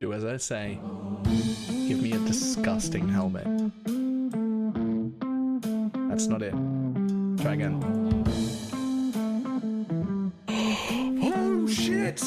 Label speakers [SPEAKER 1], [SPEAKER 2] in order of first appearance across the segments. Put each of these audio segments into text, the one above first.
[SPEAKER 1] Do as I say. Give me a disgusting helmet. That's not it. Try again. Oh shit!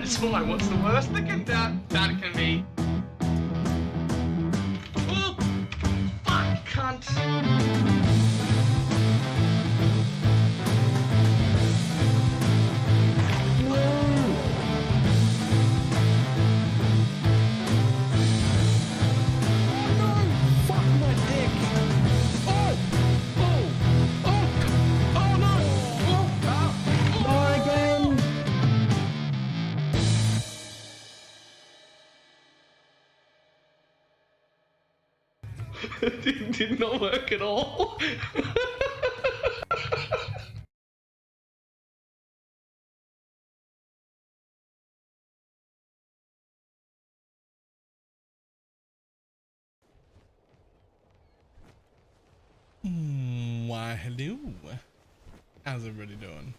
[SPEAKER 2] It's fine. What's the worst that can be? Oh, fuck, cunt. Did not work at all.
[SPEAKER 1] Why, hello. How's everybody doing?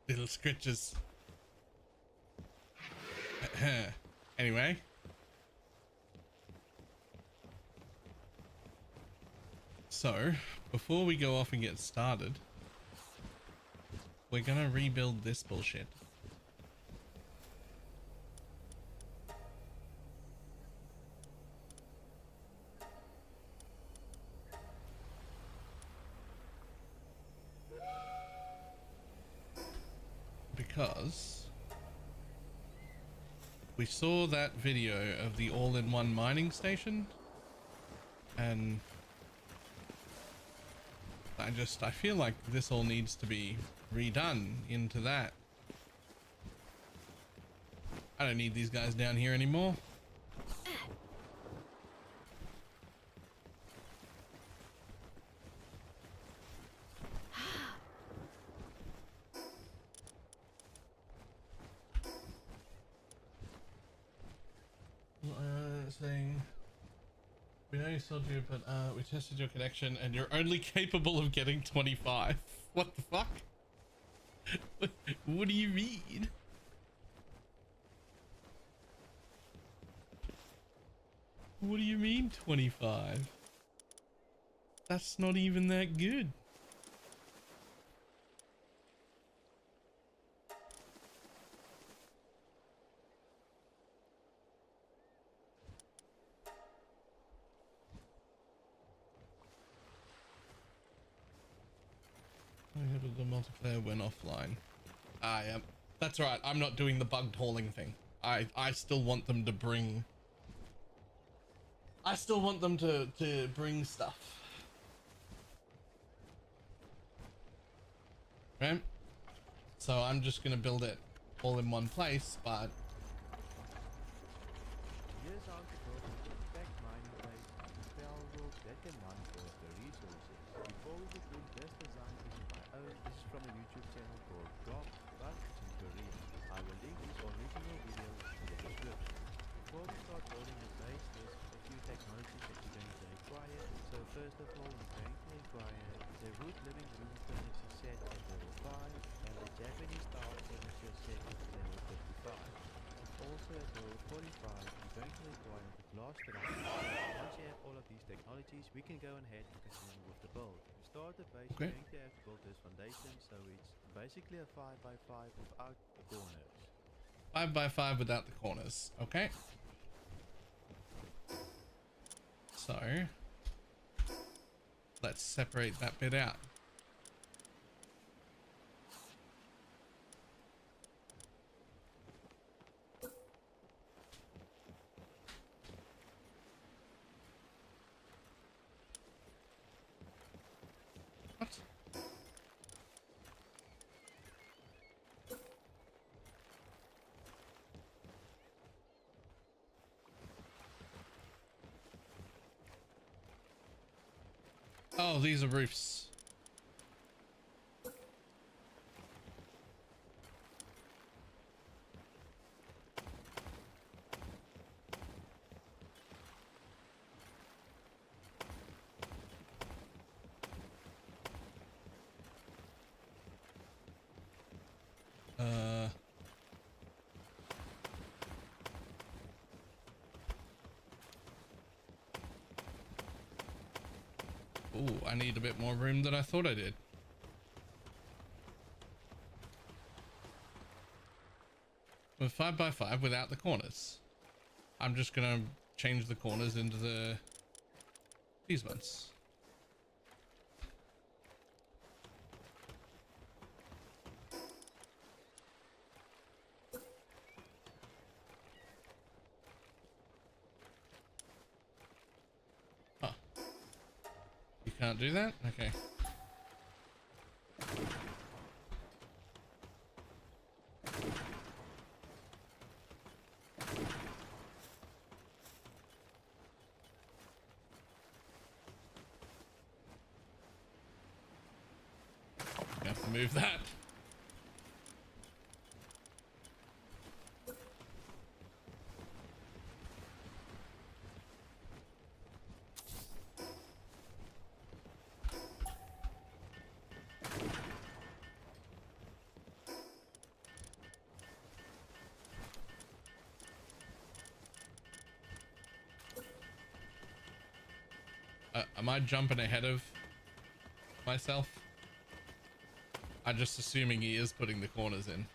[SPEAKER 1] Little scritches. Anyway. So, before we go off and get started, we're gonna rebuild this bullshit. Because we saw that video of the all-in-one mining station, and I feel like this all needs to be redone into that. I don't need these guys down here anymore. Saying we know you sold you, but we tested your connection and you're only capable of getting 25. What the fuck? What do you mean? What do you mean 25? That's not even that good. The multiplayer went offline. Ah, yeah. That's right. I'm not doing the bugged hauling thing. I still want them to bring... I still want them to bring stuff. Right? So I'm just going to build it all in one place, but...
[SPEAKER 3] Here's how to build a compact mining place with power worlds that can mine all of the resources. Before we begin, this design isn't my own. This is from a YouTube channel called Drop, but it's in Korean. I will link his original video in the description. Before we start building the base, there's a few technologies that you're going to require. So first of all, we're going to require the wood living room furniture set at level 5 and the Japanese style furniture set at level 55. Also at level 45, you're going to require the glass structure. Once you have all of these technologies, we can go ahead and continue with the build. To start the base,
[SPEAKER 1] Okay.
[SPEAKER 3] you're going to have to build this foundation, so it's basically a 5x5 without the corners.
[SPEAKER 1] 5x5 without the corners. Okay. So let's separate that bit out. What? Oh, these are roofs. Ooh, I need a bit more room than I thought I did. With 5x5 without the corners. I'm just gonna change the corners into these ones. Huh. You can't do that? Okay. You have to move that. Am I jumping ahead of myself? I'm just assuming he is putting the corners in.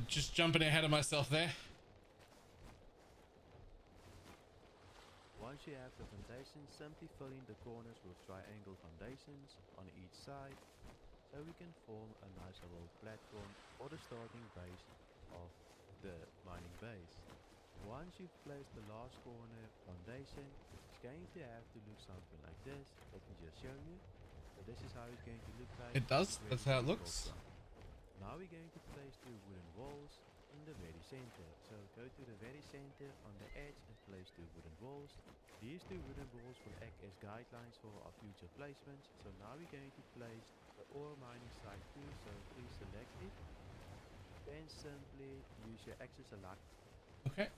[SPEAKER 1] Just jumping ahead of myself there.
[SPEAKER 3] Once you have the foundations, simply fill in the corners with triangle foundations on each side, so we can form a nice little platform or the starting base of the mining base. Once you've placed the last corner foundation, it's going to have to look something like this. Let me just show you. So this is how it's going to look like.
[SPEAKER 1] It does? That's how it looks?
[SPEAKER 3] Now we're going to place 2 wooden walls in the very center. So go to the very center on the edge and place 2 wooden walls. These 2 wooden walls will act as guidelines for our future placements. So now we're going to place the ore mining site too. So please select it. Then simply use your axis a lot.
[SPEAKER 1] Okay.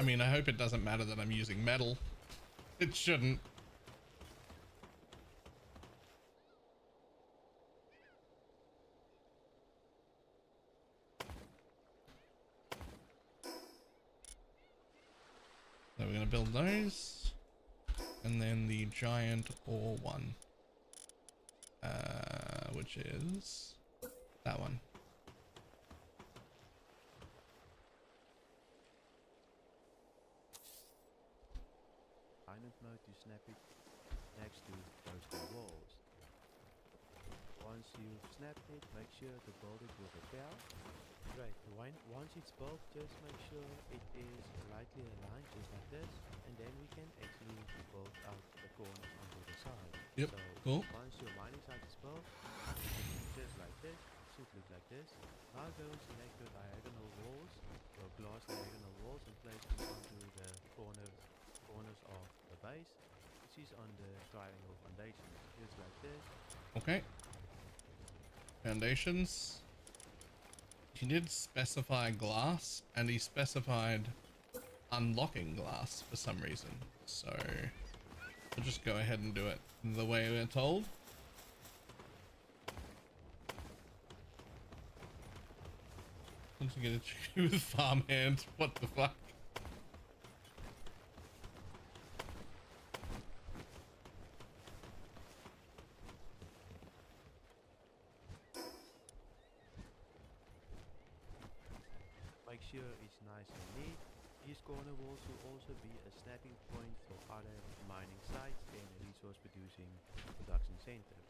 [SPEAKER 1] I mean, I hope it doesn't matter that I'm using metal. It shouldn't. So we're gonna build those, and then the giant ore one, which is that one.
[SPEAKER 3] Alignment mode to snap it next to those two walls. Once you've snapped it, make sure to build it with a cow. Great. Once it's built, just make sure it is lightly aligned, just like this, and then we can actually build out the corners onto the side.
[SPEAKER 1] Yep.
[SPEAKER 3] So
[SPEAKER 1] Cool.
[SPEAKER 3] once your mining site is built, just like this, it should look like this. Now go and select your diagonal walls, your glass diagonal walls, and place them onto the corners of the base, which is on the triangle foundation, just like this.
[SPEAKER 1] Okay. Foundations. He did specify glass, and he specified unlocking glass for some reason. So we'll just go ahead and do it the way we're told. Once you get a chicken with farmhand, what the fuck?
[SPEAKER 3] Make sure it's nice and neat. These corner walls will also be a snapping point for other mining sites and resource producing production centers.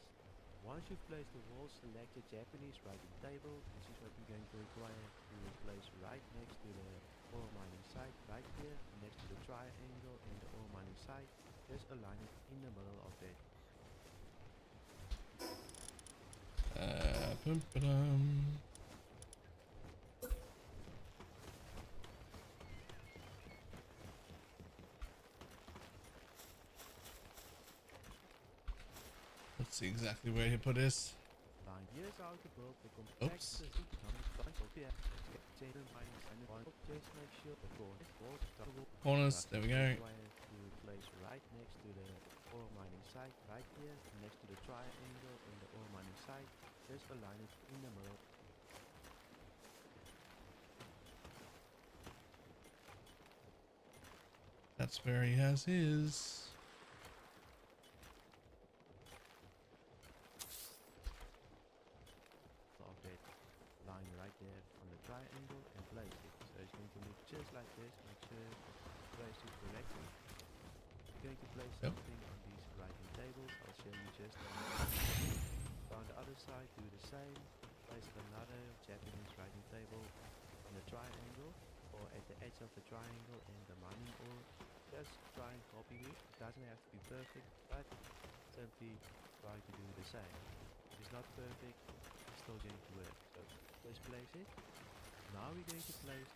[SPEAKER 3] Once you've placed the walls, select the Japanese writing table. This is what we're going to require to place right next to the ore mining site, right here, next to the triangle and the ore mining site. Just align it in the middle of it.
[SPEAKER 1] Bum-ba-dum. Let's see exactly where he put his.
[SPEAKER 3] Here's how to build the compact
[SPEAKER 1] Oops.
[SPEAKER 3] Just make sure the
[SPEAKER 1] Corners, there we go.
[SPEAKER 3] required to place right next to the ore mining site, right here, next to the triangle in the ore mining site. Just align it in the middle.
[SPEAKER 1] That's where he has his.
[SPEAKER 3] Of that line right there on the triangle and place it. So it's going to look just like this. Make sure you place it correctly. You're going to place something on these writing tables. I'll show you just on the other side. Do the same. Place another Japanese writing table on the triangle or at the edge of the triangle in the mining ore. Just try and copy it. It doesn't have to be perfect, but simply try to do the same. If it's not perfect, it's still going to work. So just place it. Now we're going to place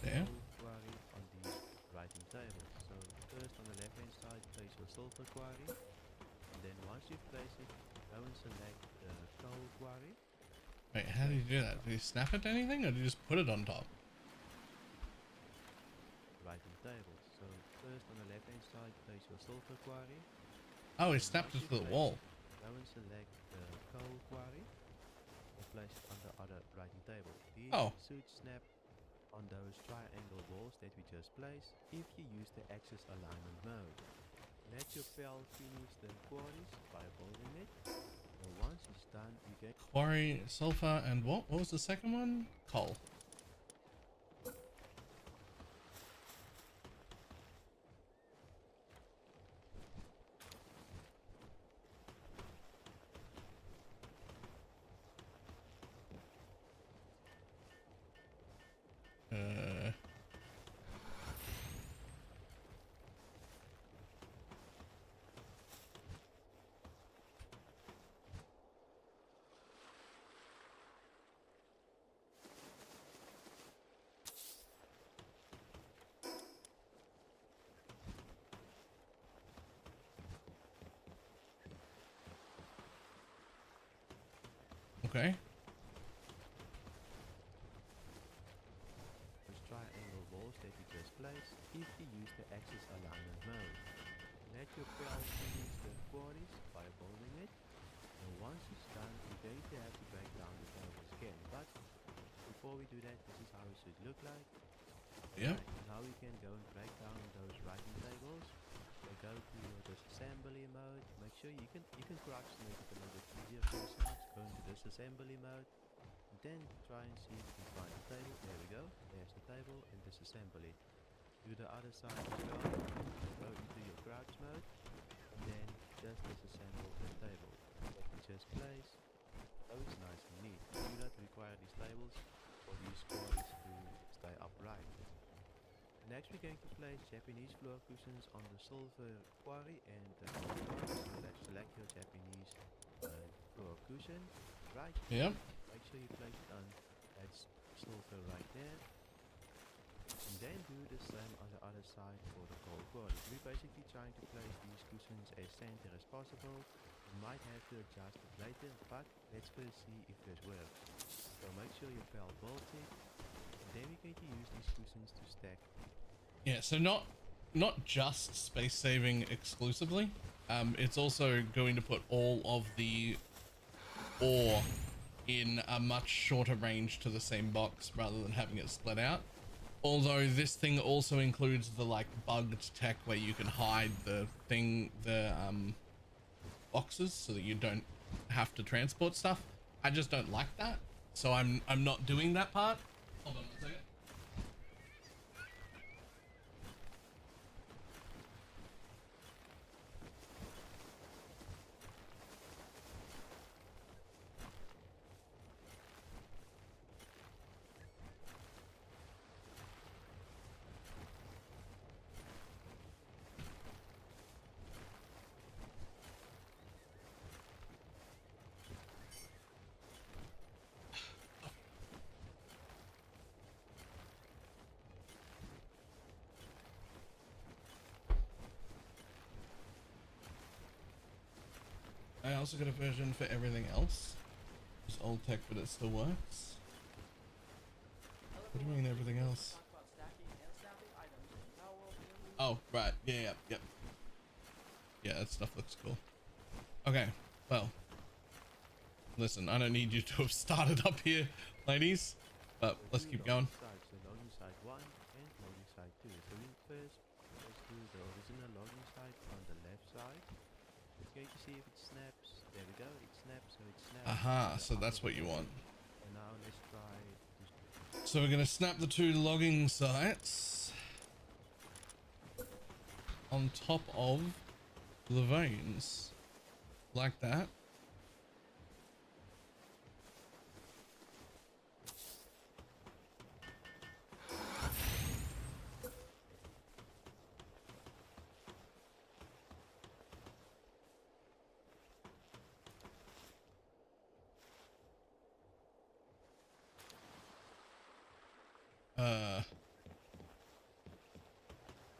[SPEAKER 3] the quarry on these writing tables. So first on the left hand side, place your silver quarry. And then once you've placed it, go and select the coal quarry.
[SPEAKER 1] Wait, how did you do that? Did you snap it to anything, or did you just put it on top?
[SPEAKER 3] Writing tables. So first on the left hand side, place your silver quarry.
[SPEAKER 1] Oh, he snapped it to the wall.
[SPEAKER 3] Go and select the coal quarry and place it on the other writing table. These should snap on those triangle walls that we just placed if you use the axis alignment mode. Let your pal finish the quarries by building it. And once it's done, you get
[SPEAKER 1] Quarry, sulfur, and what? What was the second one? Coal. Okay.
[SPEAKER 3] those triangle walls that we just placed if you use the axis alignment mode. Let your pal finish the quarries by building it. And once it's done, you're going to have to break down the tables again. But before we do that, this is how it should look like.
[SPEAKER 1] Yep.
[SPEAKER 3] Right, now we can go and break down those writing tables. So go to disassembly mode. Make sure you can crouch to make it a little bit easier for yourselves. Go into disassembly mode. And then try and see if you can find the table. There we go. There's the table in disassembly. Do the other side as well. Go into your crouch mode. And then just disassemble the table. You just place. So it's nice and neat. You do not require these tables for these quarries to stay upright. Next we're going to place Japanese floor cushions on the silver quarry and the gold quarry. So let's select your Japanese floor cushion. Right.
[SPEAKER 1] Yep.
[SPEAKER 3] Make sure you place it on that silver right there. And then do the same on the other side for the gold quarry. We're basically trying to place these cushions as center as possible. You might have to adjust it later, but let's first see if this works. So make sure your pal bolts it. And then we're going to use these cushions to stack.
[SPEAKER 1] Yeah, so not just space saving exclusively. It's also going to put all of the ore in a much shorter range to the same box rather than having it split out. Although this thing also includes the like bugged tech where you can hide the boxes so that you don't have to transport stuff. I just don't like that, so I'm not doing that part. Hold on a second. I also got a version for everything else. It's old tech, but it still works. What do you mean everything else? Oh, right. Yeah. Yeah, that stuff looks cool. Okay, well. Listen, I don't need you to have started up here, ladies. But let's keep going.
[SPEAKER 3] So loading side 1 and loading side 2. So first, let's do the original loading side on the left side. It's going to see if it snaps. There we go, it snaps, so it snaps.
[SPEAKER 1] Aha, so that's what you want.
[SPEAKER 3] And now let's try.
[SPEAKER 1] So we're gonna snap the 2 logging sites on top of the veins, like that.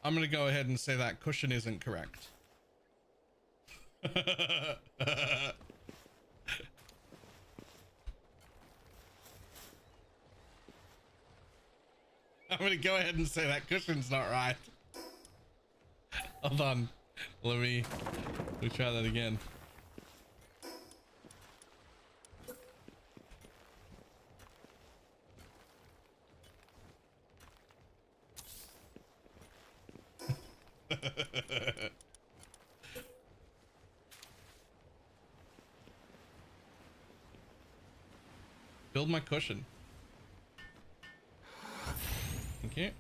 [SPEAKER 1] I'm gonna go ahead and say that cushion isn't correct. I'm gonna go ahead and say that cushion's not right. Hold on. Let me try that again. Build my cushion. Thank you.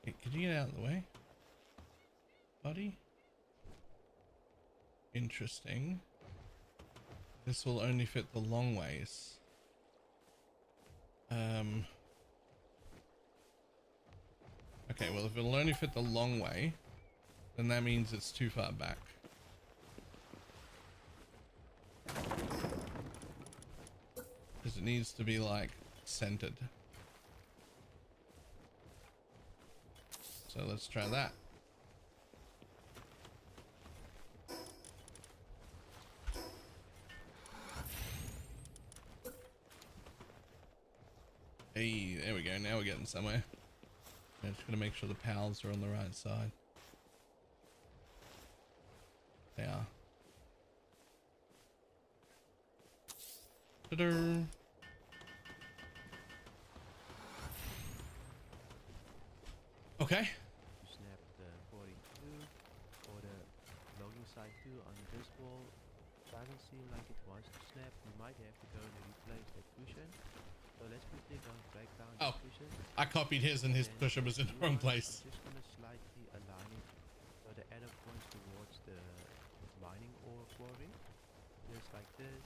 [SPEAKER 1] Hey, could you get out of the way, buddy? Interesting. This will only fit the long ways. Okay, well, if it'll only fit the long way, then that means it's too far back. Because it needs to be, like, centered. So let's try that. Hey, there we go. Now we're getting somewhere. I'm just gonna make sure the pals are on the right side. They are. Ta-da. Okay.
[SPEAKER 3] To snap the quarry 2 or the logging site 2 on this wall doesn't seem like it wants to snap, you might have to go and replace that cushion. So let's quickly go and break down
[SPEAKER 1] Oh,
[SPEAKER 3] the cushion.
[SPEAKER 1] I copied his and his
[SPEAKER 3] Then
[SPEAKER 1] pusher was in the
[SPEAKER 3] new
[SPEAKER 1] wrong
[SPEAKER 3] one,
[SPEAKER 1] place.
[SPEAKER 3] I'm just gonna slightly align it so the arrow points towards the mining ore quarry. Just like this.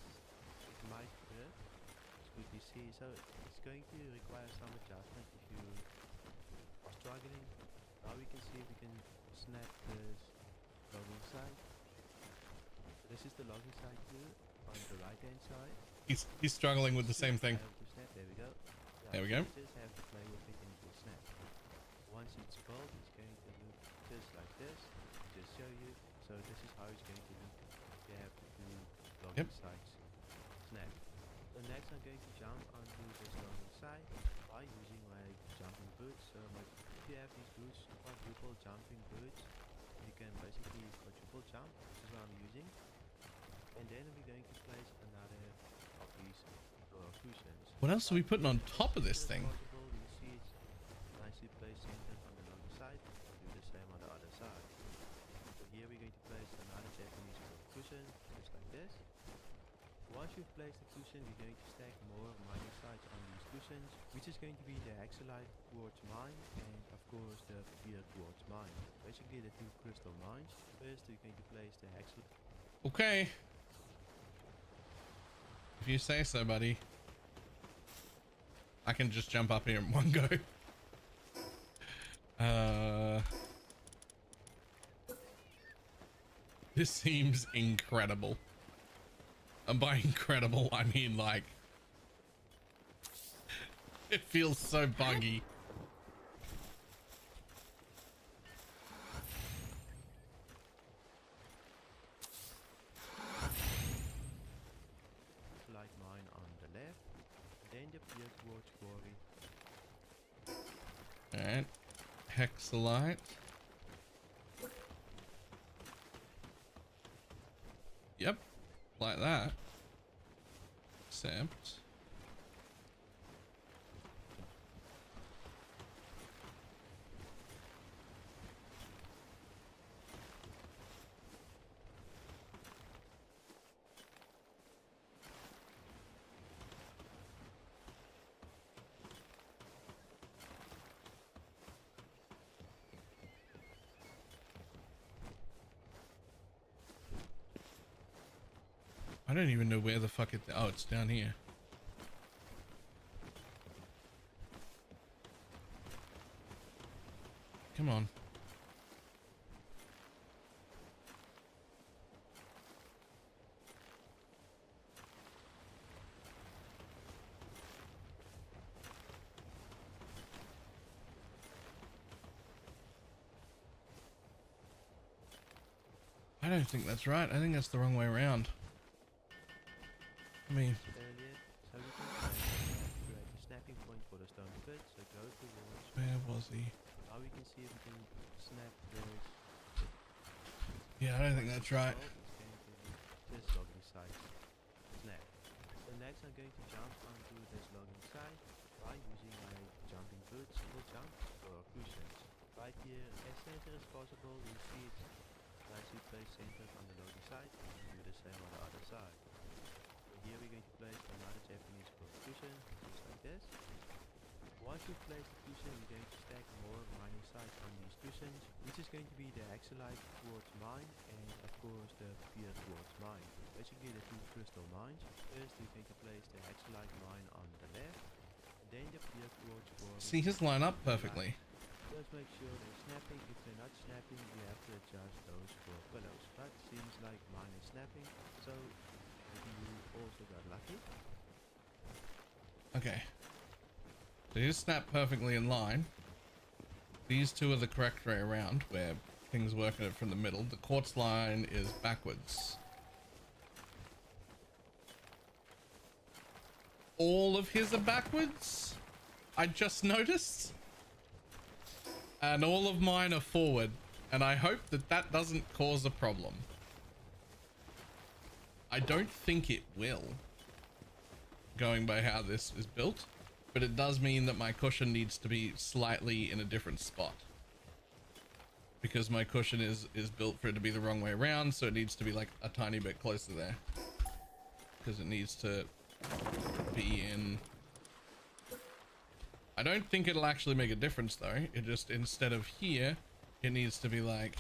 [SPEAKER 3] It might hurt, as quickly see. So it's going to require some adjustment if you are struggling. Now we can see if we can snap this logging side. So this is the logging side too, on the right hand side.
[SPEAKER 1] He's struggling with the same thing.
[SPEAKER 3] To snap. There we go. Yeah,
[SPEAKER 1] There we go.
[SPEAKER 3] You just have to play with it and it will snap. Once it's built, it's going to look just like this. Just show you. So this is how it's going to look. You have to do logging sides snap. So next I'm going to jump onto this logging side by using my jumping boots. So if you have these boots, quadruple jumping boots, you can basically quadruple jump. This is what I'm using. And then we're going to place another of these cushions.
[SPEAKER 1] What else are we putting on top of this thing?
[SPEAKER 3] You see it's nicely placed centered on the longer side. Do the same on the other side. So here we're going to place another Japanese cushion, just like this. Once you've placed the cushion, we're going to stack more mining sites on these cushions, which is going to be the Hexalite quartz mine and of course the pure quartz mine. Basically the two crystal mines. First we're going to place the Hexalite.
[SPEAKER 1] Okay. If you say so, buddy. I can just jump up here in one go. This seems incredible. And by incredible, I mean like... It feels so buggy.
[SPEAKER 3] Like mine on the left, then the pure quartz quarry.
[SPEAKER 1] Alright. Hexalite. Yep. Like that. Except... I don't even know where the fuck it... Oh, it's down here. Come on. I don't think that's right. I think that's the wrong way around. I mean...
[SPEAKER 3] Earlier, so we can create a snapping point for the stone pit. So go towards...
[SPEAKER 1] Where was he?
[SPEAKER 3] Now we can see if we can snap this.
[SPEAKER 1] Yeah, I don't think that's right.
[SPEAKER 3] This logging side. Snap. So next I'm going to jump onto this logging side by using my jumping boots. We'll jump for cushions. Right here, as center as possible, you see it nicely placed centered on the logging side. Do the same on the other side. So here we're going to place another Japanese cushion, just like this. Once we've placed the cushion, we're going to stack more mining sites on these cushions, which is going to be the Hexalite quartz mine and of course the pure quartz mine. Basically the two crystal mines. First we're going to place the Hexalite mine on the left, and then the pure quartz quartz.
[SPEAKER 1] See his line up perfectly.
[SPEAKER 3] Just make sure they're snapping. If they're not snapping, you have to adjust those for pillows. But it seems like mine is snapping, so maybe you also got lucky.
[SPEAKER 1] Okay. So his snap perfectly in line. These two are the correct way around, where things work at it from the middle. The quartz line is backwards. All of his are backwards? I just noticed. And all of mine are forward. And I hope that that doesn't cause a problem. I don't think it will. going by how this is built, but it does mean that my cushion needs to be slightly in a different spot, because my cushion is built for it to be the wrong way around, so it needs to be like a tiny bit closer there, because it needs to be in. I don't think it'll actually make a difference though. It just, instead of here, it needs to be like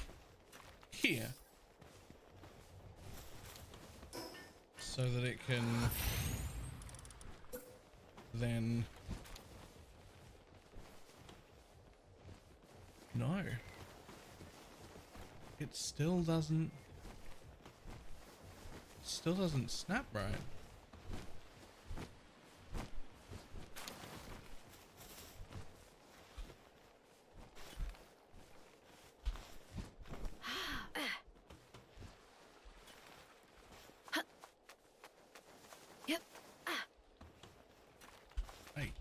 [SPEAKER 1] here, so that it can then, no, it still doesn't snap right.
[SPEAKER 4] Yep.
[SPEAKER 1] Hey.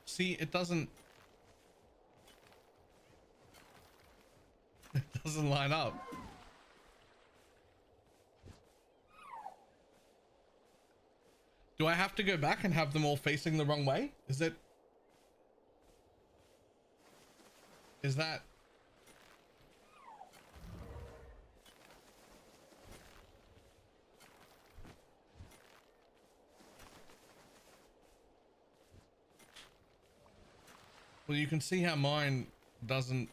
[SPEAKER 1] See, it doesn't line up. Do I have to go back and have them all facing the wrong way? Is that well, you can see how mine doesn't.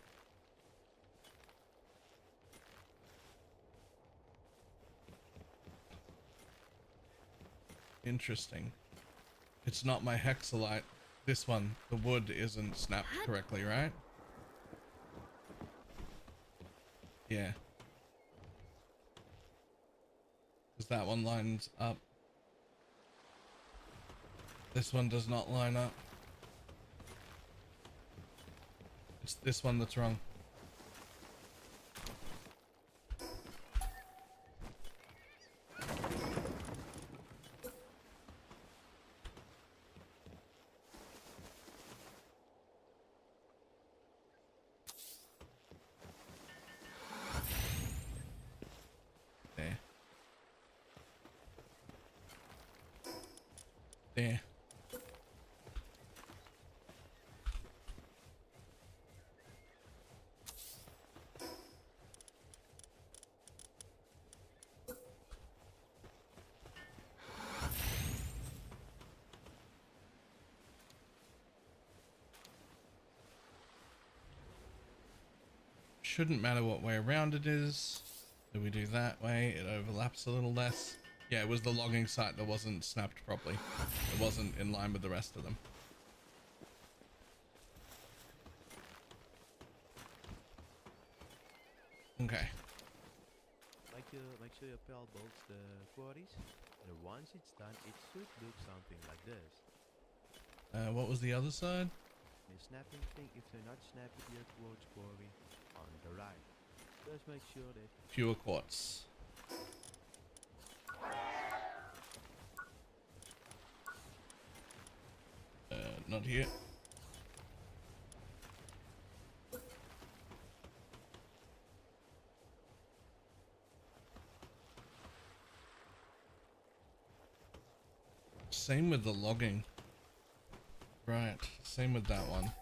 [SPEAKER 1] Interesting. It's not my hexalite. This one, the wood isn't snapped correctly, right? Yeah. Because that one lines up. This one does not line up. It's this one that's wrong. There. There. Shouldn't matter what way around it is. Do we do that way? It overlaps a little less. Yeah, it was the logging site that wasn't snapped properly. It wasn't in line with the rest of them. Okay.
[SPEAKER 3] Make sure your pal builds the quarries, and once it's done, it should look something like this.
[SPEAKER 1] What was the other side?
[SPEAKER 3] The snapping thing, if they're not snapping your quartz quarry on the right, just make sure that
[SPEAKER 1] Pure quartz. Not here. Same with the logging. Right, same with that one.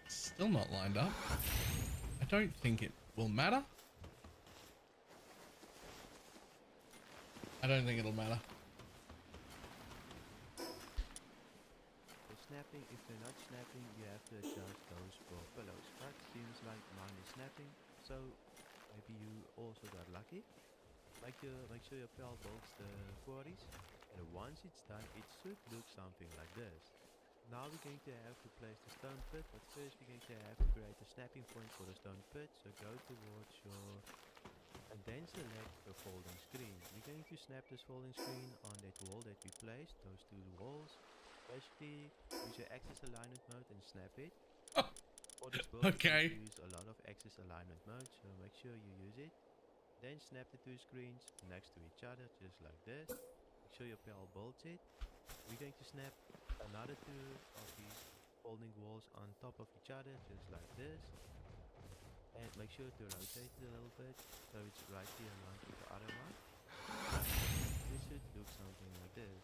[SPEAKER 1] Still not lined up. I don't think it will matter. I don't think it'll matter.
[SPEAKER 3] for snapping, if they're not snapping, you have to adjust those for pillows. But seems like mine is snapping, so maybe you also got lucky. Make sure your pal builds the quarries, and once it's done, it should look something like this. Now we're going to have to place the stone pit, but first we're going to have to create a snapping point for the stone pit. So go towards your, and then select the folding screen. We're going to snap this folding screen on that wall that we placed, those two walls. Basically, use your axis alignment mode and snap it. For this build,
[SPEAKER 1] Okay.
[SPEAKER 3] you use a lot of axis alignment mode, so make sure you use it. Then snap the two screens next to each other, just like this. Make sure your pal builds it. We're going to snap another two of these folding walls on top of each other, just like this. And make sure to rotate it a little bit, so it's right here aligned with the other one. This should look something like this.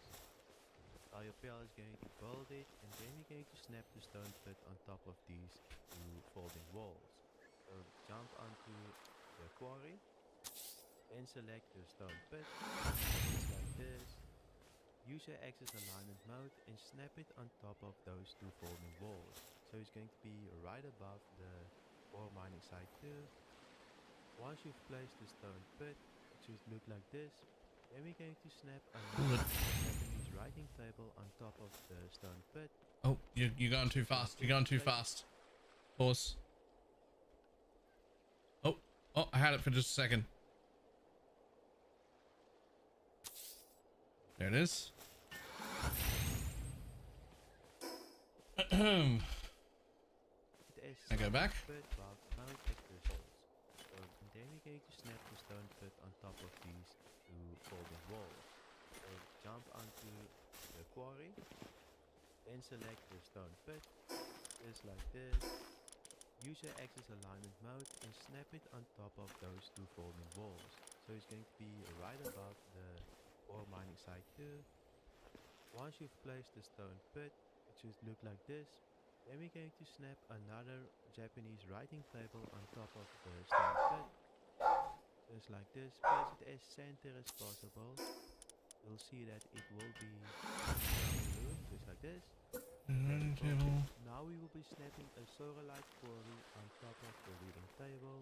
[SPEAKER 3] Now your pal is going to build it, and then we're going to snap the stone pit on top of these two folding walls. So jump onto the quarry, and select the stone pit, just like this. Use your axis alignment mode and snap it on top of those two folding walls. So it's going to be right above the ore mining site 2. Once you've placed the stone pit, it should look like this. Then we're going to snap another Japanese writing table on top of the stone pit.
[SPEAKER 1] Oh, you're going too fast. You're going too fast. Pause. Oh, I had it for just a second. There it is. I go back.
[SPEAKER 3] And then we're going to snap the stone pit on top of these two folding walls. So jump onto the quarry, then select the stone pit, just like this. Use your axis alignment mode and snap it on top of those two folding walls. So it's going to be right above the ore mining site 2. Once you've placed the stone pit, it should look like this. Then we're going to snap another Japanese writing table on top of the stone pit. Just like this. Place it as center as possible. You'll see that it will be blue, just like this. Now we will be snapping a sorolite quarry on top of the reading table.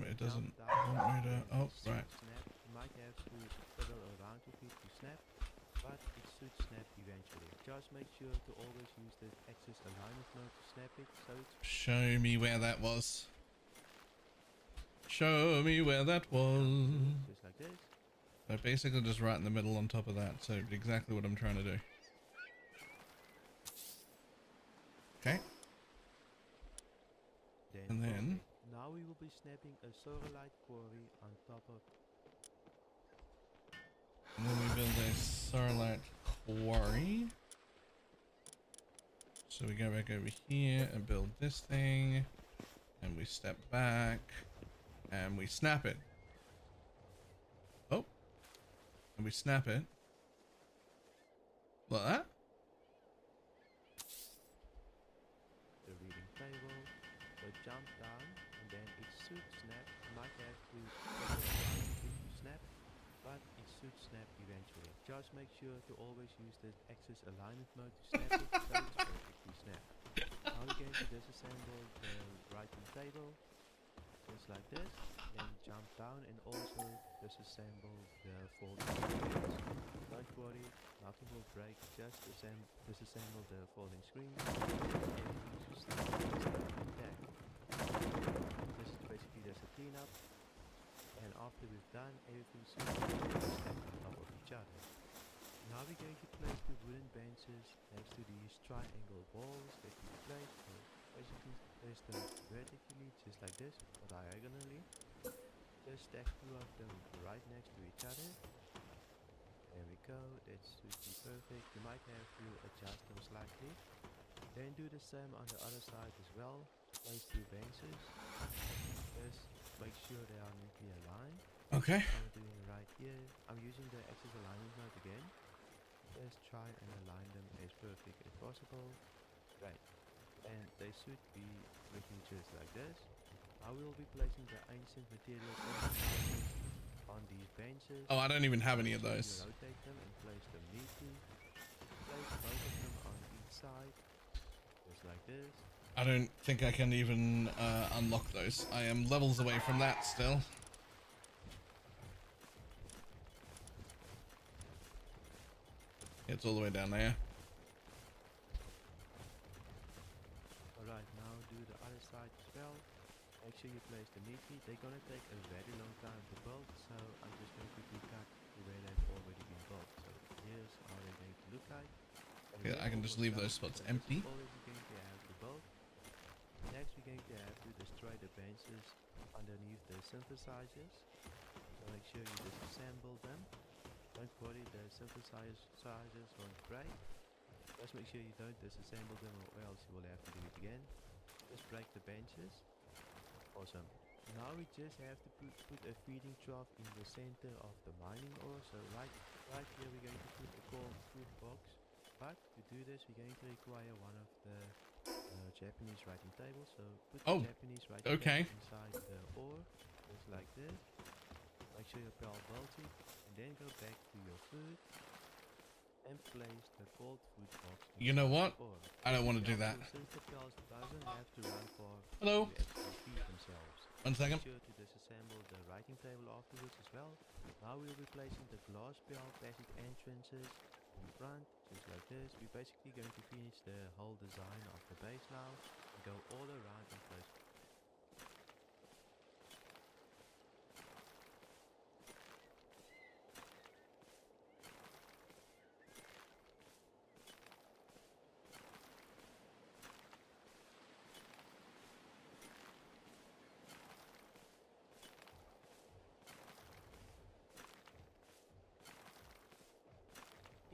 [SPEAKER 1] It doesn't want me to. Oh, right.
[SPEAKER 3] Snap. You might have to fiddle around with it to snap, but it should snap eventually. Just make sure to always use the axis alignment mode to snap it, so it's
[SPEAKER 1] Show me where that was. Show me where that was.
[SPEAKER 3] just like this.
[SPEAKER 1] So basically just right in the middle on top of that. So exactly what I'm trying to do. Okay. And then
[SPEAKER 3] now we will be snapping a sorolite quarry on top of.
[SPEAKER 1] And then we build a starlight quarry. So we go back over here and build this thing. And we step back. And we snap it. Oh. And we snap it. Like that.
[SPEAKER 3] The reading table. So jump down and then it should snap. You might have to snap, but it should snap eventually. Just make sure to always use the axis alignment mode to snap it, so it's perfectly snapped. Now we're going to disassemble the writing table, just like this. Then jump down and also disassemble the folding screens. Don't worry, nothing will break, just disassemble the folding screen. Everything should stay intact. This is basically just a cleanup. And after we've done, everything should be stacked on top of each other. Now we're going to place the wooden benches next to these triangle walls that we placed. So basically place them vertically, just like this, or diagonally. Just stack two of them right next to each other. There we go, that should be perfect. You might have to adjust them slightly. Then do the same on the other side as well. Place two benches. Just make sure they are neatly aligned.
[SPEAKER 1] Okay.
[SPEAKER 3] I'm doing it right here. I'm using the axis alignment mode again. Just try and align them as perfect as possible. Right. And they should be looking just like this. I will be placing the ancient materials on these benches.
[SPEAKER 1] Oh, I don't even have any of those.
[SPEAKER 3] Rotate them and place them neatly. Place both of them on each side. Just like this.
[SPEAKER 1] I don't think I can even unlock those. I am levels away from that still. It's all the way down there.
[SPEAKER 3] Alright, now do the other side as well. Make sure you place them neatly. They're gonna take a very long time to build, so I'm just gonna quickly cut to where they've already been built. So here's how they're going to look like. And
[SPEAKER 1] Okay,
[SPEAKER 3] we're
[SPEAKER 1] I can just
[SPEAKER 3] almost
[SPEAKER 1] leave
[SPEAKER 3] done,
[SPEAKER 1] those spots
[SPEAKER 3] so
[SPEAKER 1] empty.
[SPEAKER 3] This is already going to have to build. Next we're going to have to destroy the benches underneath the synthesizers. So make sure you disassemble them. Don't worry, the synthesizers won't break. Just make sure you don't disassemble them or else you will have to do it again. Just break the benches. Awesome. Now we just have to put a feeding trough in the center of the mining ore. So right here we're going to put a cold food box. But to do this we're going to require one of the Japanese writing tables. So put the Japanese writing table inside the ore, just like this. Make sure your pal builds it, and then go back to your food and place the cold food box.
[SPEAKER 1] You know what? I don't want to do that.
[SPEAKER 3] Since the pals doesn't have to run far
[SPEAKER 1] Hello.
[SPEAKER 3] to actually feed themselves.
[SPEAKER 1] 1 second.
[SPEAKER 3] Make sure to disassemble the writing table afterwards as well. Now we'll be placing the glass pal passage entrances in front, just like this. We're basically going to finish the whole design of the base now and go all around and place.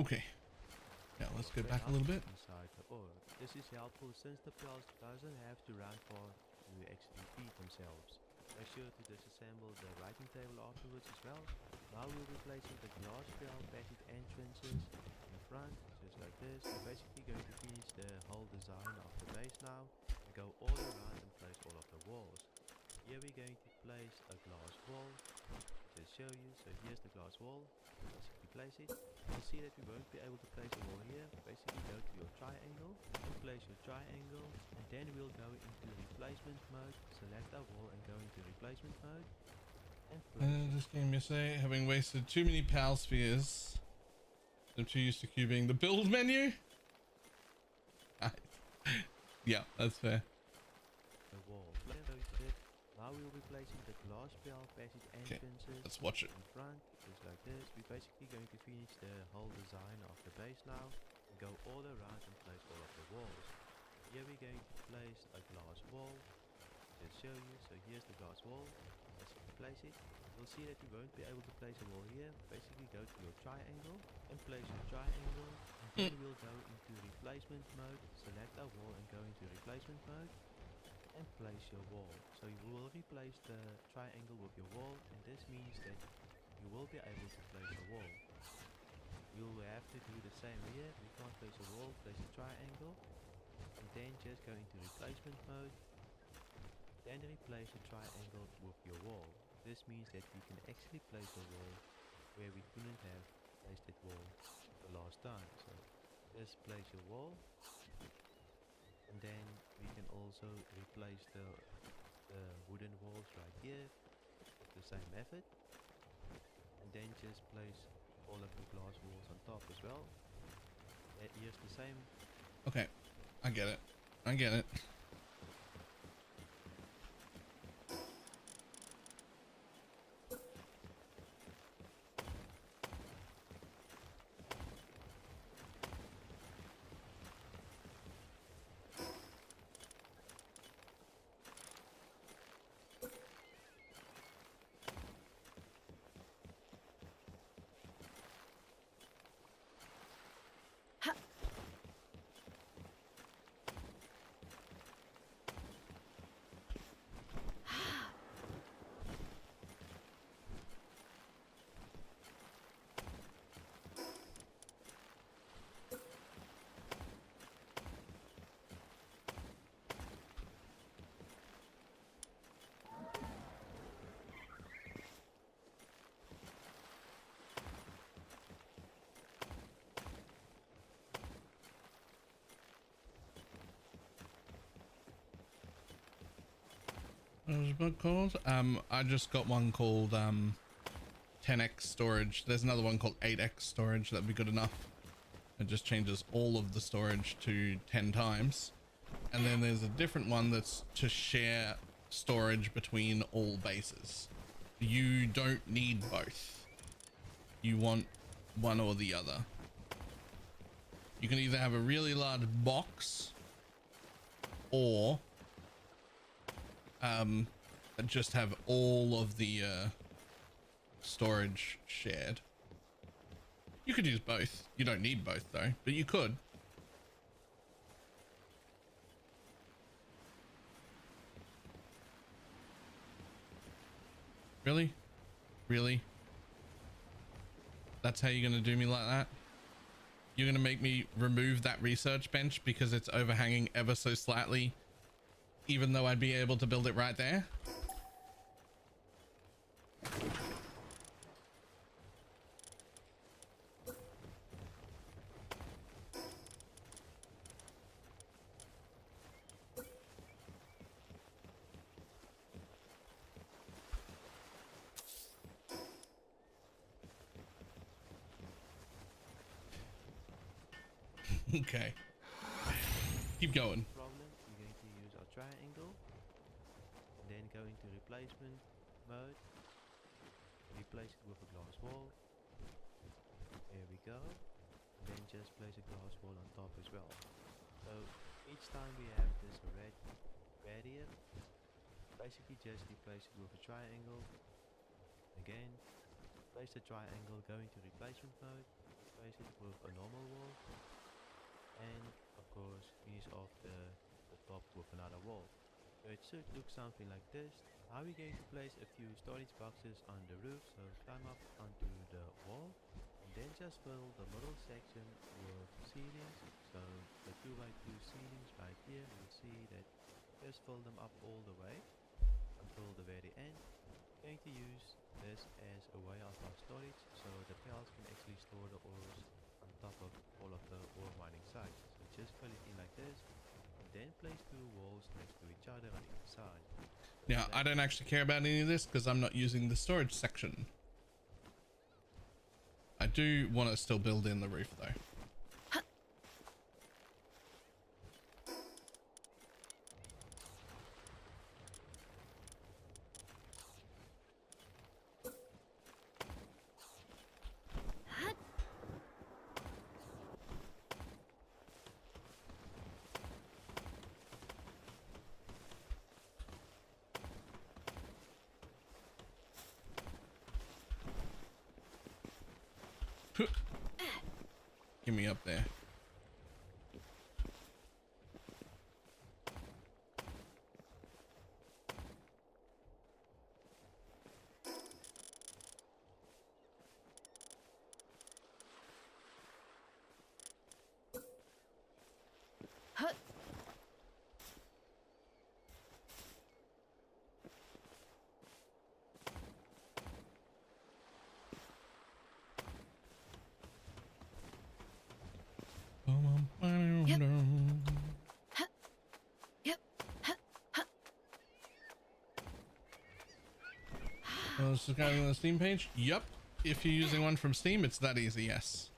[SPEAKER 1] Okay. Now let's go back a little bit.
[SPEAKER 3] Inside the ore. This is helpful since the pals doesn't have to run far to actually feed themselves. Make sure to disassemble the writing table afterwards as well. Now we'll be placing the glass pal passage entrances in front, just like this. We're basically going to finish the whole design of the base now and go all around and place all of the walls. Here we're going to place a glass wall. Just show you. So here's the glass wall. Basically place it. You'll see that we won't be able to place a wall here. Basically go to your triangle and place your triangle, and then we'll go into replacement mode. Select our wall and go into replacement mode. And
[SPEAKER 1] Just give me a say, having wasted too many PAL spheres. I'm too used to cubing the build menu. Yeah, that's fair.
[SPEAKER 3] The wall. Now we will be placing the glass pal passage entrances
[SPEAKER 1] let's watch it.
[SPEAKER 3] in front, just like this. We're basically going to finish the whole design of the base now and go all around and place all of the walls. Here we're going to place a glass wall. Just show you. So here's the glass wall. Let's place it. You'll see that you won't be able to place a wall here. Basically go to your triangle and place your triangle, and then we'll go into replacement mode. Select our wall and go into replacement mode and place your wall. So you will replace the triangle with your wall, and this means that you will be able to place a wall. You'll have to do the same here. We can't place a wall, place a triangle, and then just go into replacement mode. Then replace the triangle with your wall. This means that we can actually place a wall where we couldn't have placed that wall the last time. So just place your wall, and then we can also replace the wooden walls right here with the same method, and then just place all of the glass walls on top as well. Here's the same.
[SPEAKER 1] Okay, I get it. I get it. What was the book called? I just got one called 10x storage. There's another one called 8x storage. That'd be good enough. It just changes all of the storage to 10 times. And then there's a different one that's to share storage between all bases. You don't need both. You want one or the other. You can either have a really large box or just have all of the storage shared. You could use both. You don't need both though, but you could. Really? Really? That's how you're gonna do me like that? You're gonna make me remove that research bench because it's overhanging ever so slightly, even though I'd be able to build it right there? Okay. Keep going.
[SPEAKER 3] Problem, we're going to use our triangle, and then go into replacement mode, replace it with a glass wall. There we go. And then just place a glass wall on top as well. So each time we have this red barrier, basically just replace it with a triangle. Again, place the triangle, go into replacement mode, replace it with a normal wall, and of course finish off the top with another wall. So it should look something like this. Now we're going to place a few storage boxes on the roof, so climb up onto the wall and then just fill the middle section with ceilings. So the 2x2 ceilings right here, you'll see that just fill them up all the way until the very end. I'm going to use this as a way of our storage, so the pals can actually store the ores on top of all of the ore mining sites. So just fill it in like this, and then place two walls next to each other on each side.
[SPEAKER 1] Now, I don't actually care about any of this because I'm not using the storage section. I do want to still build in the roof though. Get me up there. Subscribing on the Steam page? Yep. If you're using one from Steam, it's that easy, yes.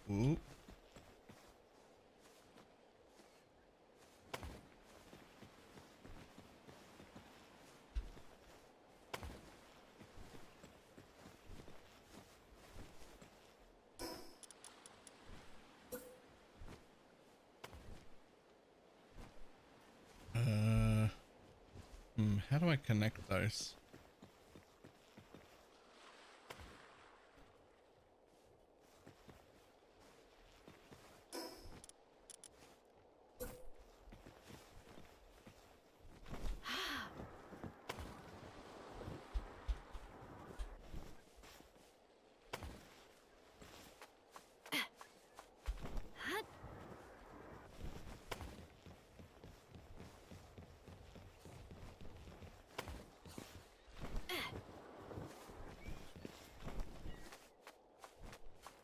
[SPEAKER 1] Ooh. How do I connect those?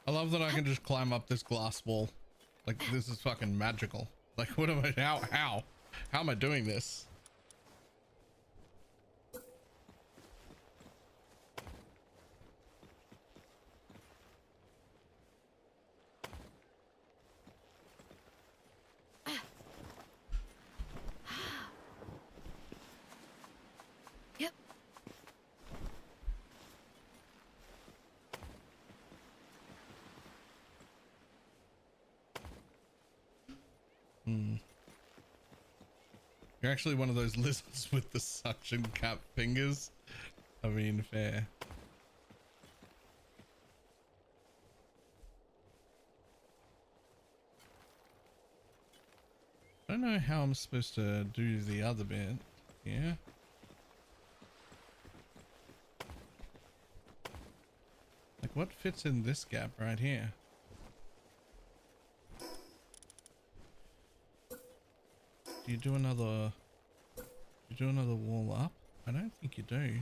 [SPEAKER 1] I love that I can just climb up this glass wall. Like, this is fucking magical. Like, what am I, how am I doing this?
[SPEAKER 4] Yep.
[SPEAKER 1] You're actually one of those lizards with the suction cap fingers. I mean, fair. I don't know how I'm supposed to do the other bit. Yeah. Like, what fits in this gap right here? Do you do another wall up? I don't think you do.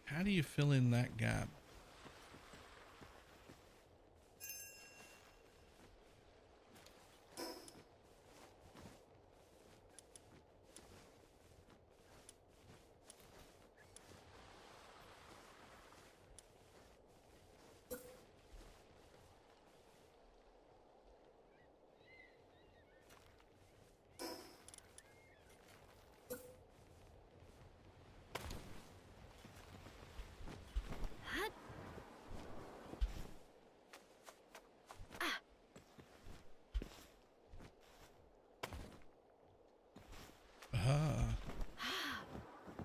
[SPEAKER 1] How do you fill in that gap?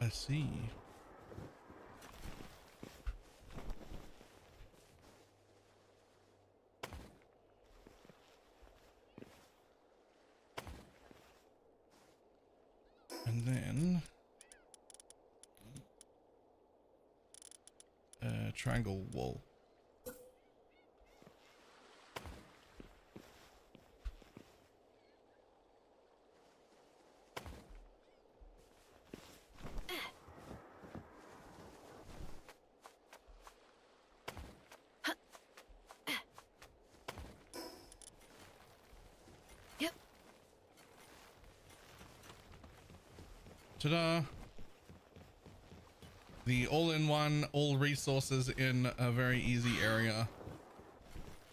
[SPEAKER 1] I see. And then triangle wall.
[SPEAKER 4] Yep.
[SPEAKER 1] Ta-da! The all-in-one, all resources in a very easy area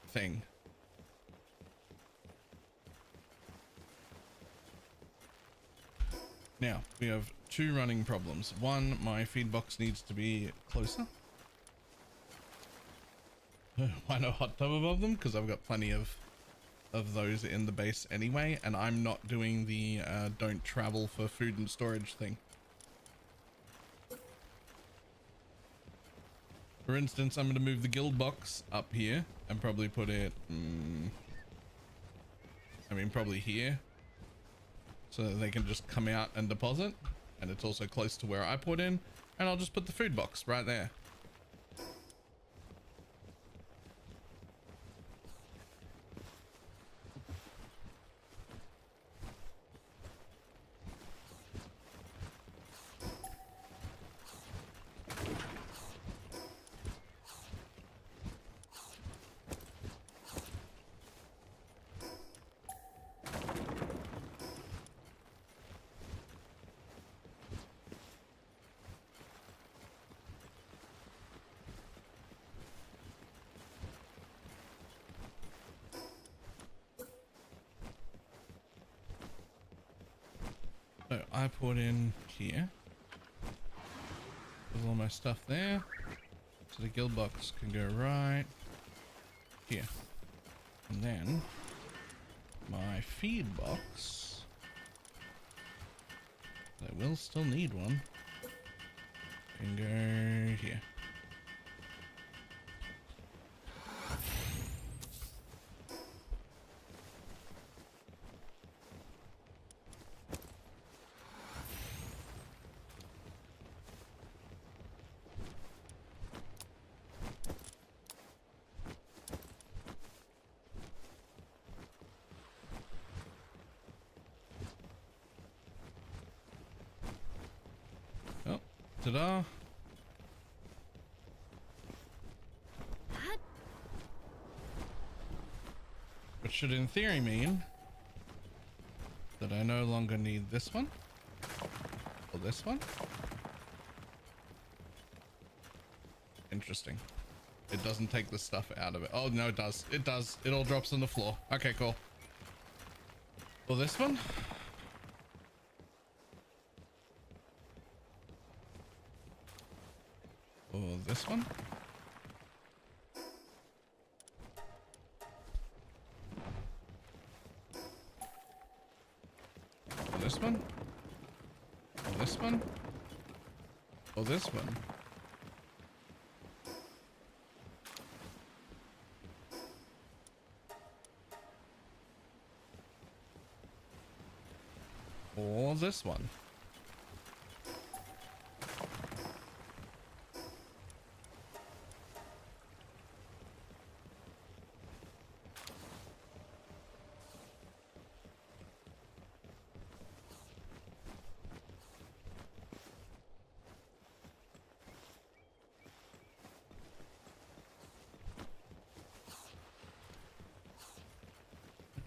[SPEAKER 1] thing. Now, we have two running problems. One, my feed box needs to be closer. Why no hot tub above them? Because I've got plenty of those in the base anyway, and I'm not doing the don't travel for food and storage thing. For instance, I'm going to move the guild box up here and probably put it, I mean, probably here, so that they can just come out and deposit, and it's also close to where I put in, and I'll just put the food box right there. So I put in here with all my stuff there, so the guild box can go right here, and then my feed box. I will still need one. Can go here. Oh, ta-da.
[SPEAKER 4] That?
[SPEAKER 1] Which should in theory mean that I no longer need this one or this one. Interesting. It doesn't take the stuff out of it. Oh no, it does. It does. It all drops on the floor. Okay, cool. Or this one. Or this one. Or this one. Or this one. Or this one. Or this one.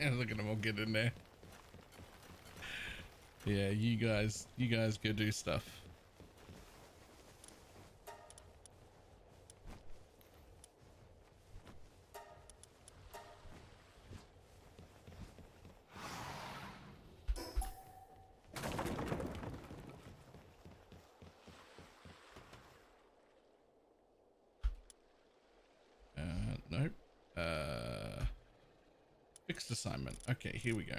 [SPEAKER 1] And look at them all get in there. Yeah, you guys go do stuff. Nope. Fixed assignment. Okay, here we go.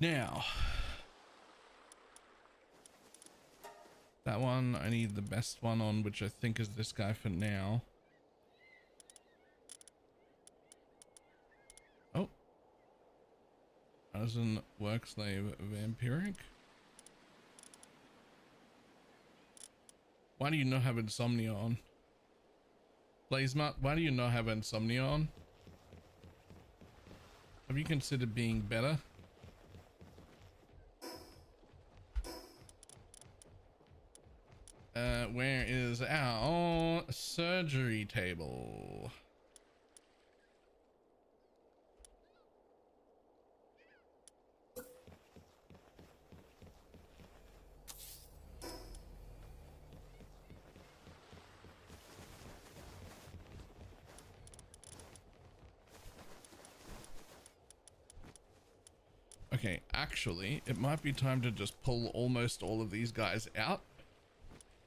[SPEAKER 1] Now, that one, I need the best one on, which I think is this guy for now. Oh. Artisan work slave vampiric. Why do you not have insomnia on? Blazemart, why do you not have insomnia on? Have you considered being better? Where is our surgery table? Okay, actually, it might be time to just pull almost all of these guys out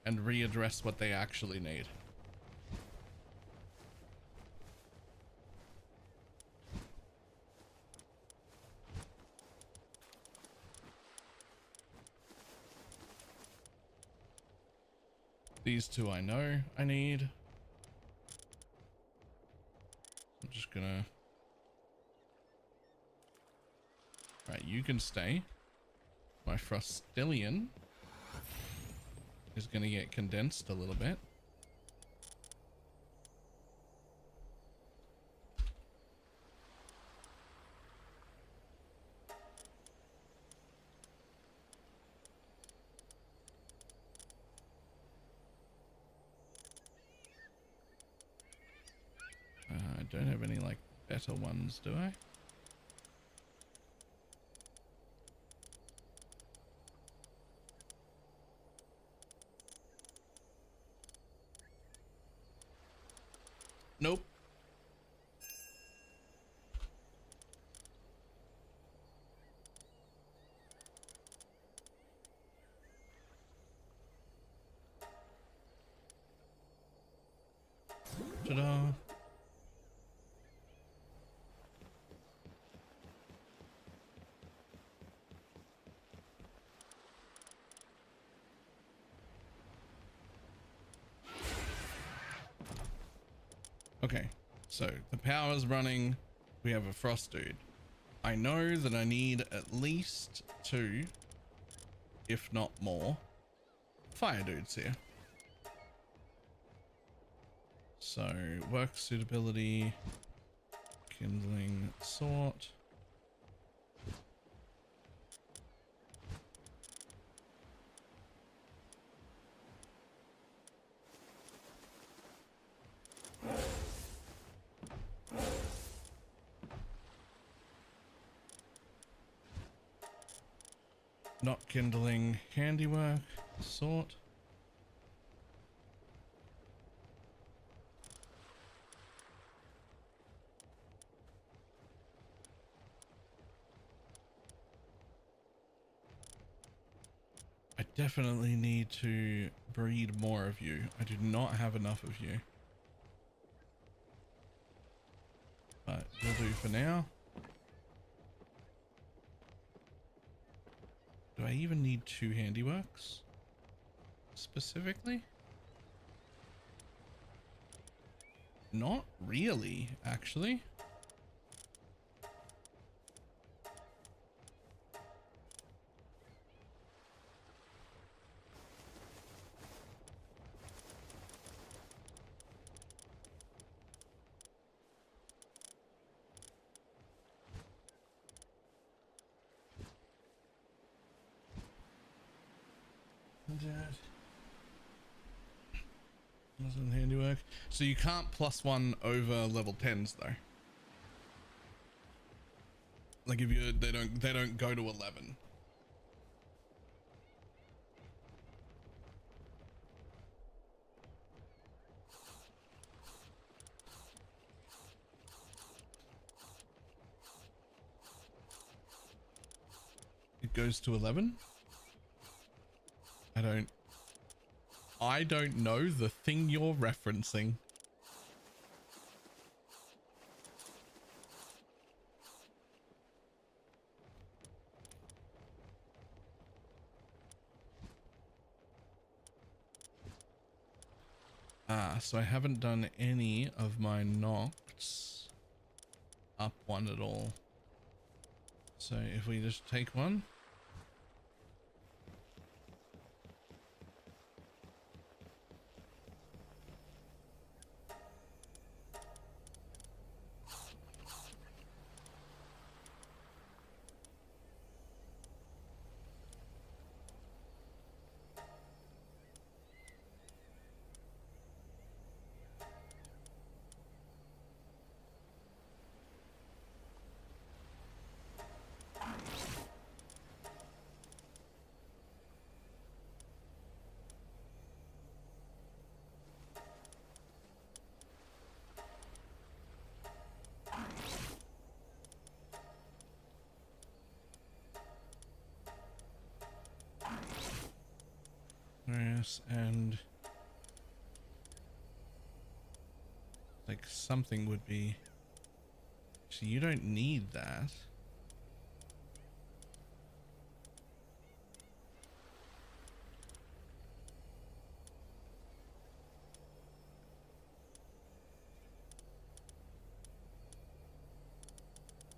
[SPEAKER 1] and readdress what they actually need. These two I know I need. I'm just gonna... Right, you can stay. My Frostillion is gonna get condensed a little bit. I don't have any like better ones, do I? Nope. Ta-da. Okay, so the power's running. We have a frost dude. I know that I need at least 2, if not more, fire dudes here. So work suitability, kindling, sort. Not kindling, handiwork, sort. I definitely need to breed more of you. I do not have enough of you. But will do for now. Do I even need 2 handiworks? Specifically? Not really, actually. Wasn't handiwork. So you can't +1 over level 10s though. Like if you they don't go to 11. It goes to 11. I don't know the thing you're referencing. Ah, so I haven't done any of my nocts up 1 at all. So if we just take 1. Yes, and like something would be. So you don't need that.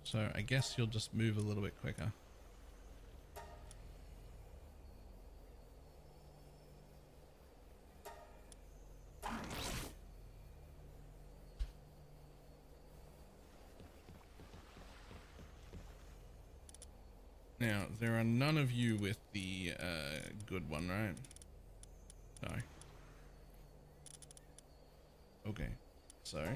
[SPEAKER 1] So I guess you'll just move a little bit quicker. Now, there are none of you with the good one, right? No. Okay, so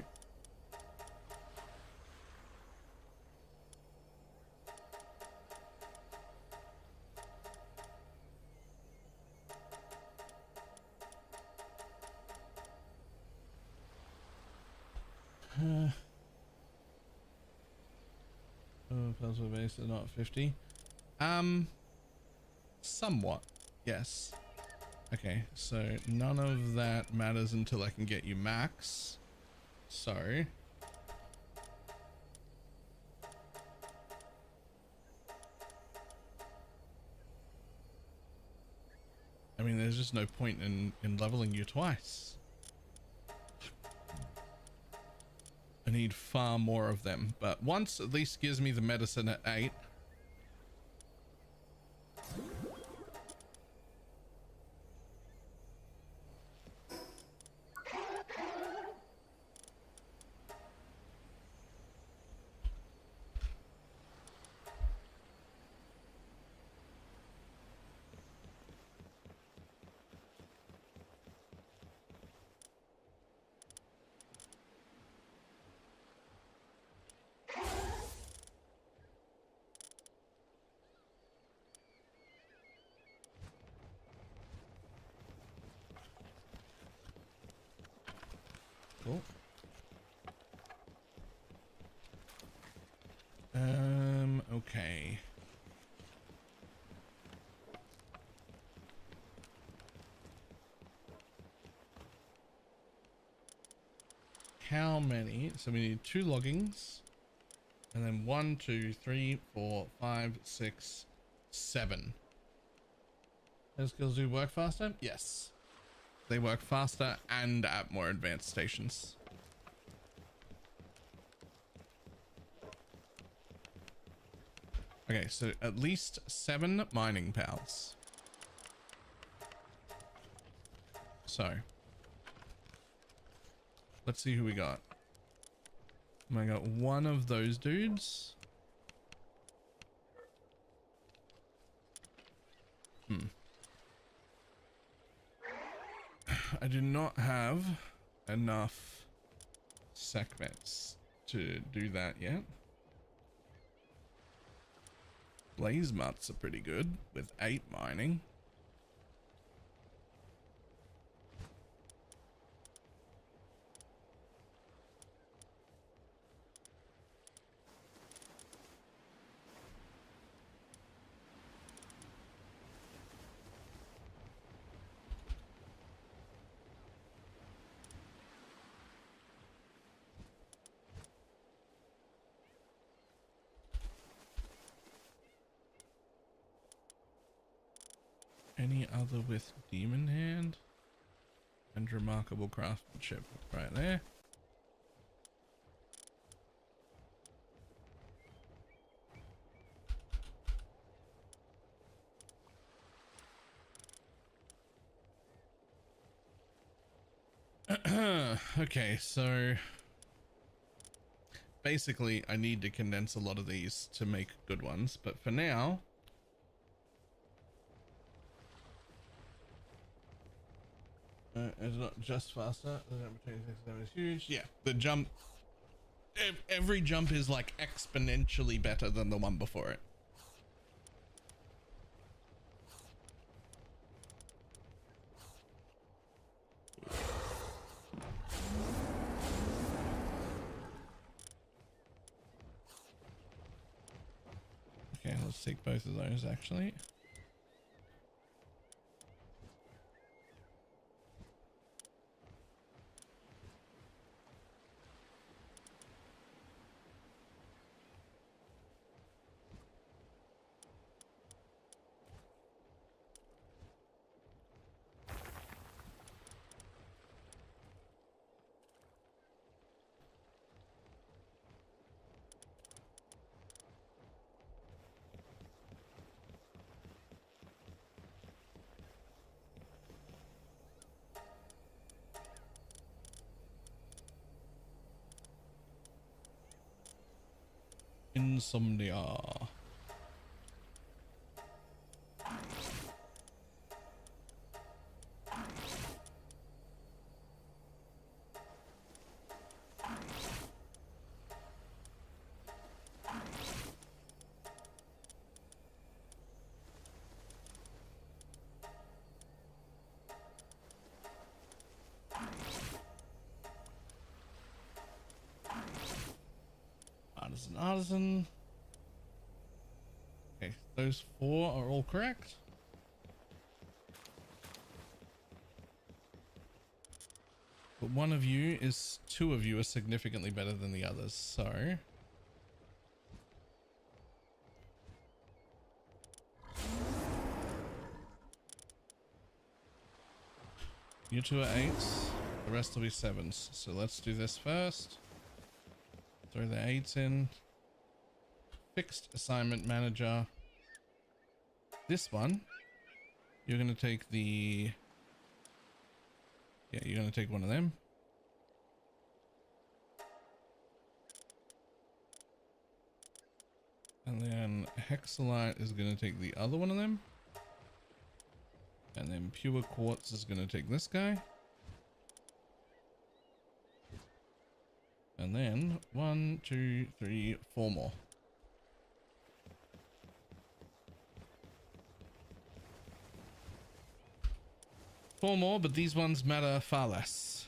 [SPEAKER 1] oh, puzzle base is not 50. Somewhat, yes. Okay, so none of that matters until I can get you max. So I mean, there's just no point in leveling you twice. I need far more of them, but once at least gives me the medicine at 8. Cool. Okay. How many? So we need 2 loggings, and then 1, 2, 3, 4, 5, 6, 7. Those skills do work faster? Yes. They work faster and at more advanced stations. Okay, so at least 7 mining pals. So let's see who we got. I got one of those dudes. I do not have enough segments to do that yet. Blaze mutts are pretty good with 8 mining. Any other with demon hand and remarkable craftsmanship right there. Okay, so basically I need to condense a lot of these to make good ones, but for now it's not just faster. The jump between 6 and 7 is huge. Yeah, the jump, every jump is like exponentially better than the one before it. Okay, let's take both of those actually. Insomnia. Artisan. Okay, those 4 are all correct. But 2 of you are significantly better than the others, so you 2 are 8s, the rest will be 7s. So let's do this first. Throw the 8s in. Fixed assignment manager. This one, you're going to take the... Yeah, you're going to take one of them. And then Hexalite is going to take the other one of them. And then Pure Quartz is going to take this guy. And then 1, 2, 3, 4 more. Four more, but these ones matter far less.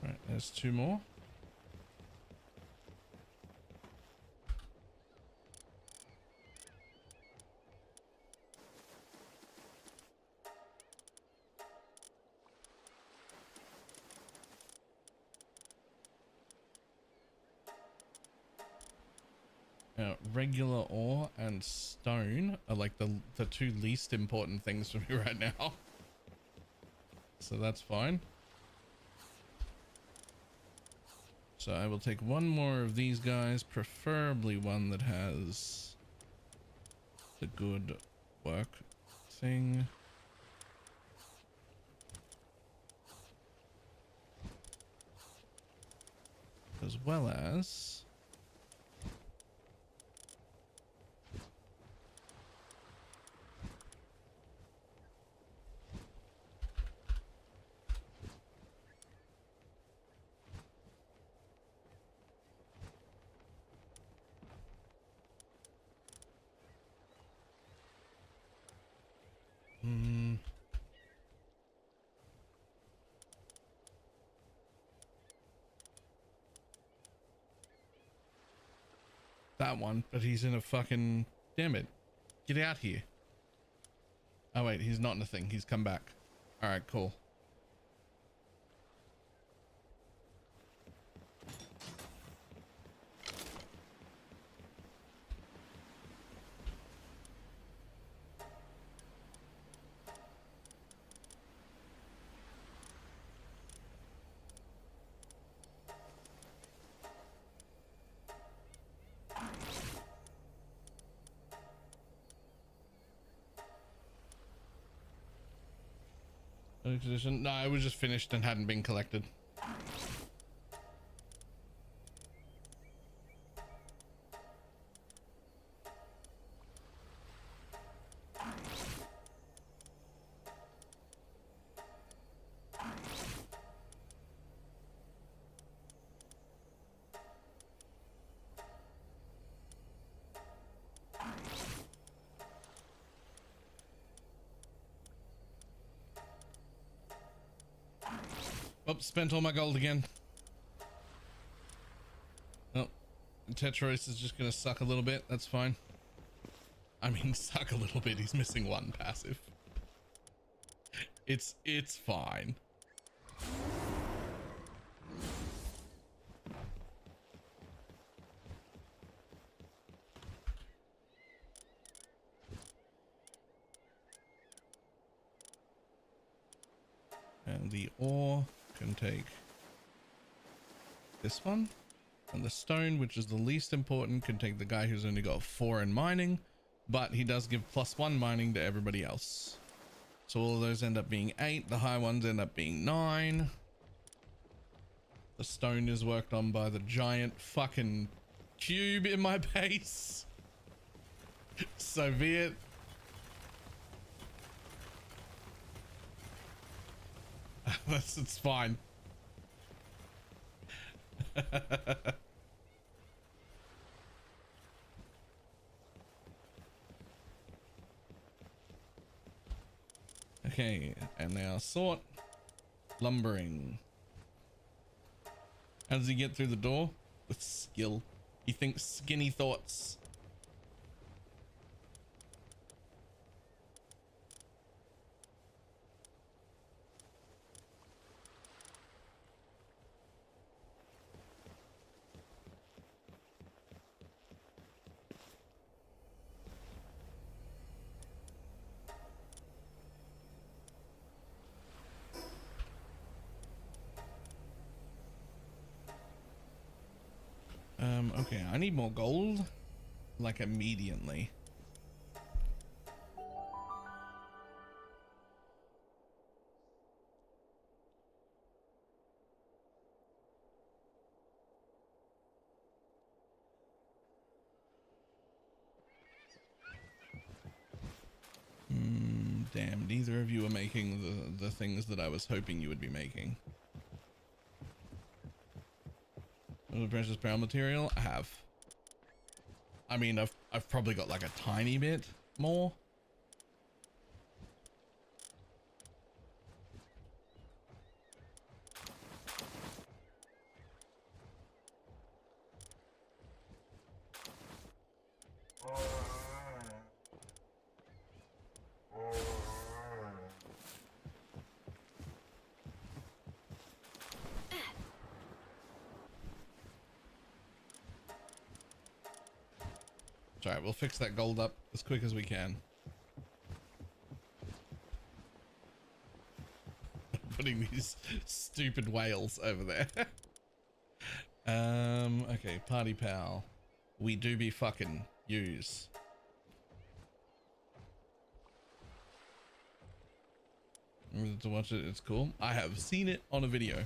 [SPEAKER 1] Right, there's 2 more. Regular ore and stone are like the 2 least important things for me right now. So that's fine. So I will take 1 more of these guys, preferably one that has the good work thing. As well as... that one, but he's in a fucking... Damn it. Get out here. Oh wait, he's not in a thing. He's come back. Alright, cool. No, it was just finished and hadn't been collected. Oh, spent all my gold again. Oh, Tetros is just gonna suck a little bit. That's fine. I mean, suck a little bit. He's missing 1 passive. It's fine. And the ore can take this one, and the stone, which is the least important, can take the guy who's only got 4 in mining, but he does give +1 mining to everybody else. So all of those end up being 8. The high ones end up being 9. The stone is worked on by the giant fucking cube in my base. So be it. It's fine. Okay, and now sort. Lumbering. How does he get through the door? With skill. He thinks skinny thoughts. Okay, I need more gold, like immediately. Damn, neither of you are making the things that I was hoping you would be making. The precious brown material? I have. I mean, I've probably got like a tiny bit more. It's alright, we'll fix that gold up as quick as we can. Putting these stupid whales over there. Okay, party pal. We do be fucking use. To watch it, it's cool. I have seen it on a video.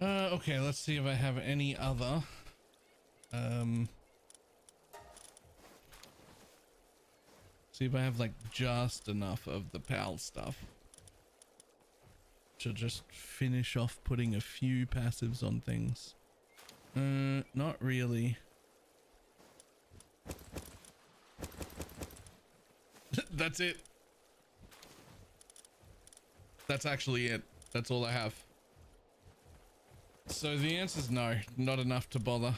[SPEAKER 1] Okay, let's see if I have any other see if I have like just enough of the PAL stuff to just finish off putting a few passives on things. Not really. That's it. That's actually it. That's all I have. So the answer is no, not enough to bother.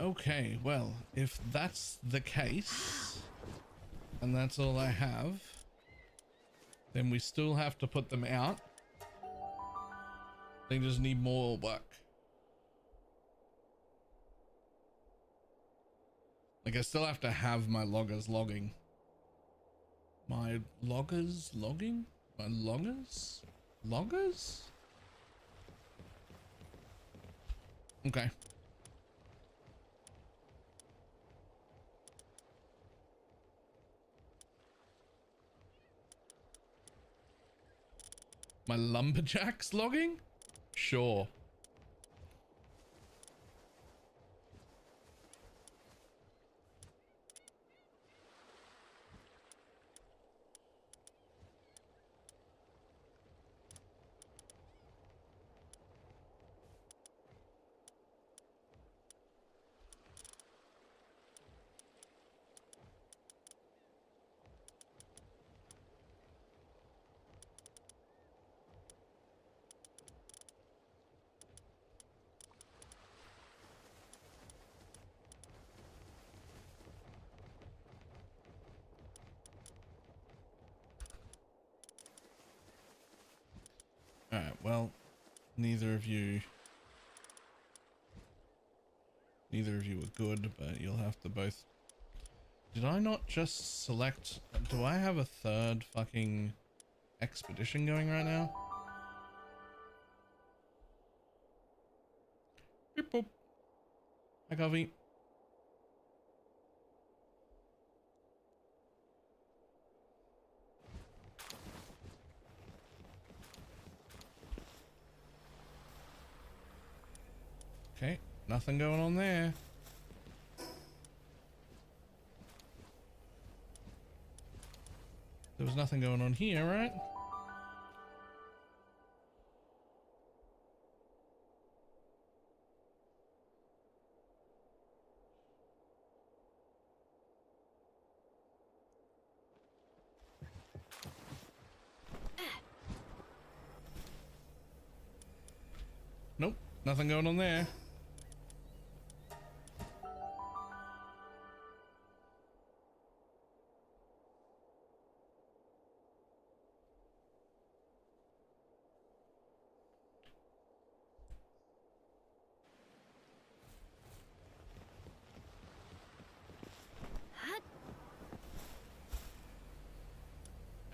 [SPEAKER 1] Okay, well, if that's the case, and that's all I have, then we still have to put them out. They just need more work. Like, I still have to have my loggers logging. My loggers logging? My loggers? Loggers? Okay. My lumberjacks logging? Sure. Alright, well, neither of you were good, but you'll have to both... Did I not just select... Do I have a third fucking expedition going right now? Beep boop. Hi, Covey. Okay, nothing going on there. There was nothing going on here, right? Nope, nothing going on there.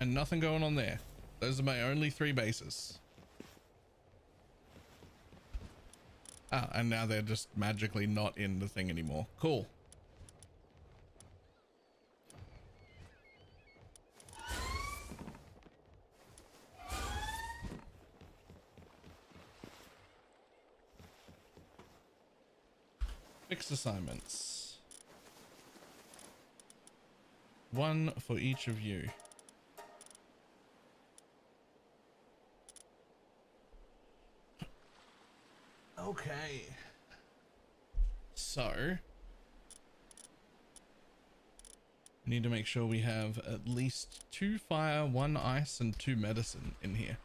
[SPEAKER 1] And nothing going on there. Those are my only 3 bases. Ah, and now they're just magically not in the thing anymore. Cool. Fixed assignments. 1 for each of you. Okay. So we need to make sure we have at least 2 fire, 1 ice, and 2 medicine in here.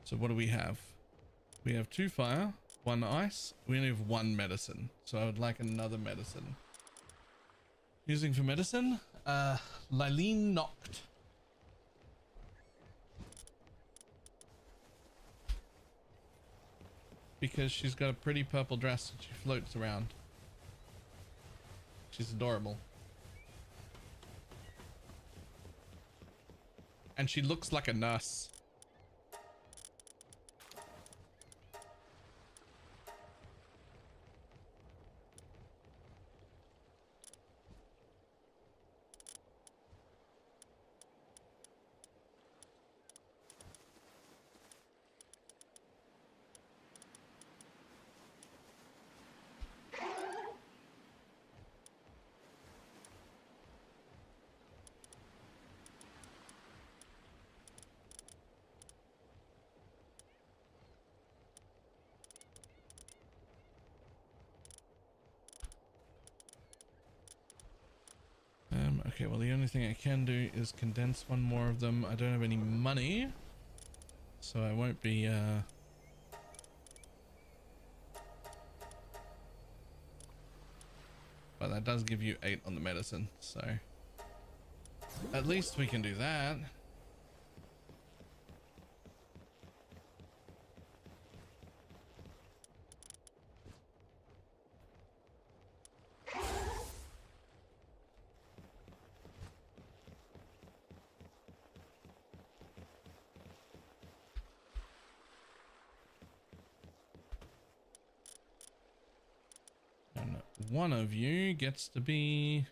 [SPEAKER 1] So what do we have? We have 2 fire, 1 ice. We only have 1 medicine. So I would like another medicine. Using for medicine, Lylene Noct. Because she's got a pretty purple dress and she floats around. She's adorable. And she looks like a nurse. Okay, well the only thing I can do is condense 1 more of them. I don't have any money, so I won't be but that does give you 8 on the medicine, so at least we can do that. One of you gets to be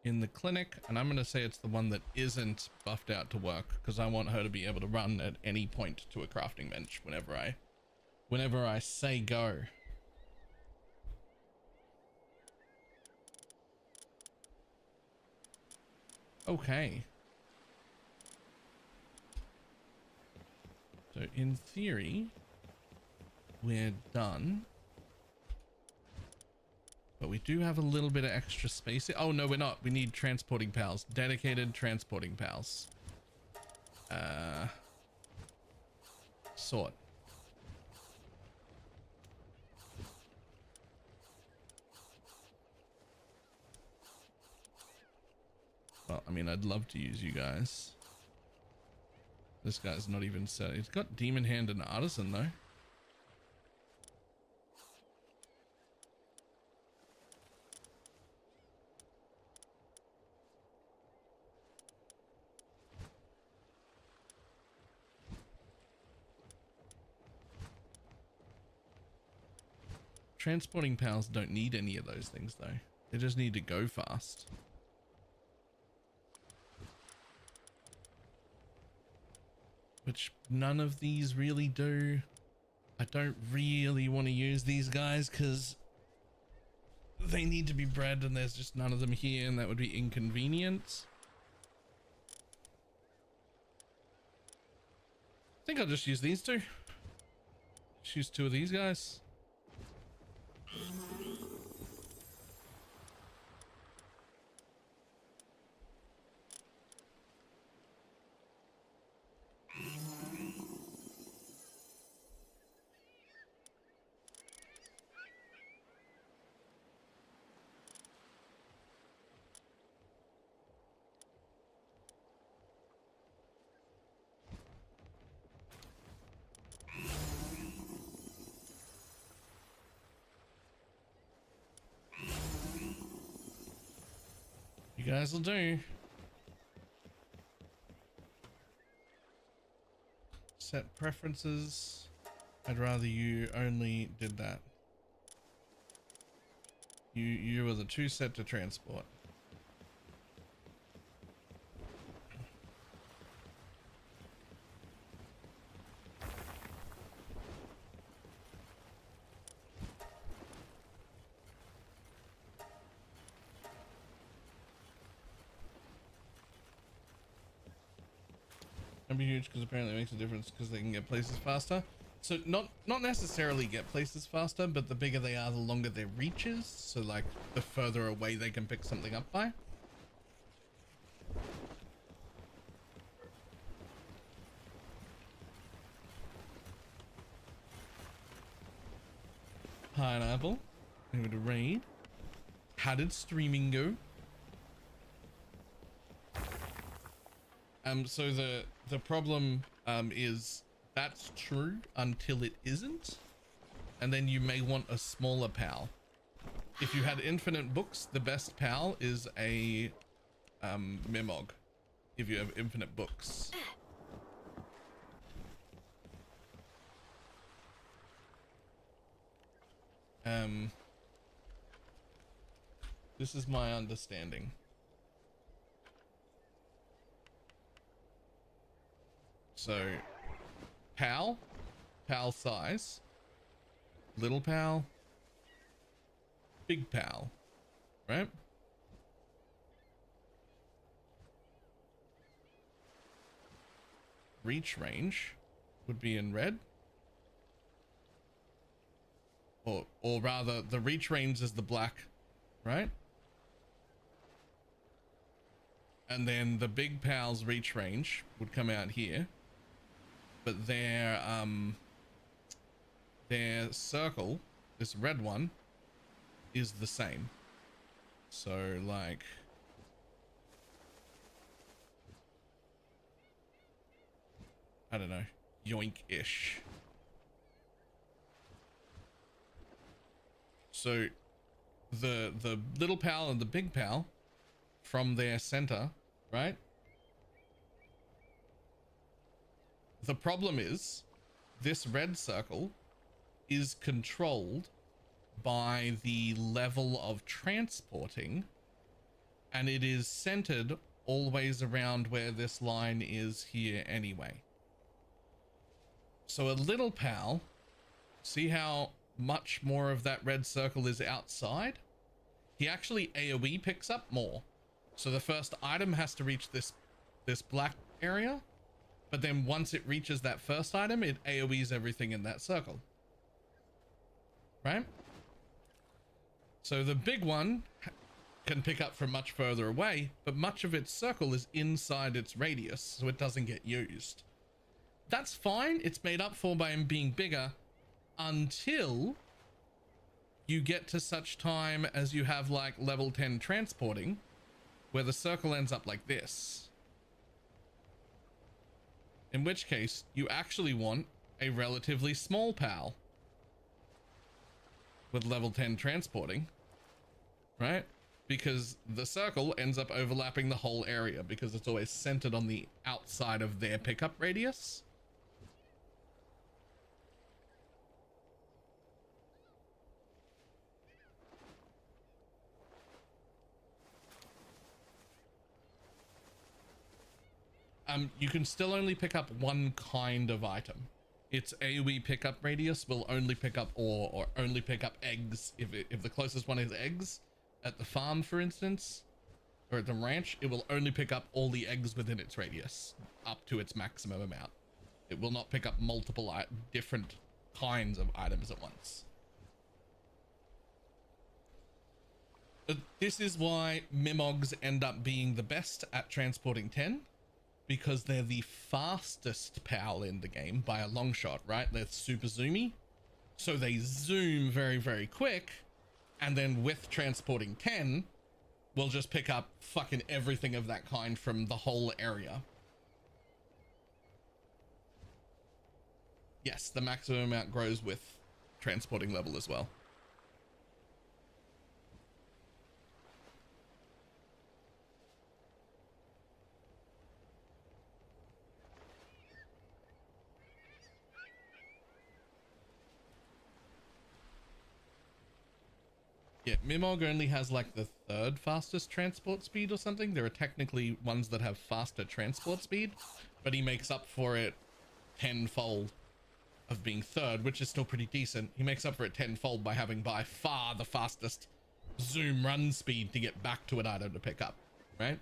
[SPEAKER 1] in the clinic, and I'm going to say it's the one that isn't buffed out to work, because I want her to be able to run at any point to a crafting bench whenever I say go. Okay. So in theory, we're done. But we do have a little bit of extra space. Oh, no, we're not. We need transporting pals. Dedicated transporting pals. Sort. Well, I mean, I'd love to use you guys. This guy's not even set. He's got Demon Hand and Artisan though. Transporting pals don't need any of those things though. They just need to go fast. Which none of these really do. I don't really want to use these guys because they need to be bred and there's just none of them here and that would be inconvenient. I think I'll just use these two. Just use two of these guys. You guys will do. Set preferences. I'd rather you only did that. You were the two set to transport. That'd be huge because apparently it makes a difference because they can get places faster. So not necessarily get places faster, but the bigger they are, the longer their reach is. So like the further away they can pick something up by. Pineapple. Maybe to raid. How did streaming go? So the problem is that's true until it isn't, and then you may want a smaller pal. If you had infinite books, the best pal is a Mimog. If you have infinite books. This is my understanding. So, pal size, little pal, big pal, right? Reach range would be in red. Or rather, the reach range is the black, right? And then the big pal's reach range would come out here. But their circle, this red one, is the same. So like I don't know, yoink-ish. So the little pal and the big pal from their center, right? The problem is this red circle is controlled by the level of transporting, and it is centered always around where this line is here anyway. So a little pal, see how much more of that red circle is outside? He actually AoE picks up more. So the first item has to reach this black area, but then once it reaches that first item, it AoEs everything in that circle. Right? So the big one can pick up from much further away, but much of its circle is inside its radius, so it doesn't get used. That's fine. It's made up for by him being bigger until you get to such time as you have like level 10 transporting, where the circle ends up like this. In which case, you actually want a relatively small PAL with level 10 transporting, right? Because the circle ends up overlapping the whole area because it's always centered on the outside of their pickup radius. You can still only pick up one kind of item. Its AoE pickup radius will only pick up ore or only pick up eggs. If the closest one is eggs at the farm, for instance, or at the ranch, it will only pick up all the eggs within its radius up to its maximum amount. It will not pick up multiple different kinds of items at once. This is why Mimogs end up being the best at transporting 10. Because they're the fastest PAL in the game by a long shot, right? They're super zoomy. So they zoom very, very quick. And then with transporting 10, we'll just pick up fucking everything of that kind from the whole area. Yes, the maximum amount grows with transporting level as well. Yeah, Mimog only has like the third fastest transport speed or something. There are technically ones that have faster transport speed, but he makes up for it tenfold of being third, which is still pretty decent. He makes up for it tenfold by having by far the fastest zoom run speed to get back to an item to pick up, right?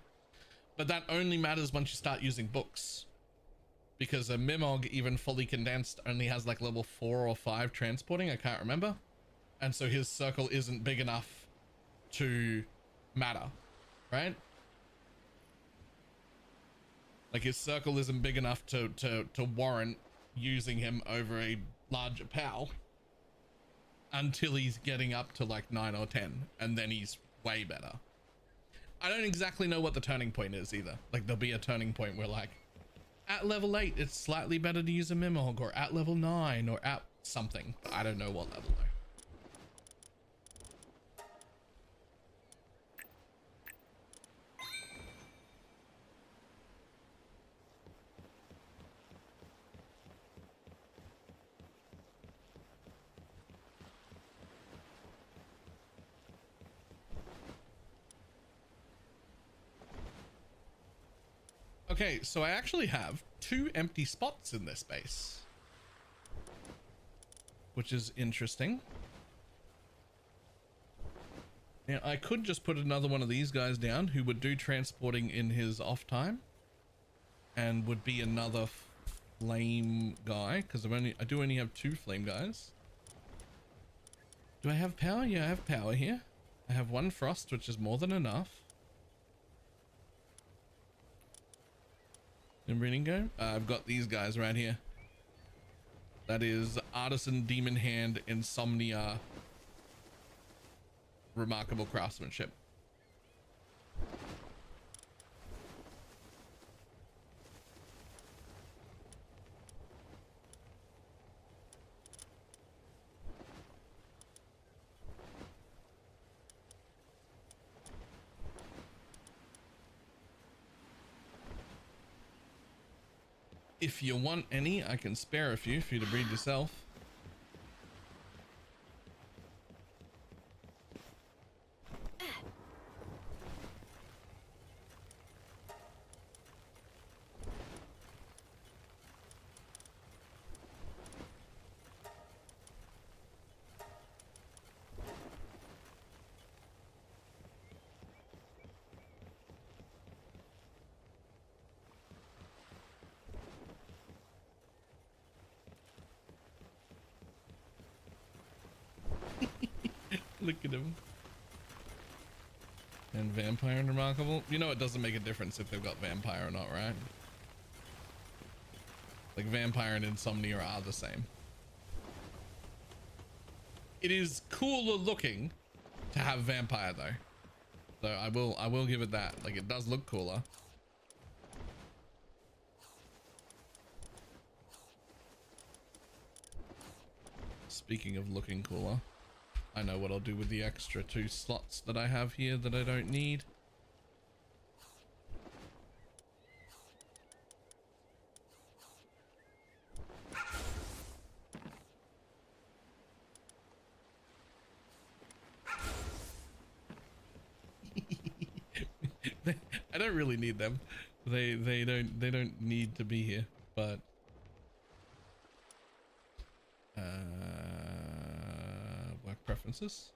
[SPEAKER 1] But that only matters once you start using books, because a Mimog, even fully condensed, only has like level 4 or 5 transporting. I can't remember. And so his circle isn't big enough to matter, right? Like his circle isn't big enough to warrant using him over a larger PAL until he's getting up to like 9 or 10, and then he's way better. I don't exactly know what the turning point is either. Like there'll be a turning point where like at level 8 it's slightly better to use a Mimog, or at level 9, or at something, but I don't know what level though. Okay, so I actually have 2 empty spots in this base, which is interesting. Now, I could just put another one of these guys down who would do transporting in his off time and would be another flame guy, because I do only have 2 flame guys. Do I have power? Yeah, I have power here. I have 1 frost, which is more than enough. And breeding go. I've got these guys right here. That is Artisan, Demon Hand, Insomnia, Remarkable Craftsmanship. If you want any, I can spare a few for you to breed yourself. Look at him. And Vampire and Remarkable. You know it doesn't make a difference if they've got Vampire or not, right? Like Vampire and Insomnia are the same. It is cooler looking to have Vampire though. So I will give it that. Like, it does look cooler. Speaking of looking cooler, I know what I'll do with the extra 2 slots that I have here that I don't need. I don't really need them. They don't need to be here, but work preferences.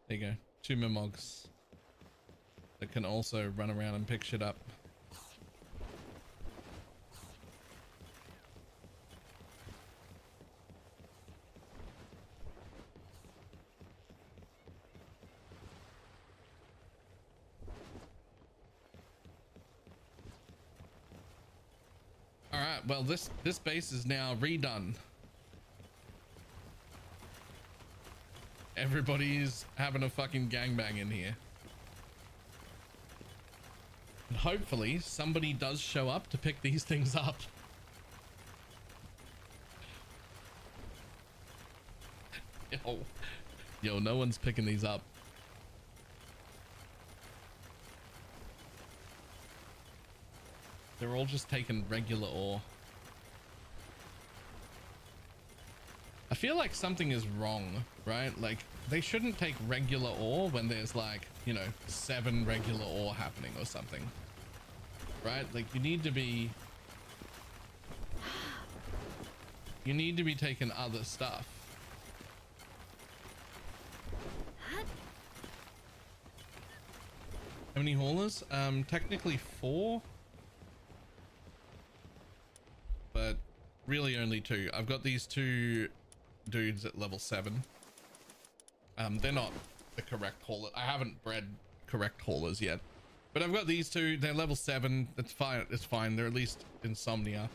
[SPEAKER 1] There you go. 2 Mimogs that can also run around and pick shit up. All right, well, this base is now redone. Everybody's having a fucking gangbang in here. And hopefully somebody does show up to pick these things up. Yo, no one's picking these up. They're all just taking regular ore. I feel like something is wrong, right? Like, they shouldn't take regular ore when there's like, you know, 7 regular ore happening or something, right? Like, you need to be taking other stuff. How many haulers? Technically 4. But really only 2. I've got these 2 dudes at level 7. They're not the correct hauler. I haven't bred correct haulers yet. But I've got these 2. They're level 7. That's fine. It's fine. They're at least insomnia.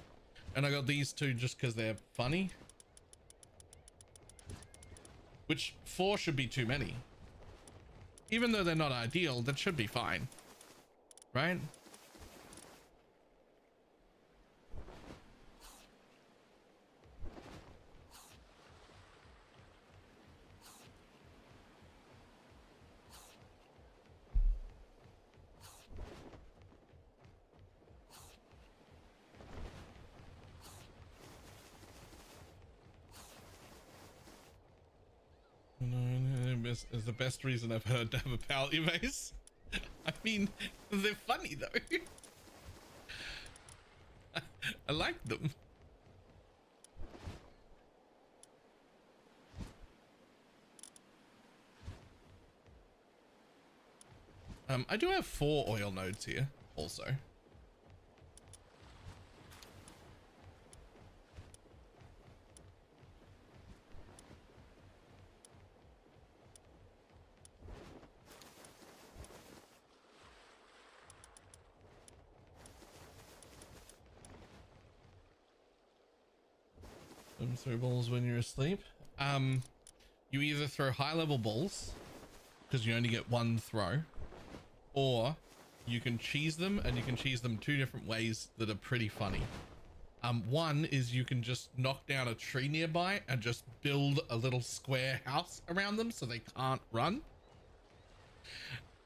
[SPEAKER 1] And I got these 2 just because they're funny. Which 4 should be too many. Even though they're not ideal, that should be fine. Right? Is the best reason I've heard to have a pallet vase. I mean, they're funny though. I like them. I do have 4 oil nodes here also. Throw balls when you're asleep. You either throw high level balls because you only get 1 throw, or you can cheese them, and you can cheese them 2 different ways that are pretty funny. One is you can just knock down a tree nearby and just build a little square house around them so they can't run,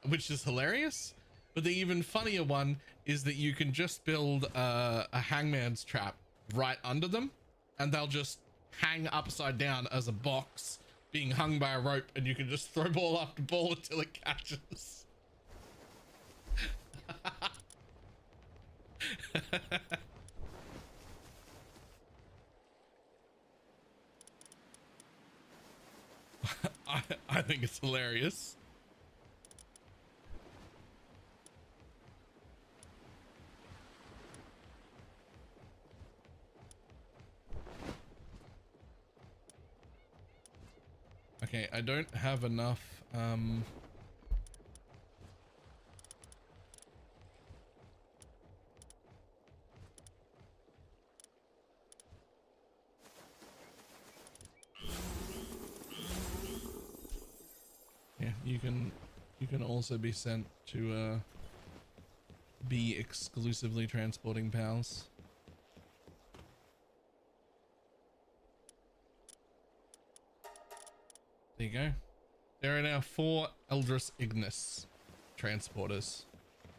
[SPEAKER 1] which is hilarious. But the even funnier one is that you can just build a hangman's trap right under them, and they'll just hang upside down as a box being hung by a rope, and you can just throw ball after ball until it catches. I think it's hilarious. Okay, I don't have enough you can also be sent to be exclusively transporting pals. There you go. There are now 4 Eldris Ignis transporters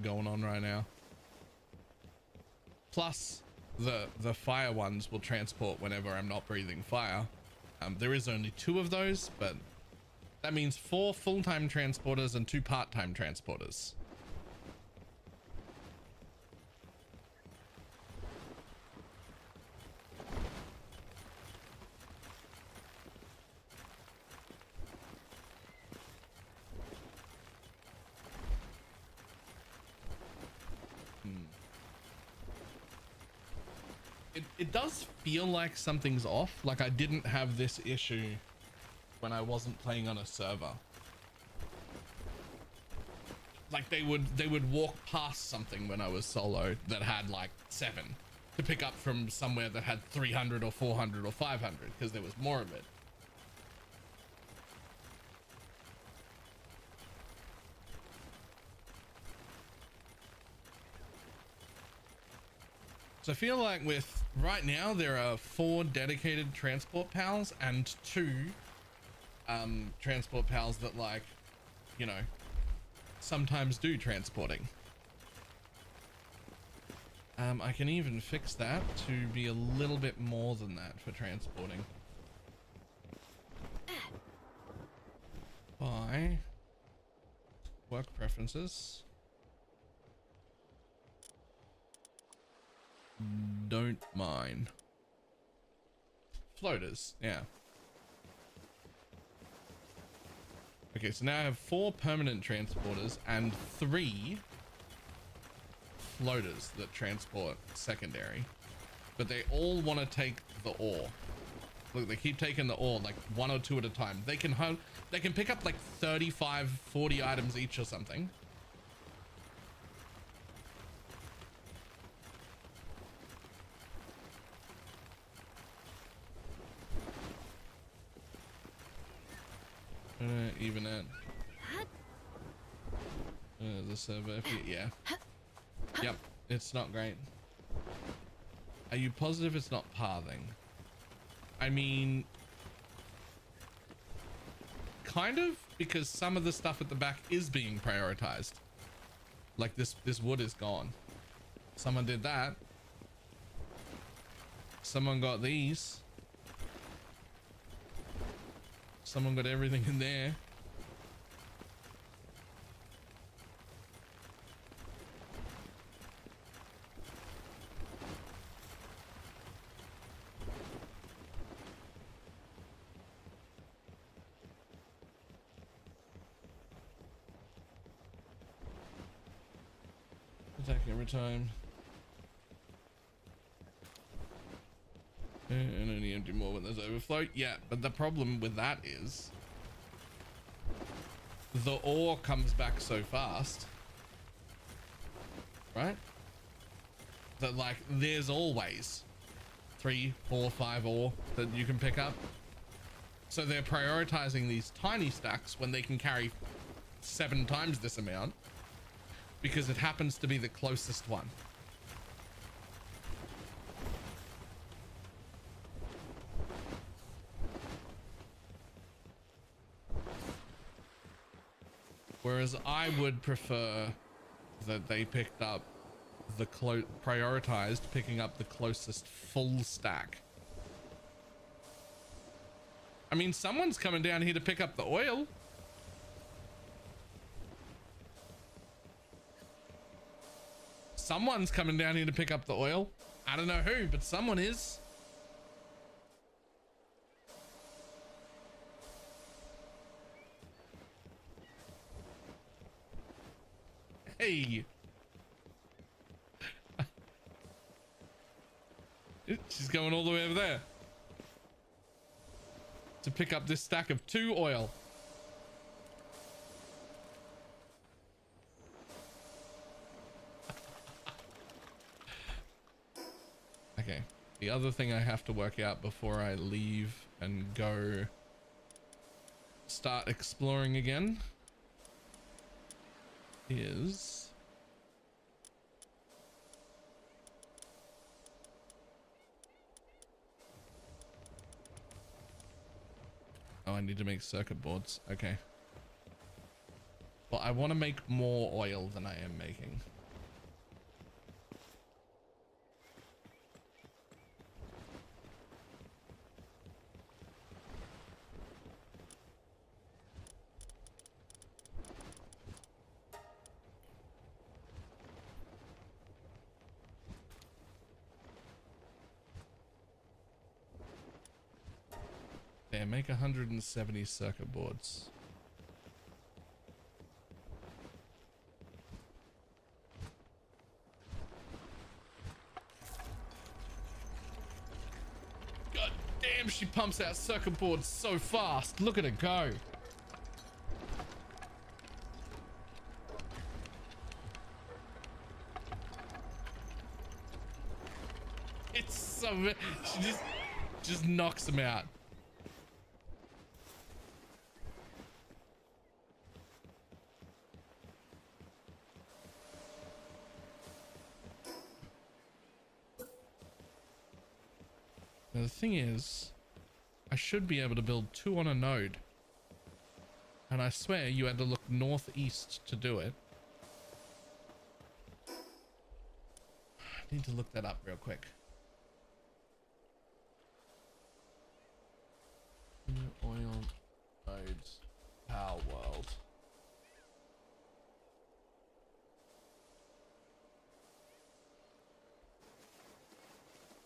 [SPEAKER 1] going on right now. Plus the fire ones will transport whenever I'm not breathing fire. There is only 2 of those, but that means 4 full-time transporters and 2 part-time transporters. It does feel like something's off. Like I didn't have this issue when I wasn't playing on a server. Like they would walk past something when I was solo that had like 7 to pick up from somewhere that had 300 or 400 or 500 because there was more of it. So I feel like with right now there are 4 dedicated transport pals and 2 transport pals that, like, you know, sometimes do transporting. I can even fix that to be a little bit more than that for transporting. By work preferences. Don't mind. Floaters, yeah. Okay, so now I have 4 permanent transporters and 3 floaters that transport secondary, but they all want to take the ore. Look, they keep taking the ore like 1 or 2 at a time. They can pick up like 35, 40 items each or something. Even at the server, yeah. Yep, it's not great. Are you positive it's not pathing? I mean, kind of, because some of the stuff at the back is being prioritized. Like this wood is gone. Someone did that. Someone got these. Someone got everything in there. Attack every time. And only empty more when there's overflow. Yeah, but the problem with that is the ore comes back so fast, right? That like there's always 3, 4, 5 ore that you can pick up. So they're prioritizing these tiny stacks when they can carry 7 times this amount because it happens to be the closest one. Whereas I would prefer that they picked up the prioritized picking up the closest full stack. I mean, someone's coming down here to pick up the oil. Someone's coming down here to pick up the oil. I don't know who, but someone is. Hey. She's going all the way over there to pick up this stack of 2 oil. Okay, the other thing I have to work out before I leave and go start exploring again is oh, I need to make circuit boards. Okay. Well, I want to make more oil than I am making. There, make 170 circuit boards. God damn, she pumps out circuit boards so fast. Look at her go. It's so... She just knocks them out. Now the thing is, I should be able to build 2 on a node. And I swear you had to look northeast to do it. I need to look that up real quick. Oil nodes, Power World.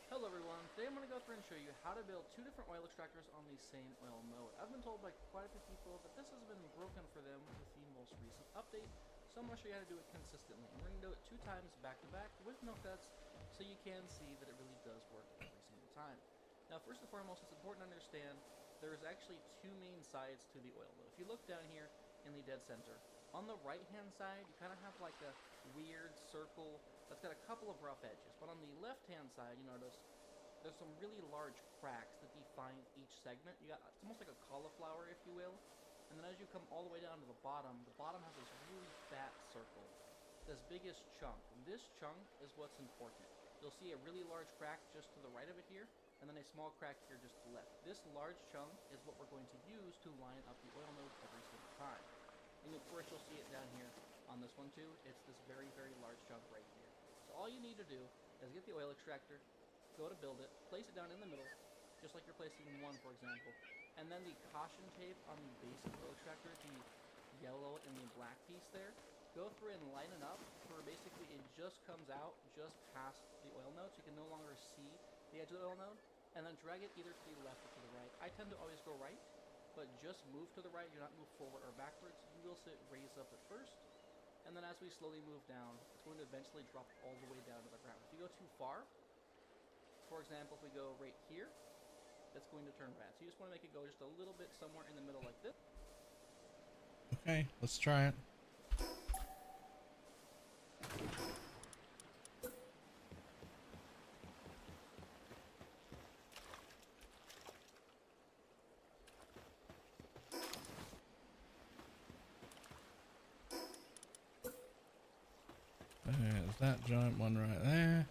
[SPEAKER 5] Hello everyone, today I'm going to go through and show you how to build 2 different oil extractors on the same oil node. I've been told by quite a few people that this has been broken for them with the most recent update, so I'm going to show you how to do it consistently. And we're going to do it 2 times back to back with no cuts, so you can see that it really does work every single time. Now first and foremost, it's important to understand there is actually 2 main sides to the oil node. If you look down here in the dead center, on the right hand side you kind of have like a weird circle that's got a couple of rough edges, but on the left hand side you notice there's some really large cracks that define each segment. It's almost like a cauliflower, if you will. And then as you come all the way down to the bottom has this really fat circle, this biggest chunk. And this chunk is what's important. You'll see a really large crack just to the right of it here, and then a small crack here just to the left. This large chunk is what we're going to use to line up the oil node every single time. And first you'll see it down here on this one too. It's this very, very large chunk right here. So all you need to do is get the oil extractor, go to build it, place it down in the middle, just like you're placing one, for example. And then the caution tape on the base of the oil extractor, the yellow and the black piece there, go through and line it up where basically it just comes out just past the oil node, so you can no longer see the edge of the oil node, and then drag it either to the left or to the right. I tend to always go right, but just move to the right, do not move forward or backwards. You will see it raise up at first, and then as we slowly move down, it's going to eventually drop all the way down to the ground. If you go too far, for example, if we go right here, that's going to turn red. So you just want to make it go just a little bit somewhere in the middle like this.
[SPEAKER 1] Okay, let's try it. There's that giant one right there.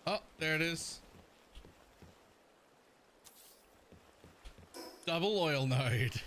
[SPEAKER 1] Oh, there it is. Double oil node.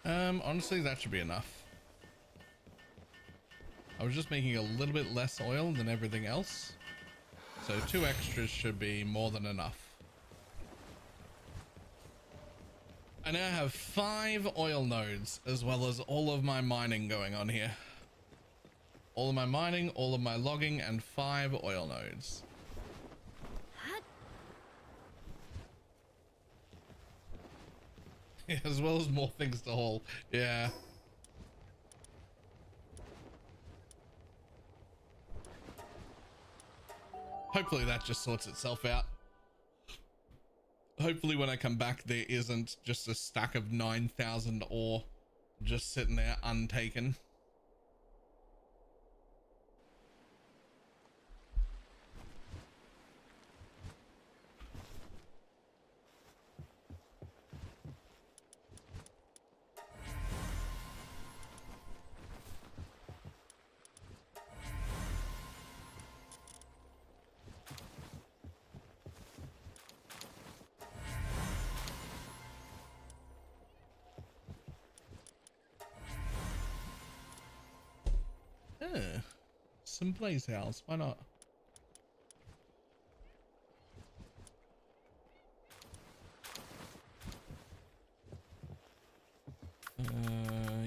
[SPEAKER 1] Honestly, that should be enough. I was just making a little bit less oil than everything else. So 2 extras should be more than enough. I now have 5 oil nodes as well as all of my mining going on here. All of my mining, all of my logging, and 5 oil nodes. As well as more things to haul. Yeah. Hopefully that just sorts itself out. Hopefully when I come back there isn't just a stack of 9,000 ore just sitting there untaken. Some blaze house, why not?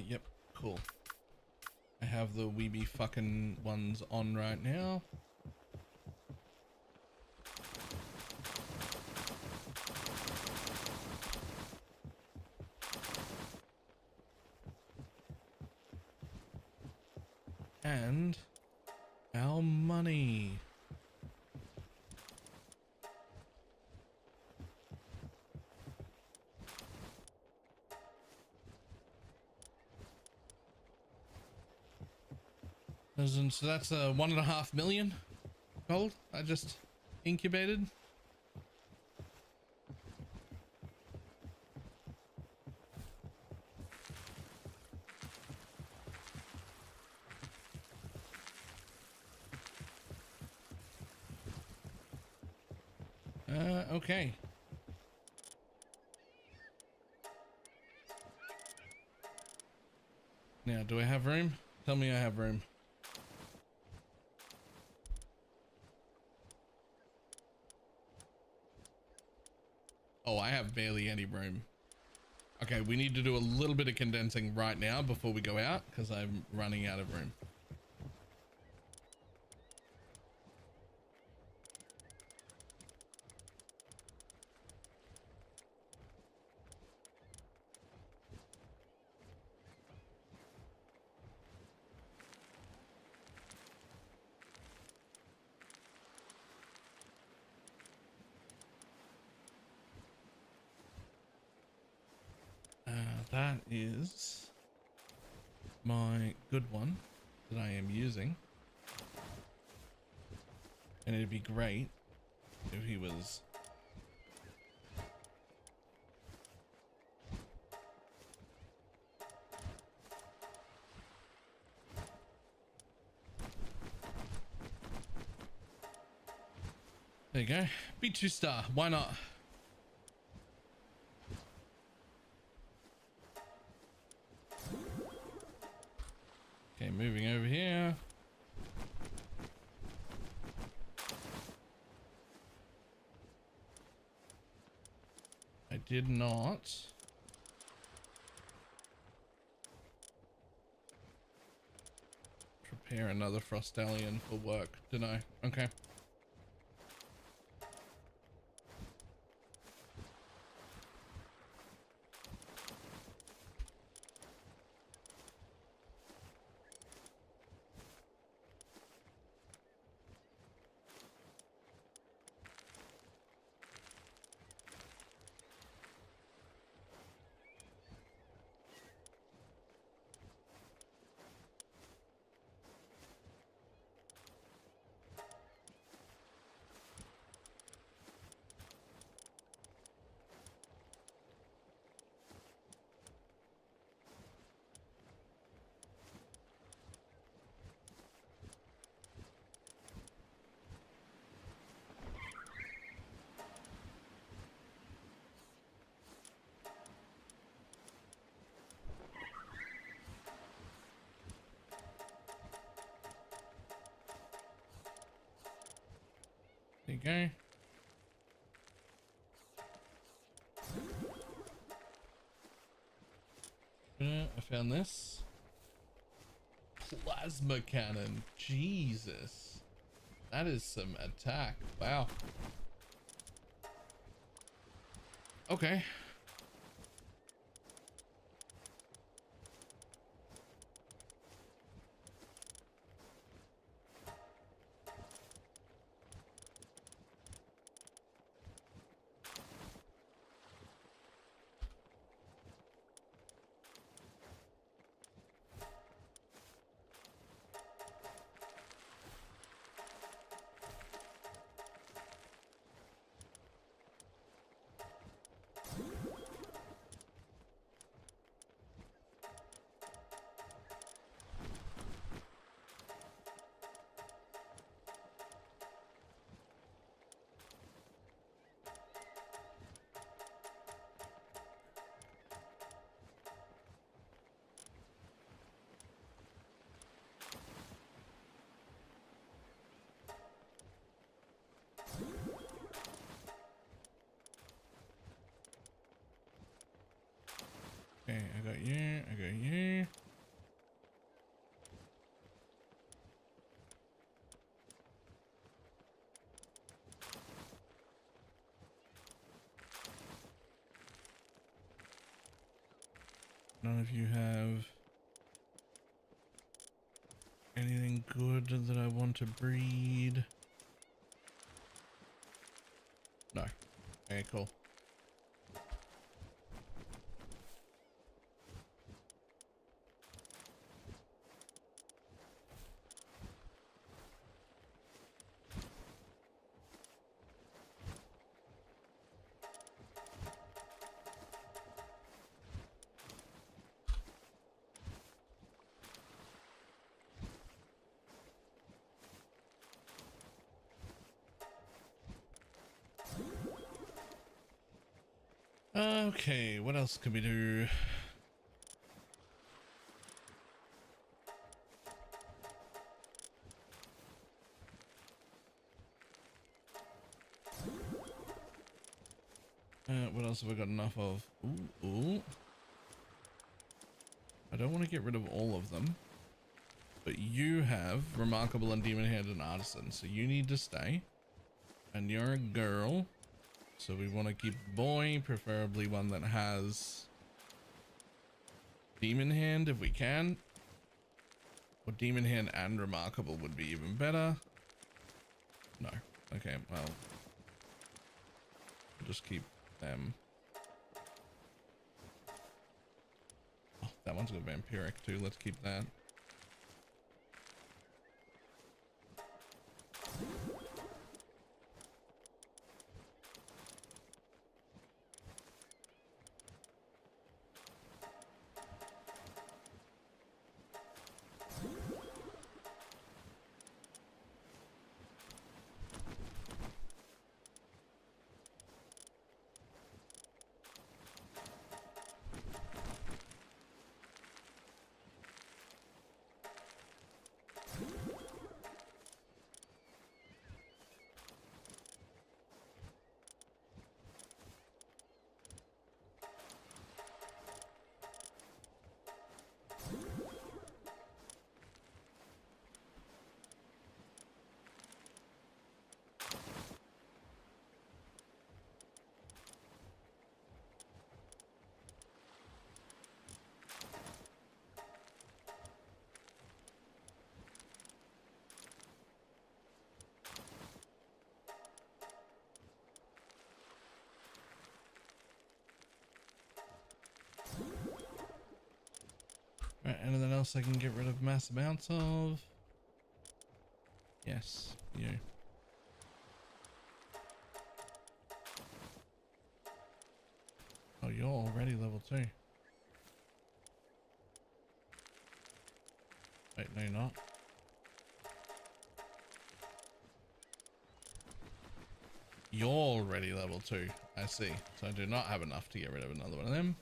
[SPEAKER 1] Yep, cool. I have the weeby fucking ones on right now. And our money. So that's 1.5 million gold I just incubated. Okay. Now, do I have room? Tell me I have room. Oh, I have barely any room. Okay, we need to do a little bit of condensing right now before we go out because I'm running out of room. That is my good one that I am using. And it'd be great if he was... There you go. B2 star. Why not? Okay, moving over here. I did not prepare another Frostallion for work, did I? Okay. There you go. I found this. Plasma cannon. Jesus. That is some attack. Wow. Okay. Okay, I got you. I got you. None of you have anything good that I want to breed. No. Okay, cool. Okay, what else can we do? What else have I got enough of? Ooh, ooh. I don't want to get rid of all of them, but you have Remarkable and Demon Hand and Artisan, so you need to stay. And you're a girl, so we want to keep a boy, preferably one that has Demon Hand if we can. Or Demon Hand and Remarkable would be even better. No. Okay, well, we'll just keep them. Oh, that one's got Vampiric too. Let's keep that. Right, anything else I can get rid of mass amounts of? Yes, you. Oh, you're already level 2. Wait, no, you're not. You're already level 2. I see. So I do not have enough to get rid of another one of them.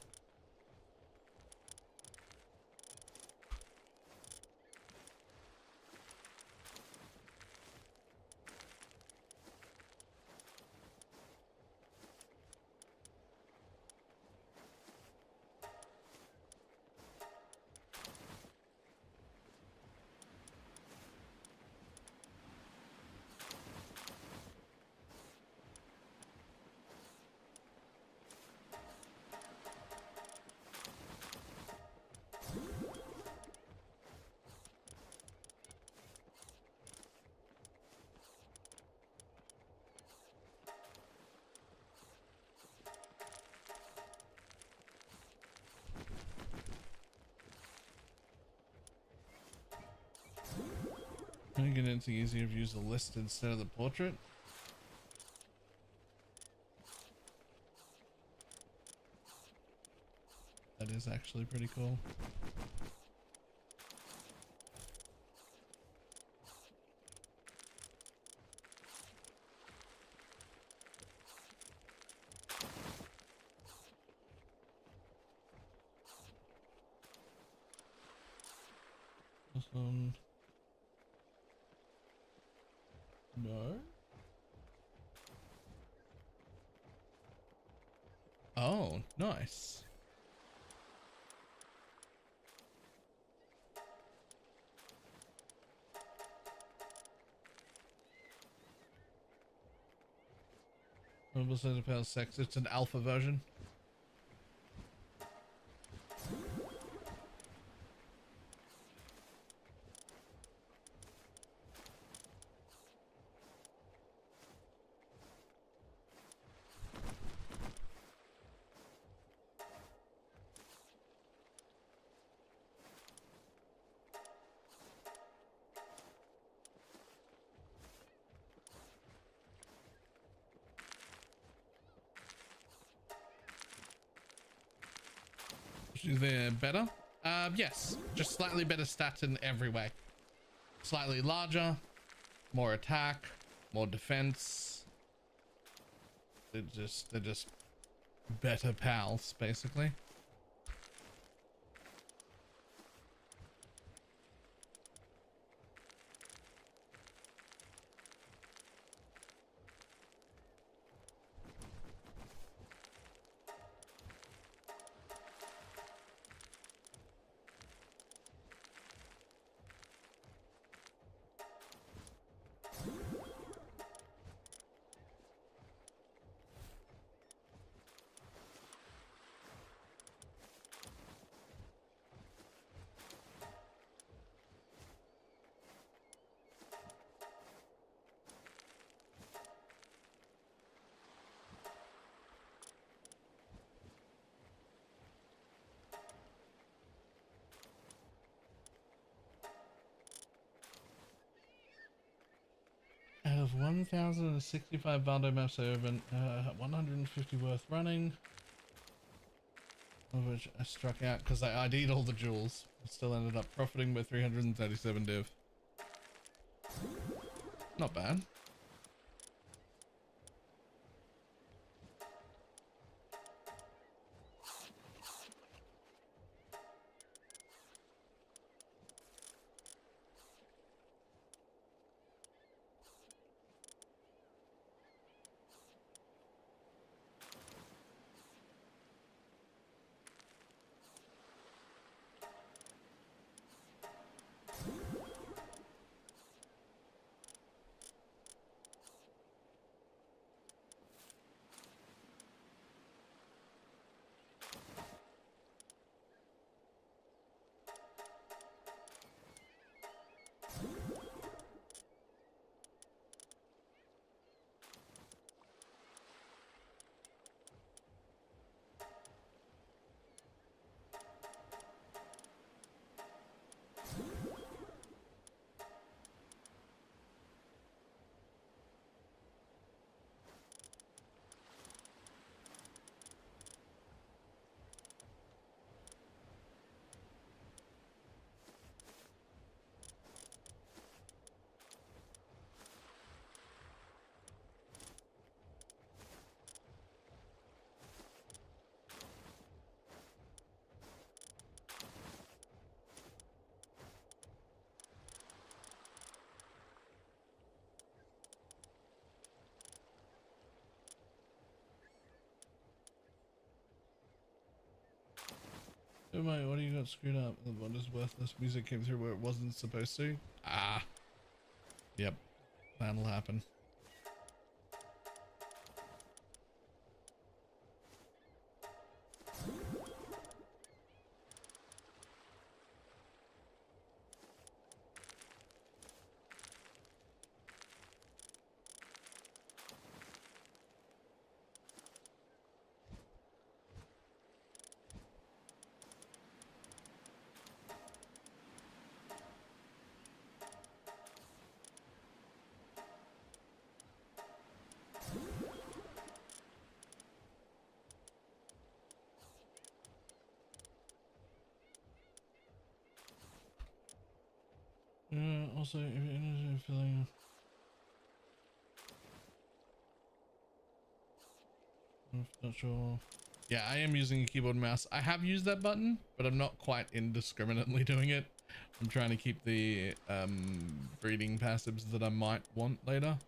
[SPEAKER 1] Making it easier if you use the list instead of the portrait. That is actually pretty cool. No. Oh, nice. Mobile Center Power 6. It's an alpha version. Is there better? Yes, just slightly better stats in every way. Slightly larger, more attack, more defense. They're just better pals, basically. Out of 1,065 Baldo maps open, 150 worth running, of which I struck out because I ID'd all the jewels. I still ended up profiting by 337 div. Not bad. Oh my, what do you got screwed up? What is worthless music came through where it wasn't supposed to? Ah. Yep. That'll happen. Also, if you're interested in filling. I'm not sure. Yeah, I am using a keyboard and mouse. I have used that button, but I'm not quite indiscriminately doing it. I'm trying to keep the breeding passives that I might want later.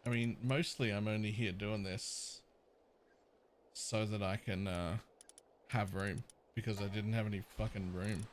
[SPEAKER 1] I mean, mostly I'm only here doing this so that I can have room, because I didn't have any fucking room.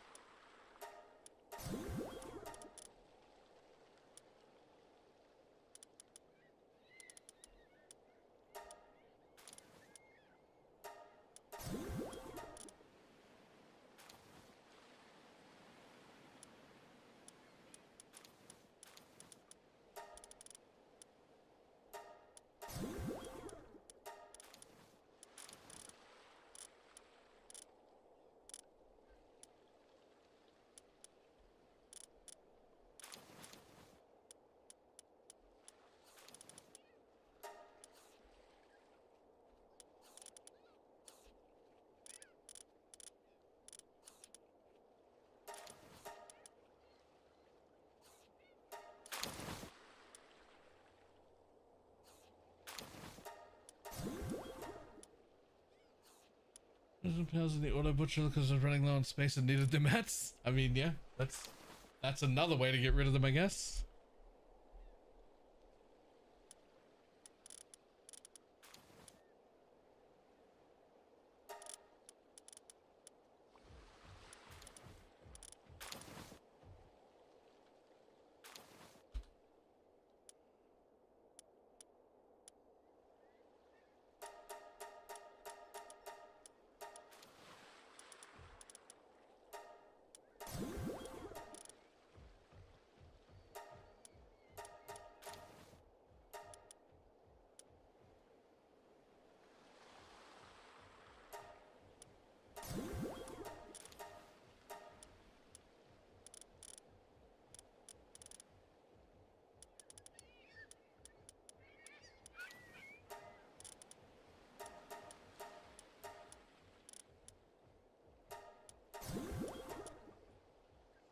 [SPEAKER 1] Powers in the auto butcher because I was running low on space and needed the mats. I mean, yeah, that's another way to get rid of them, I guess.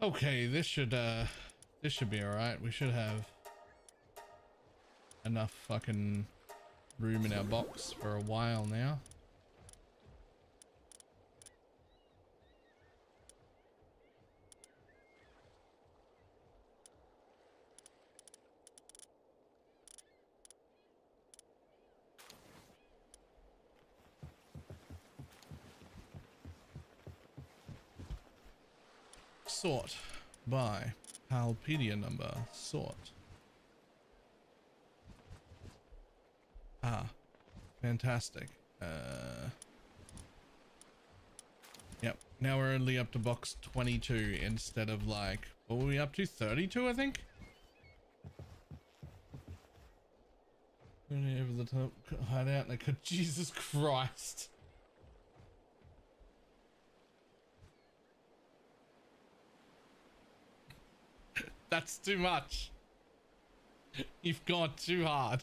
[SPEAKER 1] Okay, this should be all right. We should have enough fucking room in our box for a while now. Sort by Palpedia number. Sort. Ah, fantastic. Yep. Now we're only up to box 22 instead of like, what were we up to? 32, I think? Only over the top hideout. Like, Jesus Christ. That's too much. You've gone too hard.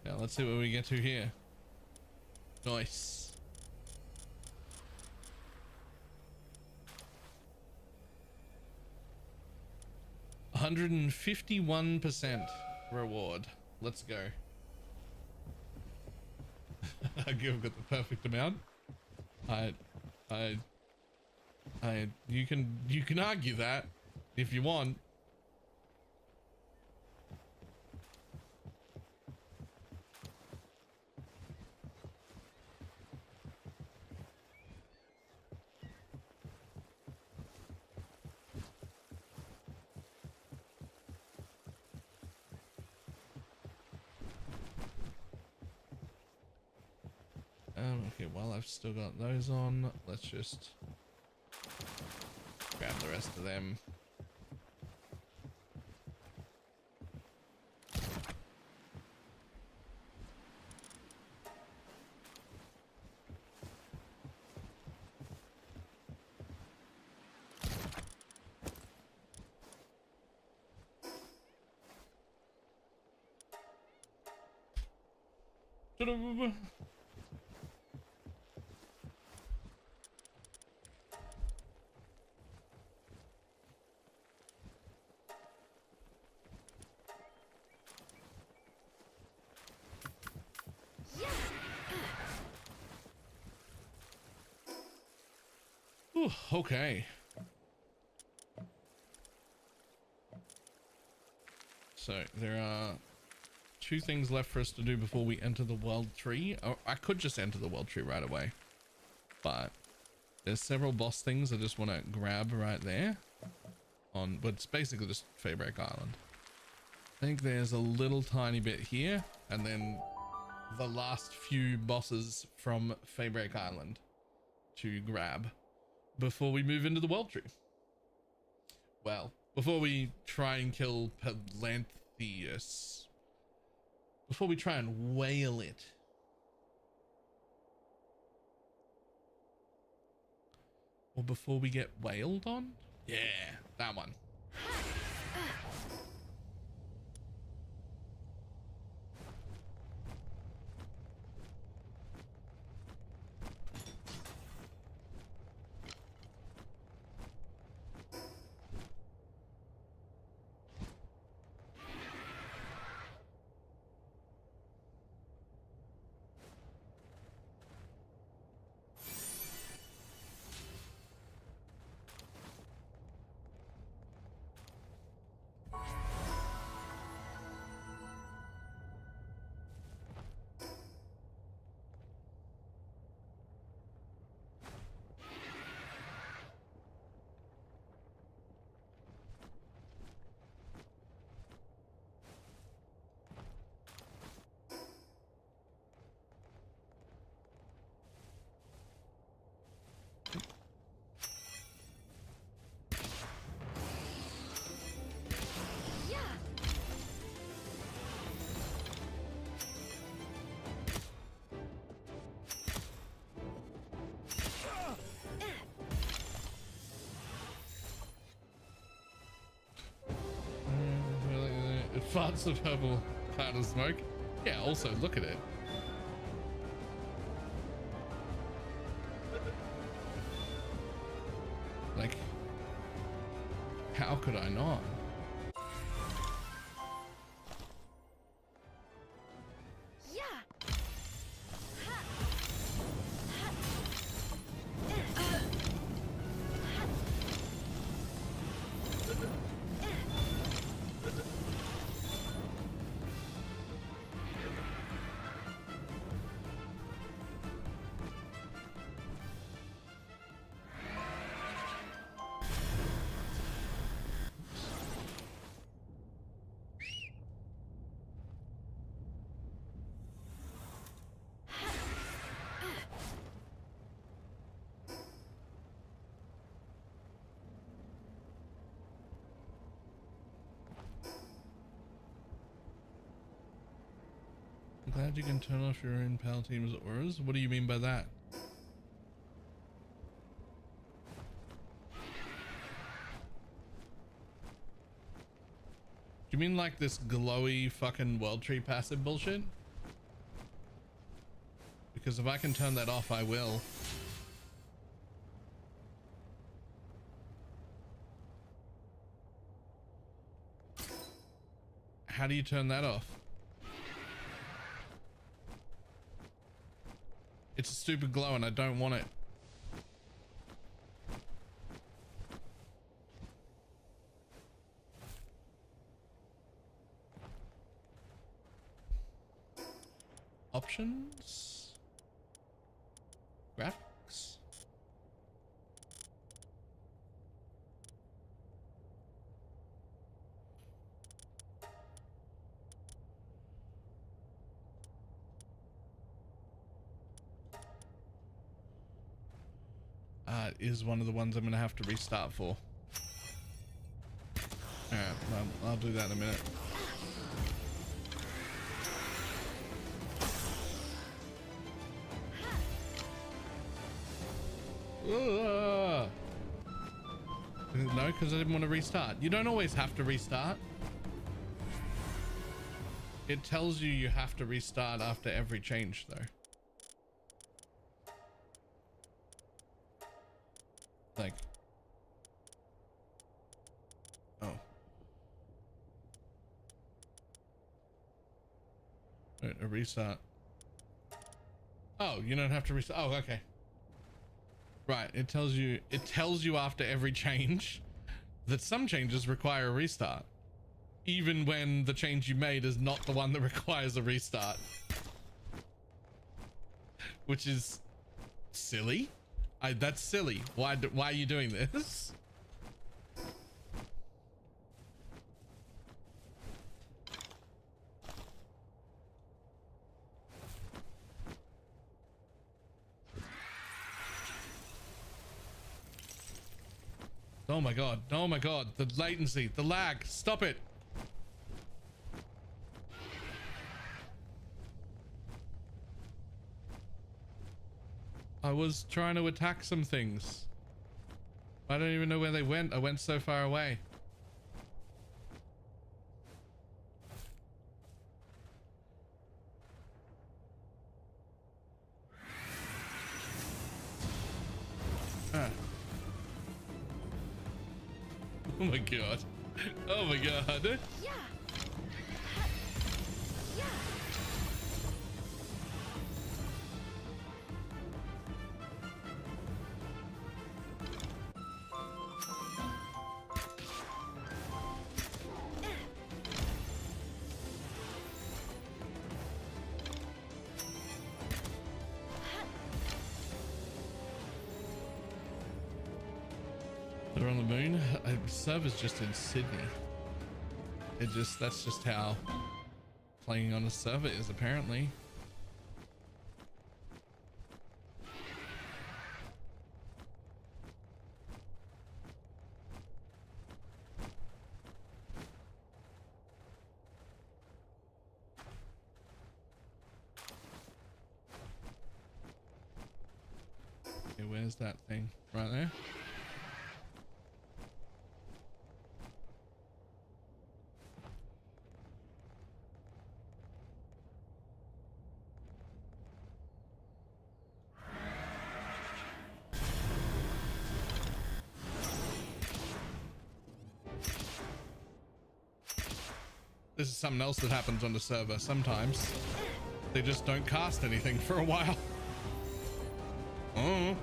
[SPEAKER 1] Now let's see what we get to here. Nice. $151% reward. Let's go. I've got the perfect amount. You can argue that if you want. Okay, while I've still got those on, let's just rest of them. Ta-da! Ooh, okay. So there are 2 things left for us to do before we enter the world tree. Oh, I could just enter the world tree right away, but there's several boss things I just want to grab right there but it's basically just Fairbank Island. I think there's a little tiny bit here and then the last few bosses from Fairbank Island to grab before we move into the world tree. Well, before we try and kill Palantheus. Before we try and whale it. Or before we get whaled on? Yeah, that one. It farts a purple cloud of smoke. Yeah, also look at it. Like, how could I not? I'm glad you can turn off your own pal team's auras. What do you mean by that? Do you mean like this glowy fucking world tree passive bullshit? Because if I can turn that off, I will. How do you turn that off? It's a stupid glow and I don't want it. Options? Graphics? Is one of the ones I'm gonna have to restart for. I'll do that in a minute. No, because I didn't want to restart. You don't always have to restart. It tells you you have to restart after every change, though. Like, oh. Wait, a restart. Oh, you don't have to restart. Oh, okay. Right, it tells you after every change that some changes require a restart, even when the change you made is not the one that requires a restart, which is silly. That's silly. Why are you doing this? Oh my god, oh my god, the latency, the lag, stop it. I was trying to attack some things. I don't even know where they went. I went so far away. Ah. Oh my god. Oh my god.
[SPEAKER 4] Yeah.
[SPEAKER 1] They're on the moon. Server's just in Sydney. That's just how playing on a server is, apparently. Okay, where's that thing? Right there. This is something else that happens on the server. Sometimes they just don't cast anything for a while. Oh.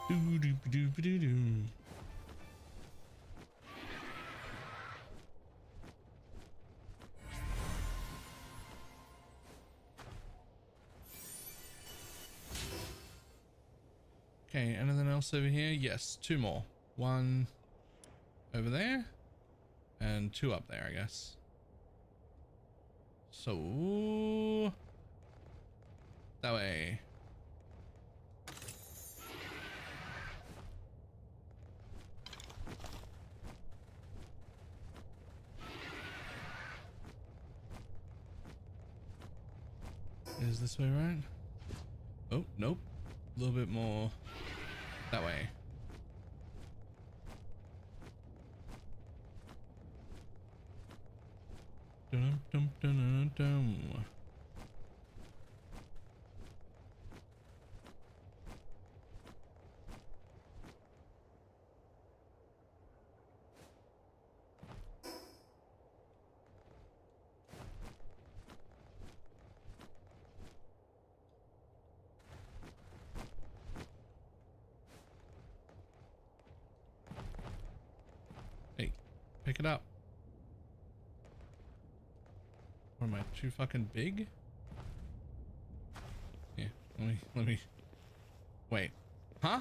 [SPEAKER 1] Doo-doo-doo-doo-doo. Okay, anything else over here? Yes, two more. One over there and two up there, I guess. So that way. Is this way right? Oh, nope. A little bit more that way. Dum, dum, dum, dum, dum. pick it up. Or am I too fucking big? Yeah, let me, wait, huh?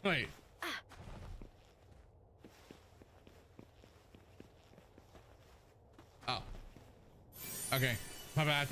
[SPEAKER 1] Wait. Oh. Okay, my bad.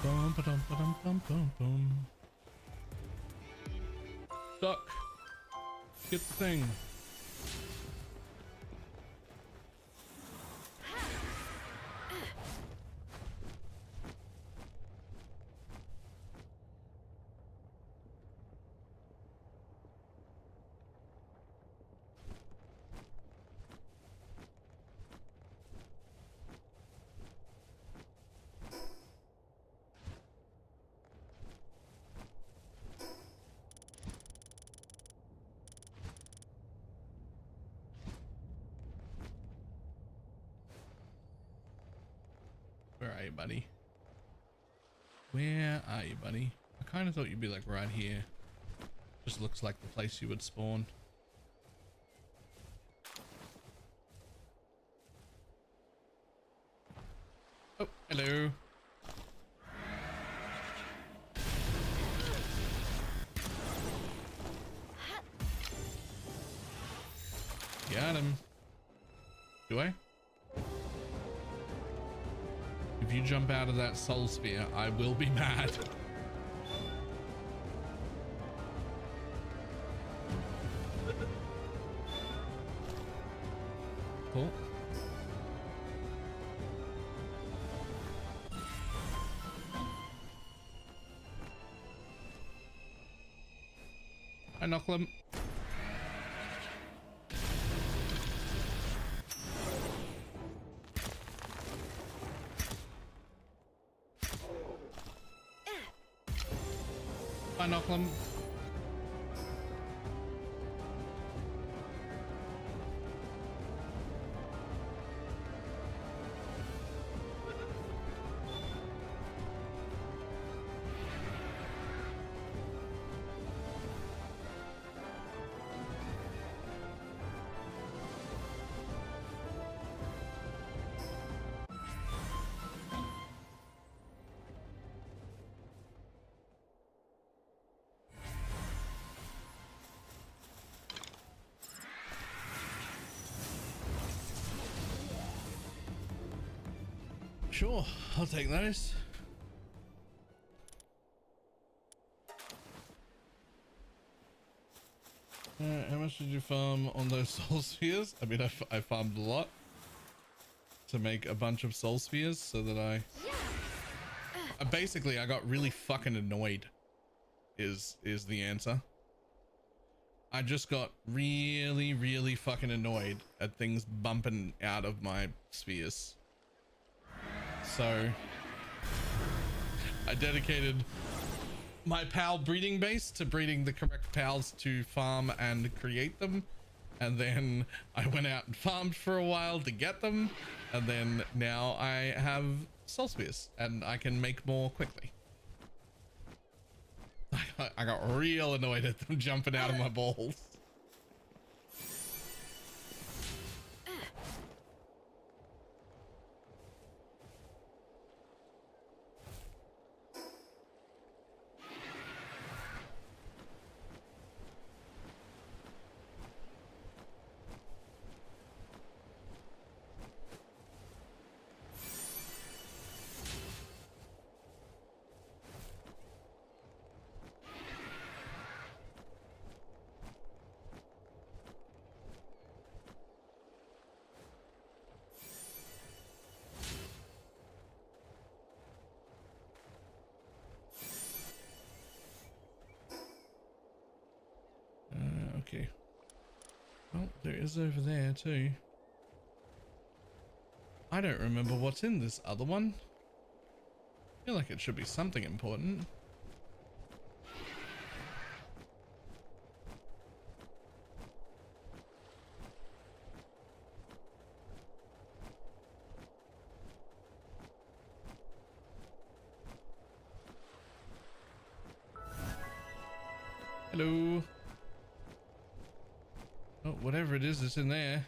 [SPEAKER 1] Bum, ba-dum, ba-dum, bum, bum, bum. Duck. Get the thing. Where are you, buddy? Where are you, buddy? I kind of thought you'd be like right here. Just looks like the place you would spawn. Oh, hello. Got him. Do I? If you jump out of that soul sphere, I will be mad. Cool. I knuckle him. I knuckle him. Sure, I'll take those. How much did you farm on those soul spheres? I mean, I farmed a lot to make a bunch of soul spheres so that basically I got really fucking annoyed is the answer. I just got really fucking annoyed at things bumping out of my spheres. So I dedicated my pal breeding base to breeding the correct pals to farm and create them, and then I went out and farmed for a while to get them, and then now I have soul spheres and I can make more quickly. I got real annoyed at them jumping out of my balls. Okay. Well, there is over there too. I don't remember what's in this other one. I feel like it should be something important. Hello. Oh, whatever it is, it's in there.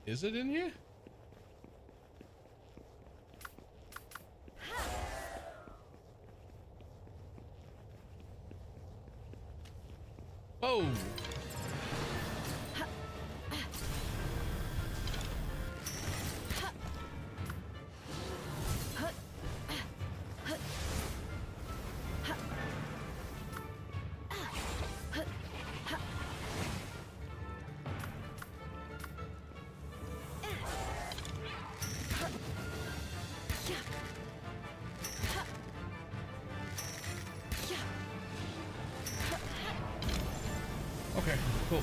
[SPEAKER 1] Is it in here? Oh! Okay, cool.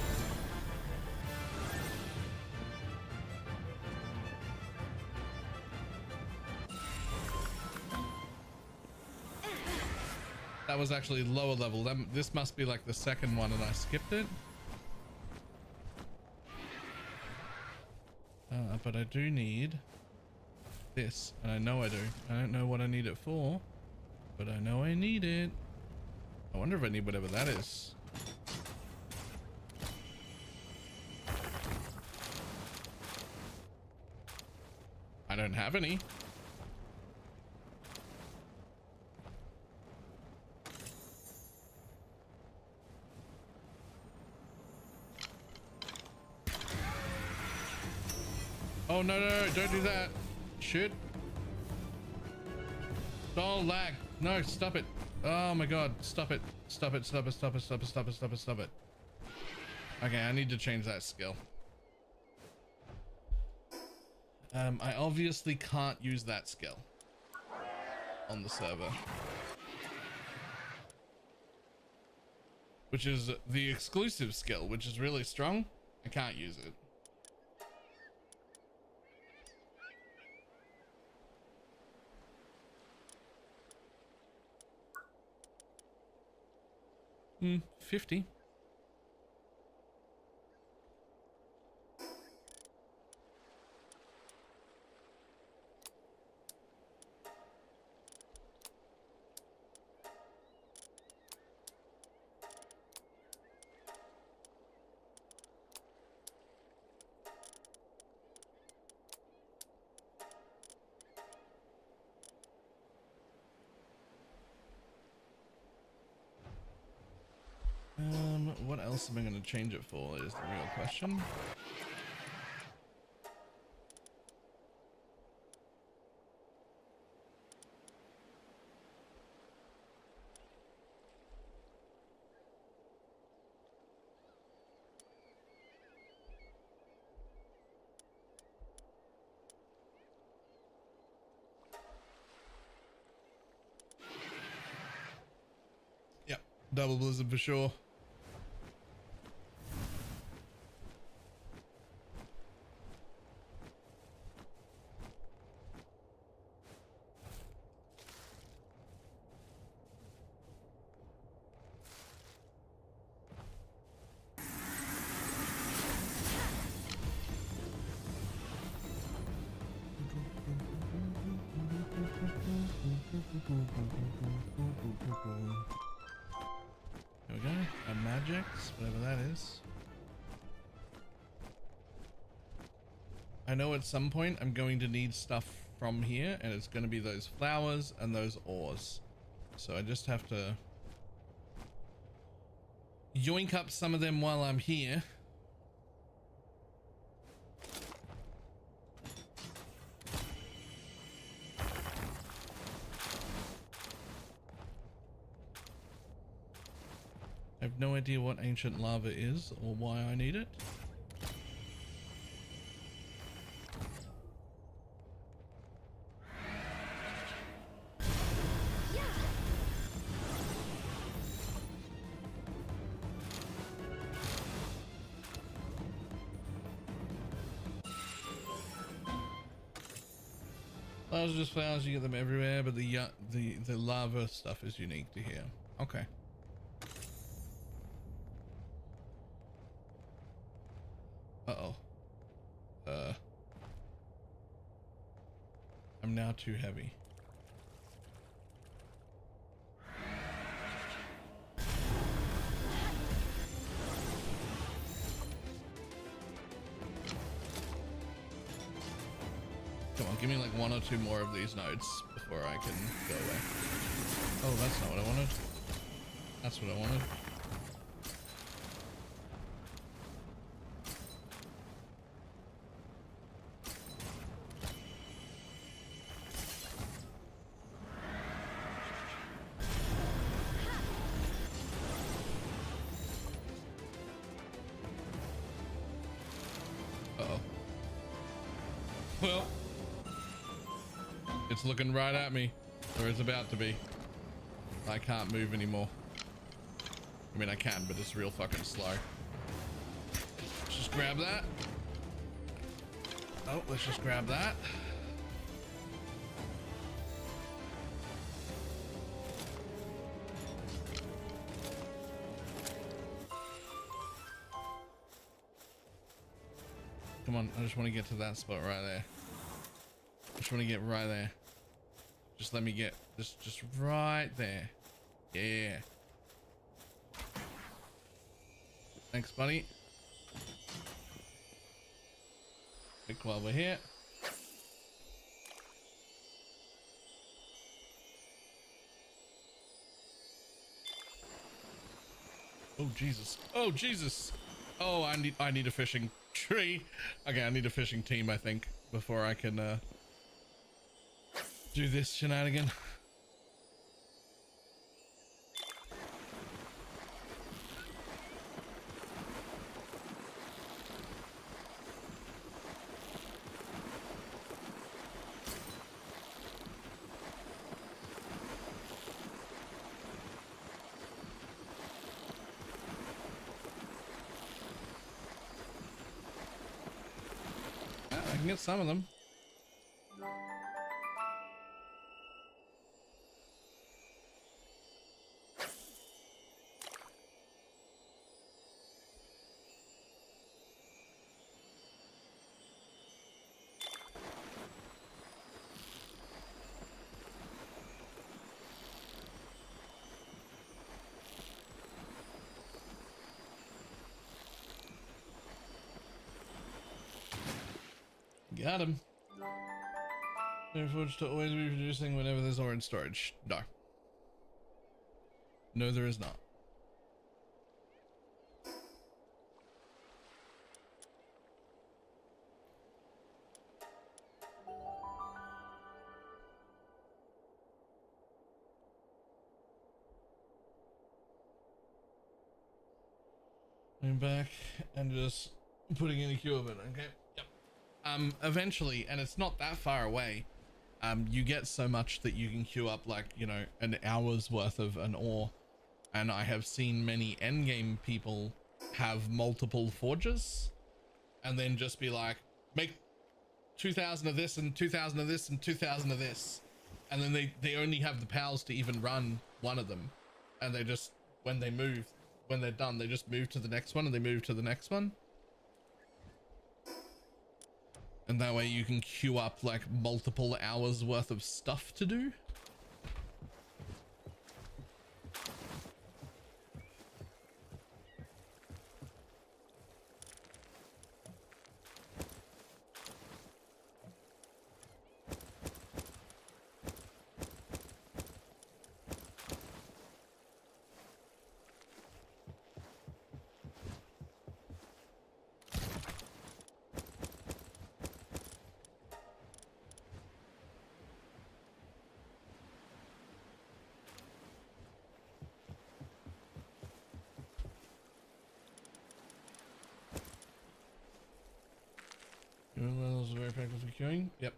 [SPEAKER 1] That was actually lower level. This must be like the second one and I skipped it. But I do need this, and I know I do. I don't know what I need it for, but I know I need it. I wonder if I need whatever that is. I don't have any. Oh, no, no, no, don't do that. Shit. Oh, lag. No, stop it. Oh my God. Stop it. Stop it. Stop it. Stop it. Stop it. Stop it. Stop it. Stop it. Okay, I need to change that skill. I obviously can't use that skill on the server, which is the exclusive skill, which is really strong. I can't use it. Hmm, 50. What else am I going to change it for is the real question. Yep, double blizzard for sure. There we go. A Magix, whatever that is. I know at some point I'm going to need stuff from here, and it's going to be those flowers and those ores. So I just have to yoink up some of them while I'm here. I have no idea what ancient lava is or why I need it. Flowers are just flowers, you get them everywhere, but the lava stuff is unique to here. Okay. Uh-oh. I'm now too heavy. Come on, give me like 1 or 2 more of these nodes before I can go away. Oh, that's not what I wanted. That's what I wanted. Uh-oh. Well, it's looking right at me, or it's about to be. I can't move anymore. I mean, I can, but it's real fucking slow. Let's just grab that. Oh, let's just grab that. Come on, I just want to get to that spot right there. I just want to get right there. Just let me get just right there. Yeah. Thanks, buddy. Quick while we're here. Oh Jesus. Oh Jesus. Oh, I need a fishing tree. Okay, I need a fishing team, I think, before I can do this shenanigan. I can get some of them. Got him. Therefore, to always be producing whenever there's ore in storage. No. No, there is not. I'm back and just putting in a queue of it. Okay. Yep. Eventually, and it's not that far away, you get so much that you can queue up like, you know, an hour's worth of an ore. And I have seen many endgame people have multiple forges and then just be like, make 2,000 of this and 2,000 of this and 2,000 of this. And then they only have the powers to even run one of them. And they just, when they're done, they just move to the next one and they move to the next one. And that way you can queue up like multiple hours worth of stuff to do. Levels are very effective for queuing. Yep.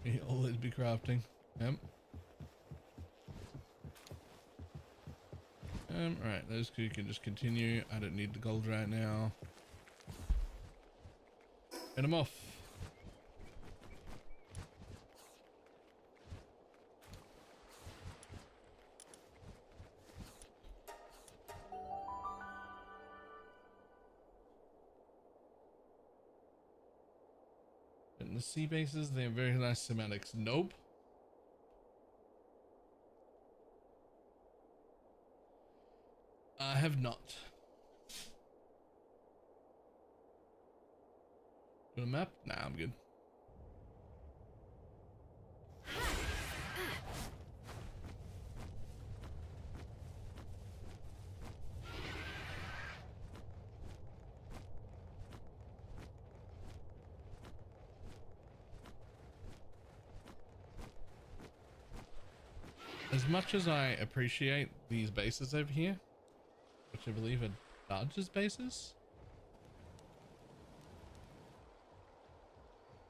[SPEAKER 1] You'll always be crafting. Yep. Alright, those two can just continue. I don't need the gold right now. Get them off. The sea bases, they have very nice semantics. Nope. I have not. Do a map? Nah, I'm good. As much as I appreciate these bases over here, which I believe are Dodge's bases.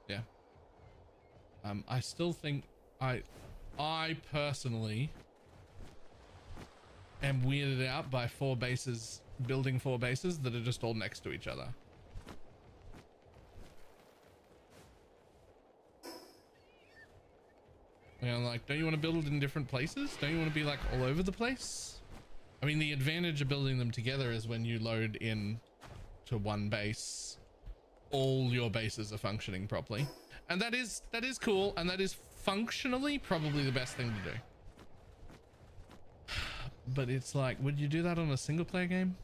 [SPEAKER 1] Yeah. I still think I personally am weirded out by building four bases that are just all next to each other. You know, like, don't you want to build in different places? Don't you want to be like all over the place? I mean, the advantage of building them together is when you load in to one base, all your bases are functioning properly. And that is cool. And that is functionally probably the best thing to do. But it's like, would you do that on a single player game?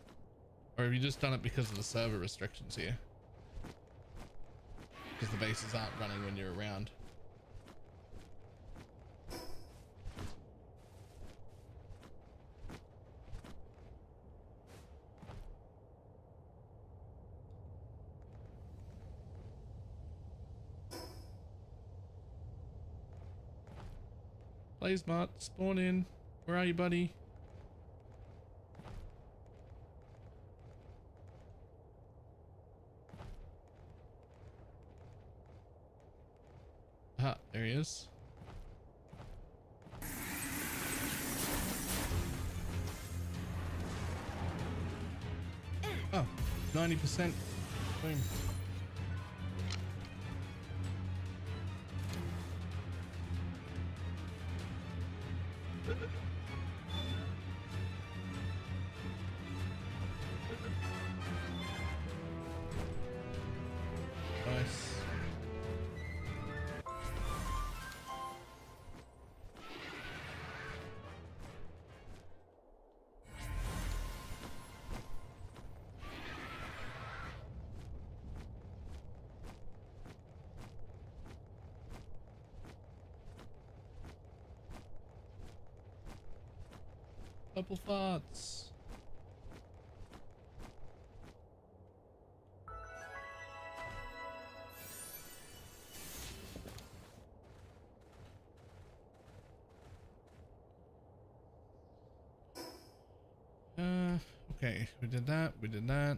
[SPEAKER 1] Or have you just done it because of the server restrictions here? Because the bases aren't running when you're around. Play smart, spawn in. Where are you, buddy? Ah, there he is. Oh, 90%. Boom. Nice. Couple thoughts. Okay, we did that, we did that.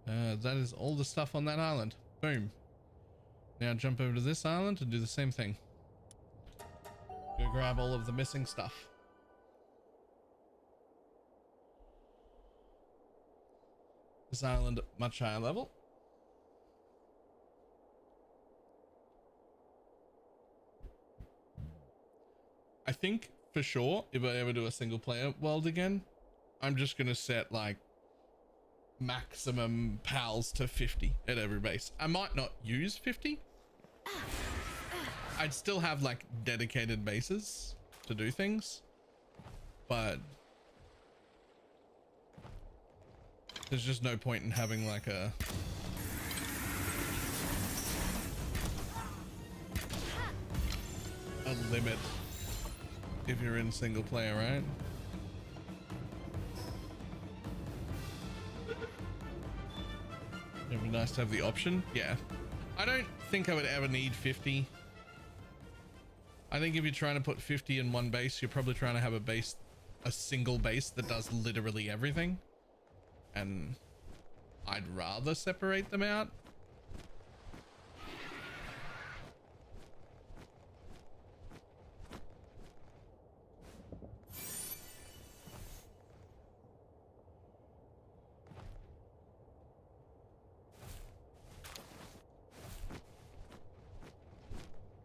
[SPEAKER 1] That is all the stuff on that island. Boom. Now jump over to this island and do the same thing. Go grab all of the missing stuff. This island, much higher level. I think for sure, if I ever do a single player world again, I'm just gonna set like maximum pals to 50 at every base. I might not use 50. I'd still have like dedicated bases to do things, but there's just no point in having like a limit if you're in single player, right? It'd be nice to have the option. Yeah. I don't think I would ever need 50. I think if you're trying to put 50 in one base, you're probably trying to have a single base that does literally everything. And I'd rather separate them out.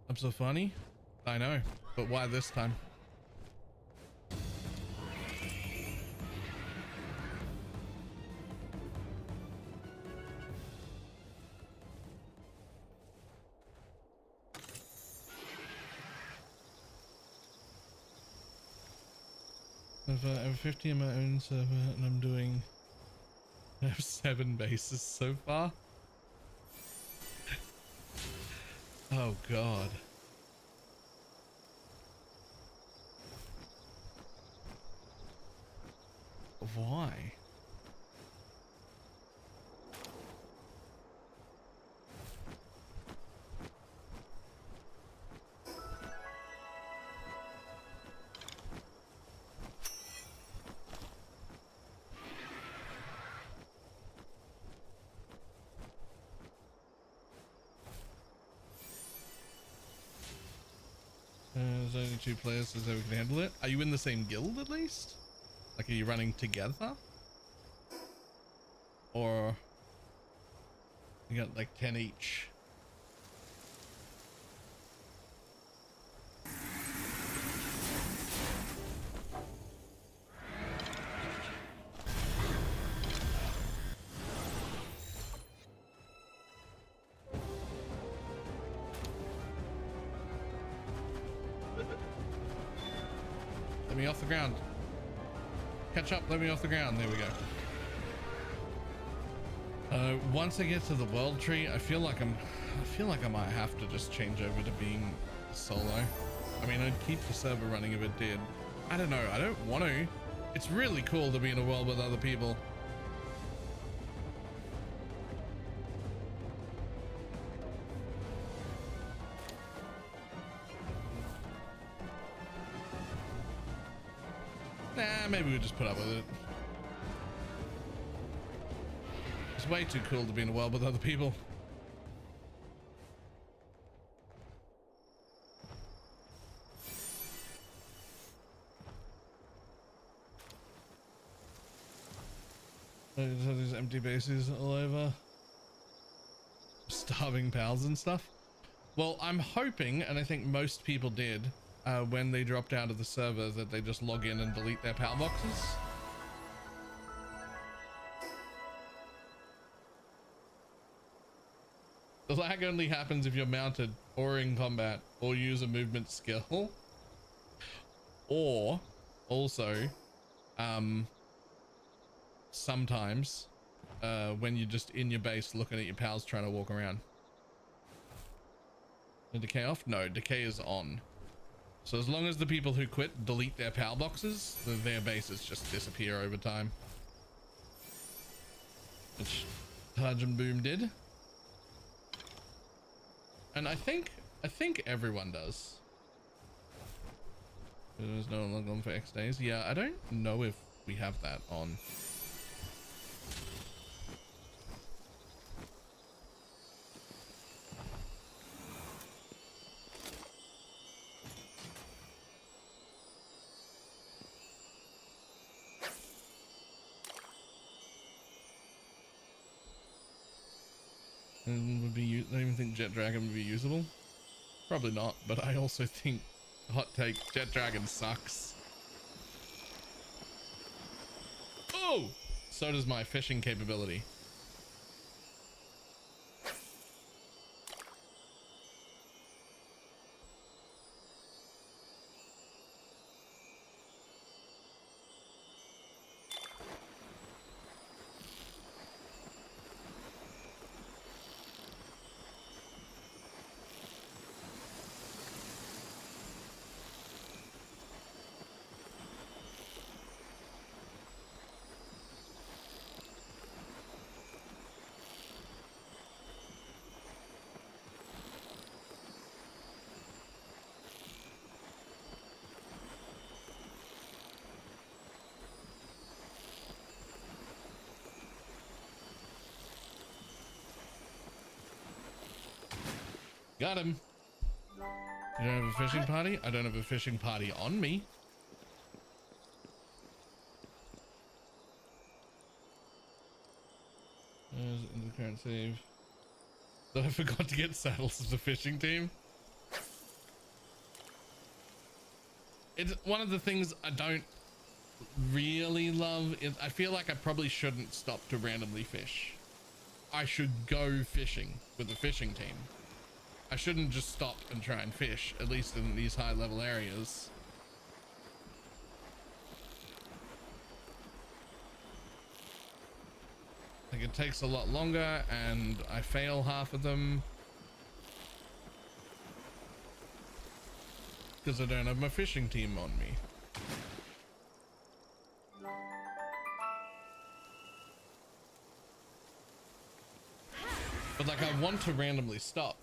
[SPEAKER 1] I'm so funny. I know, but why this time? I have 50 in my own server, and I have 7 bases so far. Oh god. Why? There's only 2 players, so we can handle it. Are you in the same guild at least? Like, are you running together? Or you got like 10 each? Let me off the ground. Catch up, let me off the ground. There we go. Once I get to the world tree, I feel like I might have to just change over to being solo. I mean, I'd keep the server running if it did. I don't know. I don't want to. It's really cool to be in a world with other people. Nah, maybe we just put up with it. It's way too cool to be in a world with other people. There's all these empty bases all over. Starving pals and stuff. Well, I'm hoping, and I think most people did, when they dropped out of the server, that they just log in and delete their PAL boxes. The lag only happens if you're mounted or in combat or use a movement skill. Or also, sometimes when you're just in your base looking at your pals trying to walk around. The decay off? No, decay is on. So as long as the people who quit delete their PAL boxes, their bases just disappear over time. Which Taj and Boom did. And I think everyone does. There's no log on for X days. Yeah, I don't know if we have that on. And would be, I don't even think Jet Dragon would be usable. Probably not, but I also think, hot take, Jet Dragon sucks. Oh! So does my fishing capability. Got him. You don't have a fishing party? I don't have a fishing party on me. There's in the current save. So I forgot to get saddles as a fishing team. It's one of the things I don't really love. I feel like I probably shouldn't stop to randomly fish. I should go fishing with a fishing team. I shouldn't just stop and try and fish, at least in these high level areas. it takes a lot longer and I fail half of them because I don't have my fishing team on me. But like, I want to randomly stop.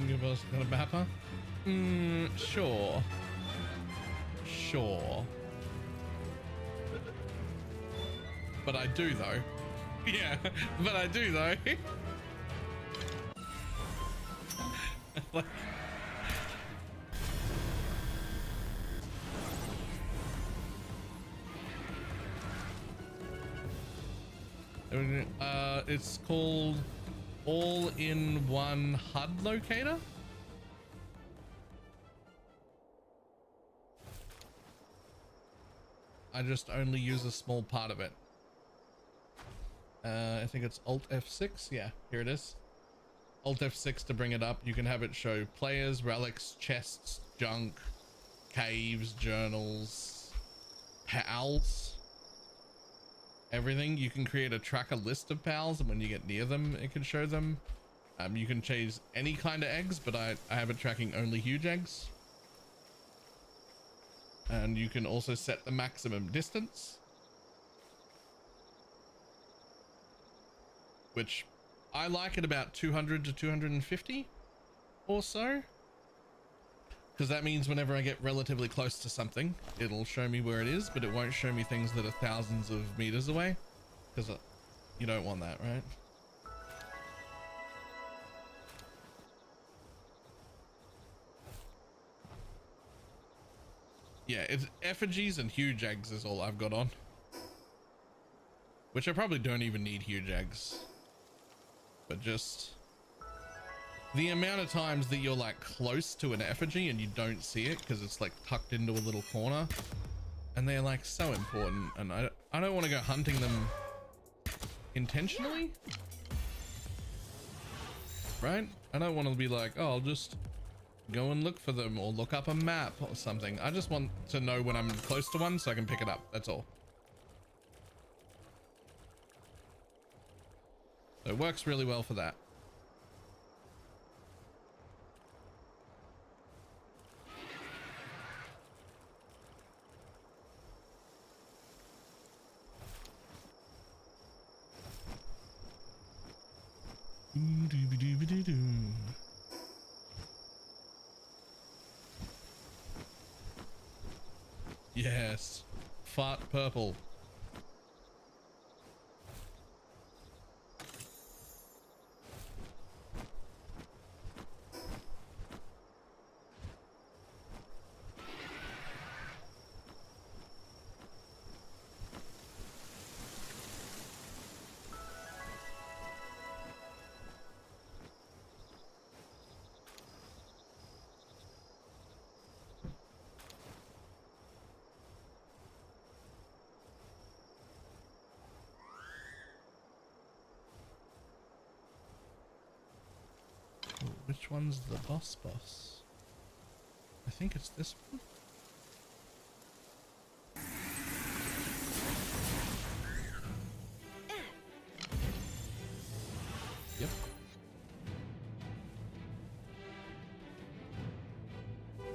[SPEAKER 1] Give us a bapper. Sure. Sure. But I do though. Yeah, but I do though. Like, it's called All-in-One HUD Locator. I just only use a small part of it. I think it's Alt F6. Yeah, here it is. Alt F6 to bring it up. You can have it show players, relics, chests, junk, caves, journals, pals, everything. You can create a tracker list of pals, and when you get near them, it can show them. You can chase any kind of eggs, but I have it tracking only huge eggs. And you can also set the maximum distance, which I like at about 200 to 250 or so, because that means whenever I get relatively close to something, it'll show me where it is, but it won't show me things that are thousands of meters away, because you don't want that, right? Yeah, it's effigies and huge eggs is all I've got on, which I probably don't even need huge eggs, but just the amount of times that you're like close to an effigy and you don't see it because it's like tucked into a little corner, and they're like so important, and I don't want to go hunting them intentionally, right? I don't want to be like, oh, I'll just go and look for them or look up a map or something. I just want to know when I'm close to one so I can pick it up. That's all. So it works really well for that. Yes, fart purple. Which one's the boss? I think it's this one. Yep.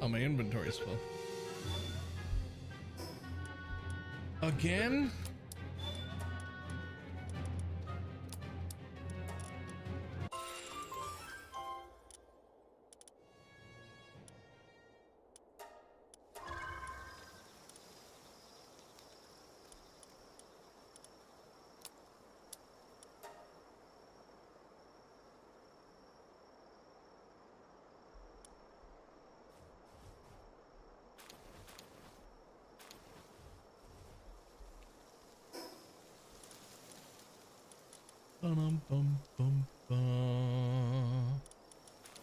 [SPEAKER 1] Oh, my inventory's full. Again? Bum.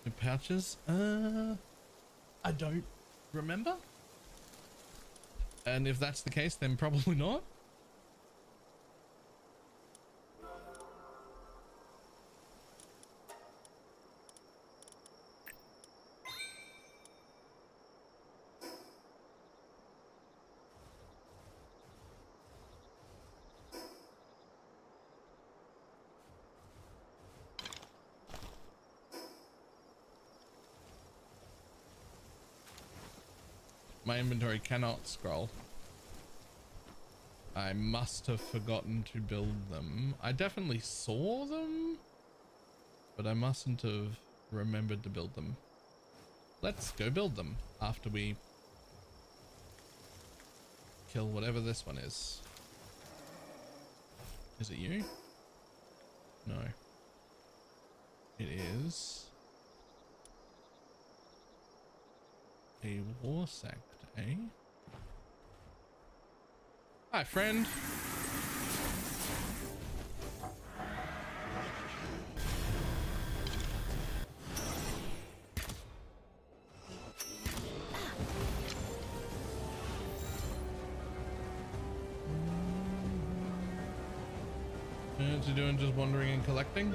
[SPEAKER 1] The pouches? I don't remember. And if that's the case, then probably not. My inventory cannot scroll. I must have forgotten to build them. I definitely saw them, but I mustn't have remembered to build them. Let's go build them after we kill whatever this one is. Is it you? No. It is a war sect, eh? Hi, friend. What you doing? Just wandering and collecting?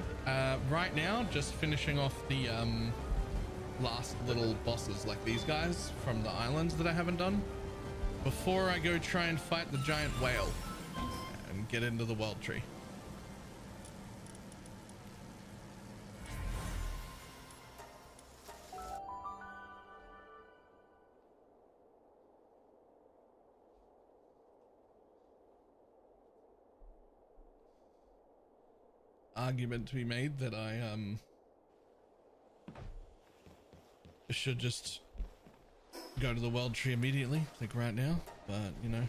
[SPEAKER 1] Right now, just finishing off the last little bosses like these guys from the islands that I haven't done before I go try and fight the giant whale and get into the world tree. Argument to be made that I should just go to the world tree immediately, like right now, but you know.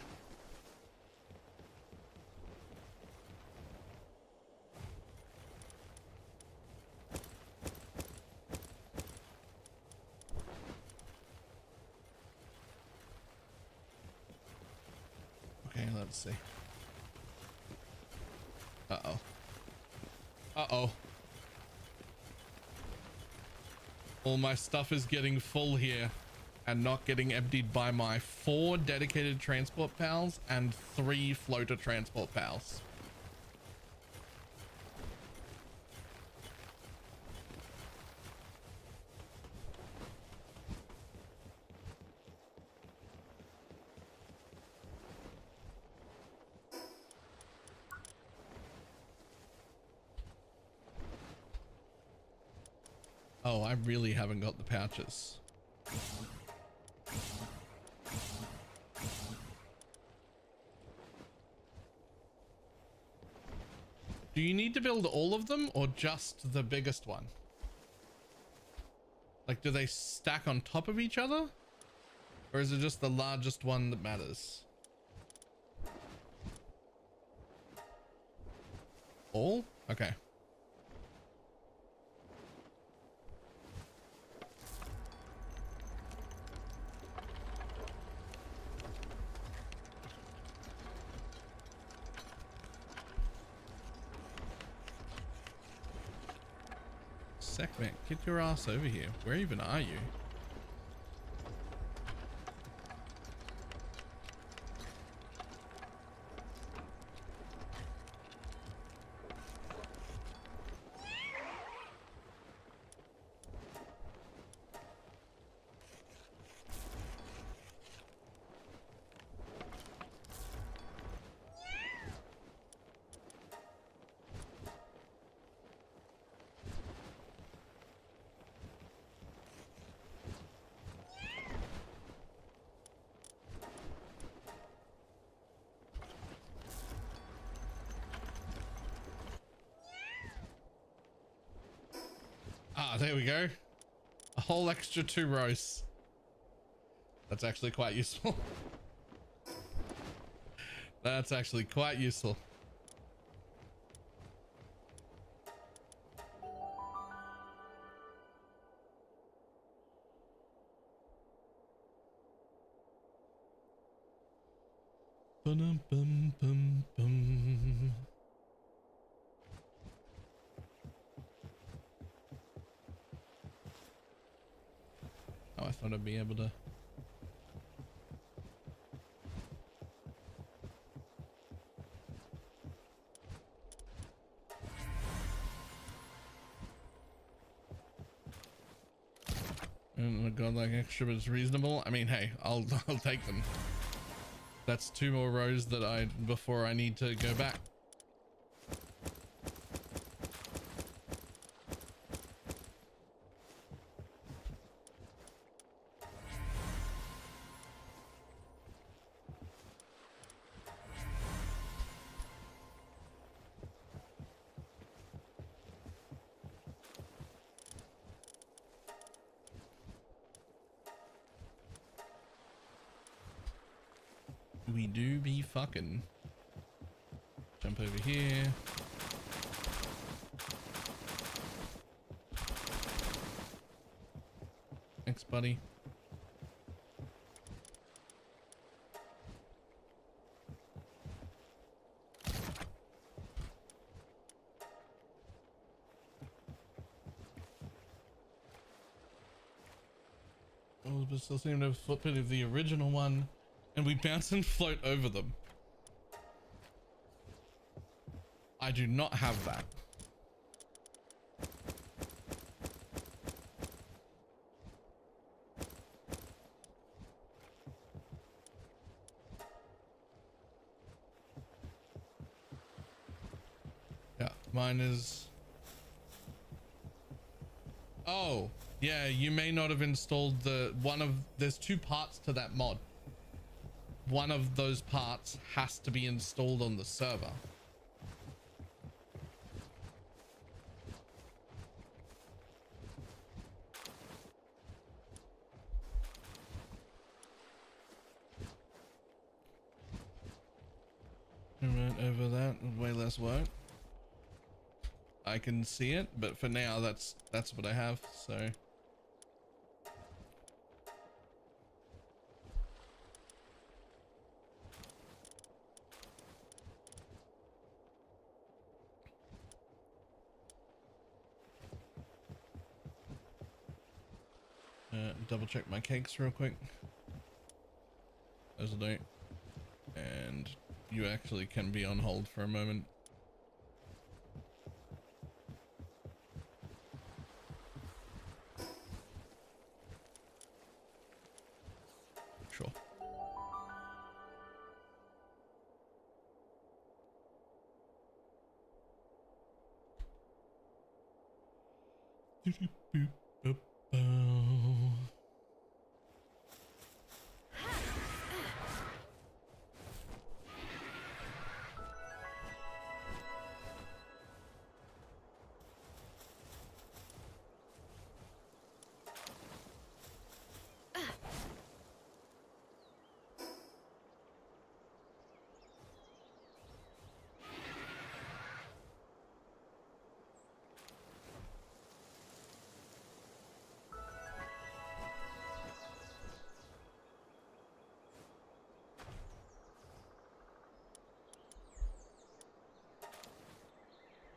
[SPEAKER 1] Okay, let's see. Uh-oh. Uh-oh. All my stuff is getting full here and not getting emptied by my 4 dedicated transport pals and 3 floater transport pals. Oh, I really haven't got the pouches. Do you need to build all of them or just the biggest one? Like, do they stack on top of each other? Or is it just the largest one that matters? All? Okay. Sekhmet, get your ass over here. Where even are you? Ah, there we go. A whole extra 2 rows. That's actually quite useful. That's actually quite useful. Bum, bum, bum, bum. thought I'd be able to. And a godlike extra, but it's reasonable. I mean, hey, I'll take them. That's 2 more rows that before I need to go back. We do be fucking. Jump over here. Thanks, buddy. Oh, but still seem to have a footprint of the original one. And we bounce and float over them. I do not have that. Yeah, mine is... Oh, yeah, you may not have installed there's 2 parts to that mod. One of those parts has to be installed on the server. Right over that, way less work. I can see it, but for now that's what I have, so. Double check my cakes real quick. Those will do. And you actually can be on hold for a moment. Sure.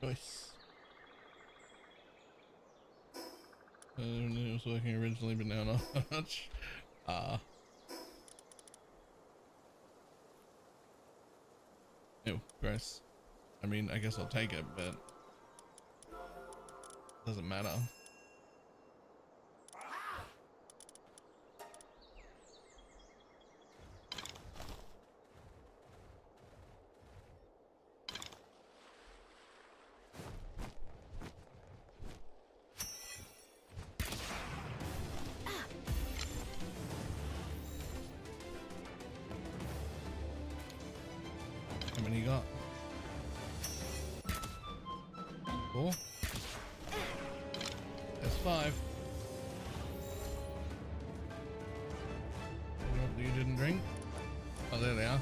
[SPEAKER 1] Nice. It was working originally, but now not much. Ew, gross. I mean, I guess I'll take it, but doesn't matter. How many you got? 4? That's 5. What you didn't drink? Oh, there they are.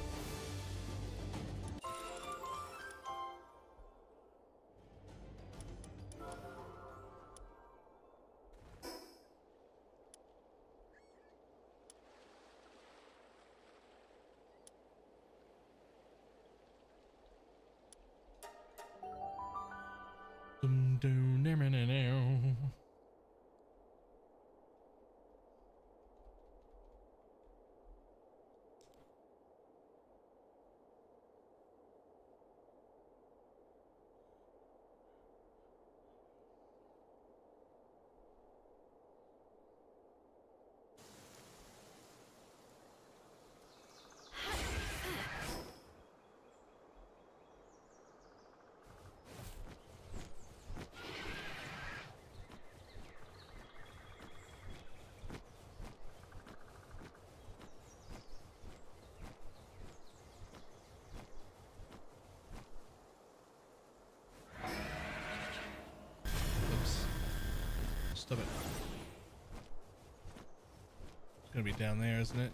[SPEAKER 1] Stop it. It's gonna be down there, isn't it?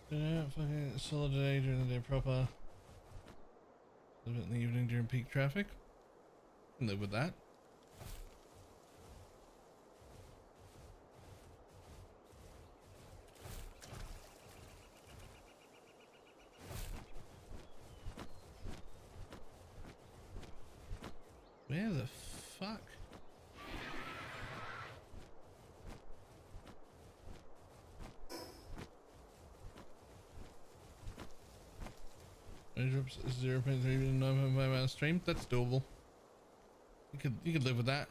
[SPEAKER 1] Yeah, fucking solid day during the day proper. A little bit in the evening during peak traffic. Can live with that. Where the fuck? Drops 0.3 to 9.5 hours stream. That's doable. You could live with that.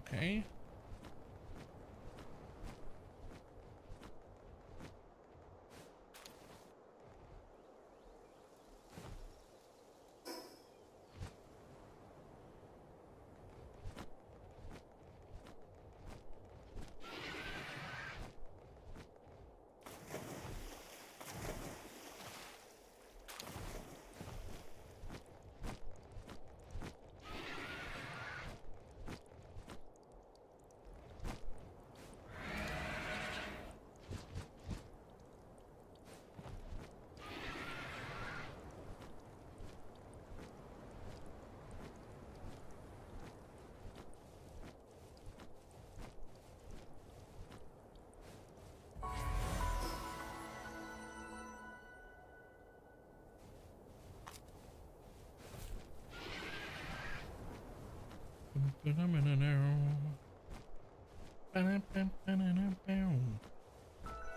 [SPEAKER 1] Okay.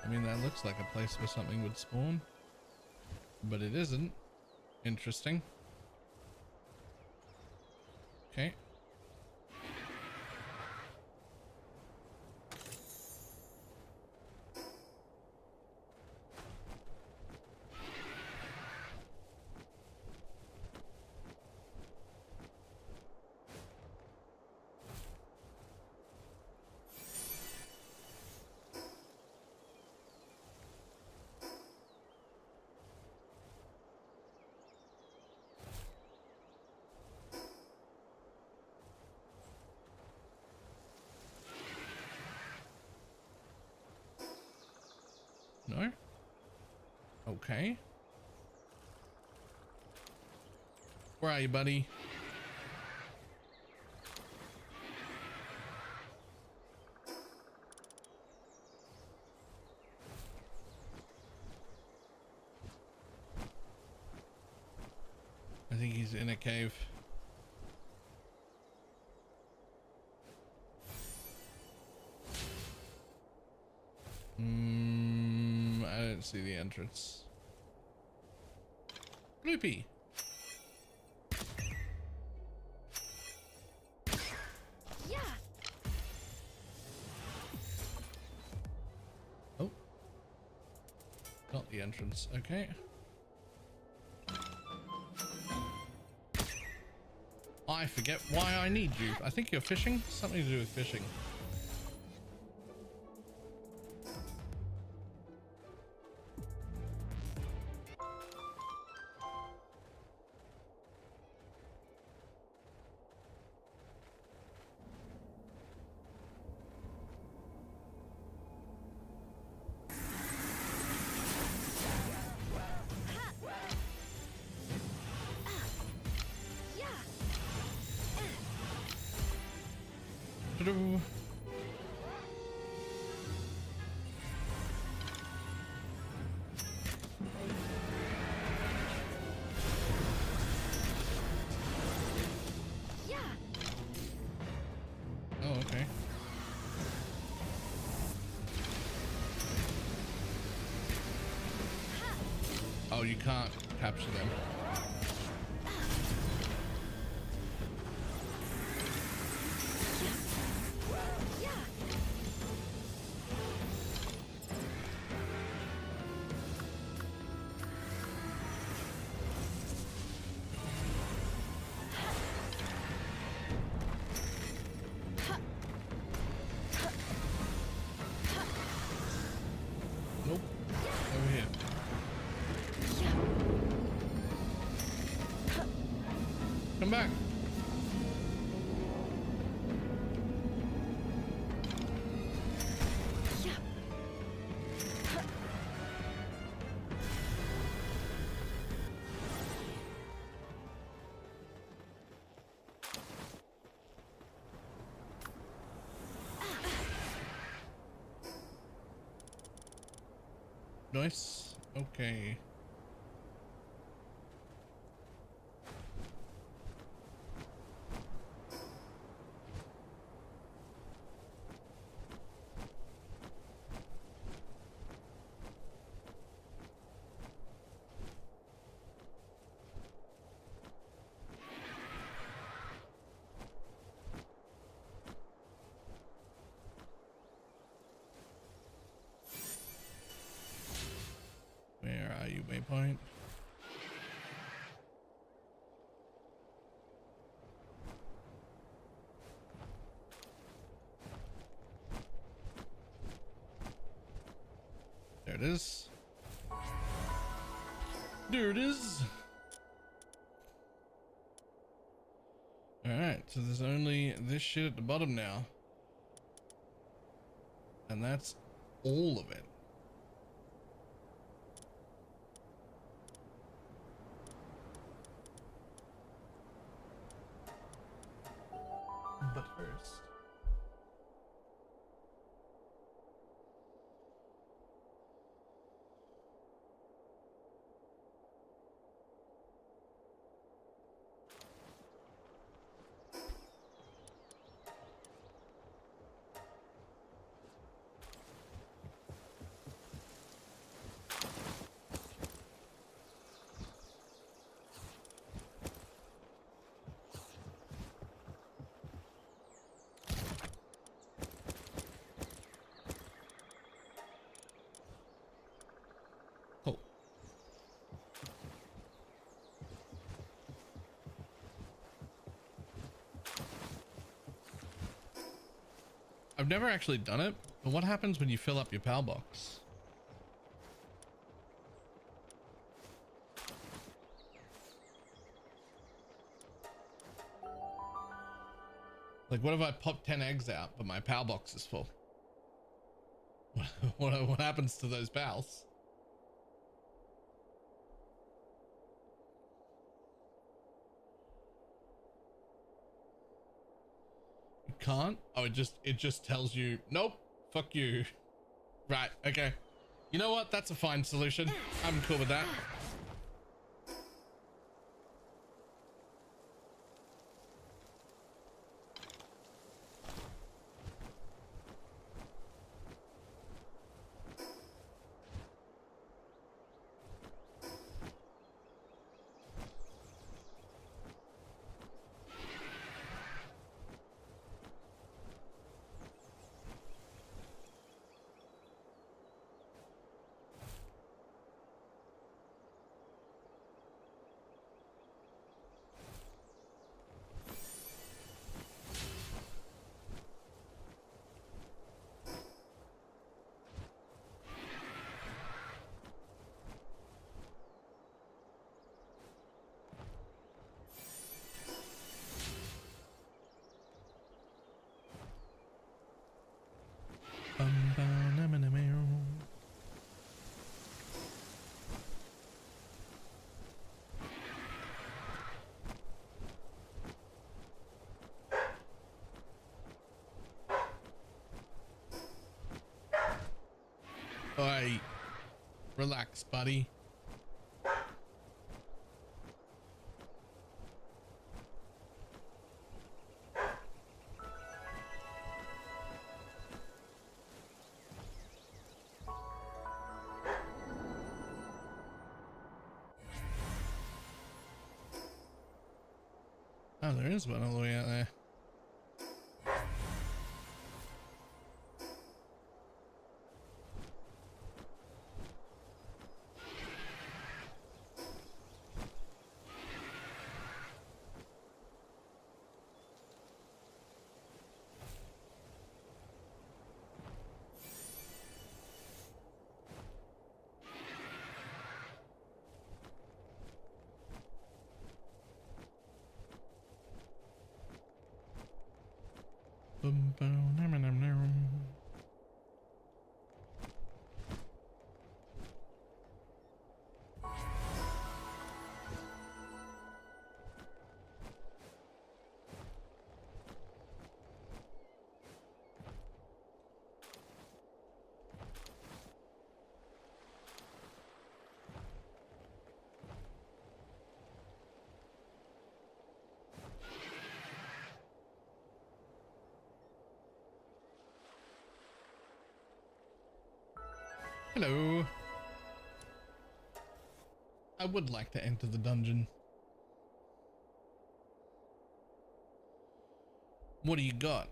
[SPEAKER 1] I mean, that looks like a place where something would spawn, but it isn't. Interesting. Okay. No? Okay. Where are you, buddy? I think he's in a cave. I didn't see the entrance. Bloopy.
[SPEAKER 4] Yeah.
[SPEAKER 1] Oh. Not the entrance. Okay. I forget why I need you. I think you're fishing. Something to do with fishing. Oh, okay. Oh, you can't capture them. Come back. Nice. Okay. Where are you, waypoint? There it is. There it is. Alright, so there's only this shit at the bottom now. And that's all of it. But first, oh, I've never actually done it, but what happens when you fill up your PAL box? Like, what if I pop 10 eggs out, but my PAL box is full? What happens to those pals? You can't? Oh, it just tells you, nope, fuck you. Right, okay. You know what? That's a fine solution. I'm cool with that. Alright, relax, buddy. Oh, there is one all the way out there. bum, bum, nom, nom, nom. Hello. I would like to enter the dungeon. What do you got?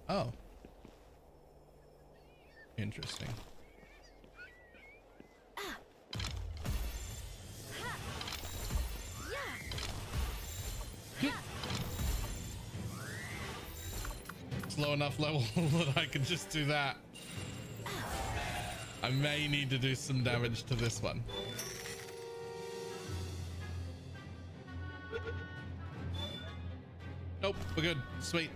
[SPEAKER 1] Oh. Interesting. It's low enough level that I can just do that. I may need to do some damage to this one. Nope, we're good. Sweet.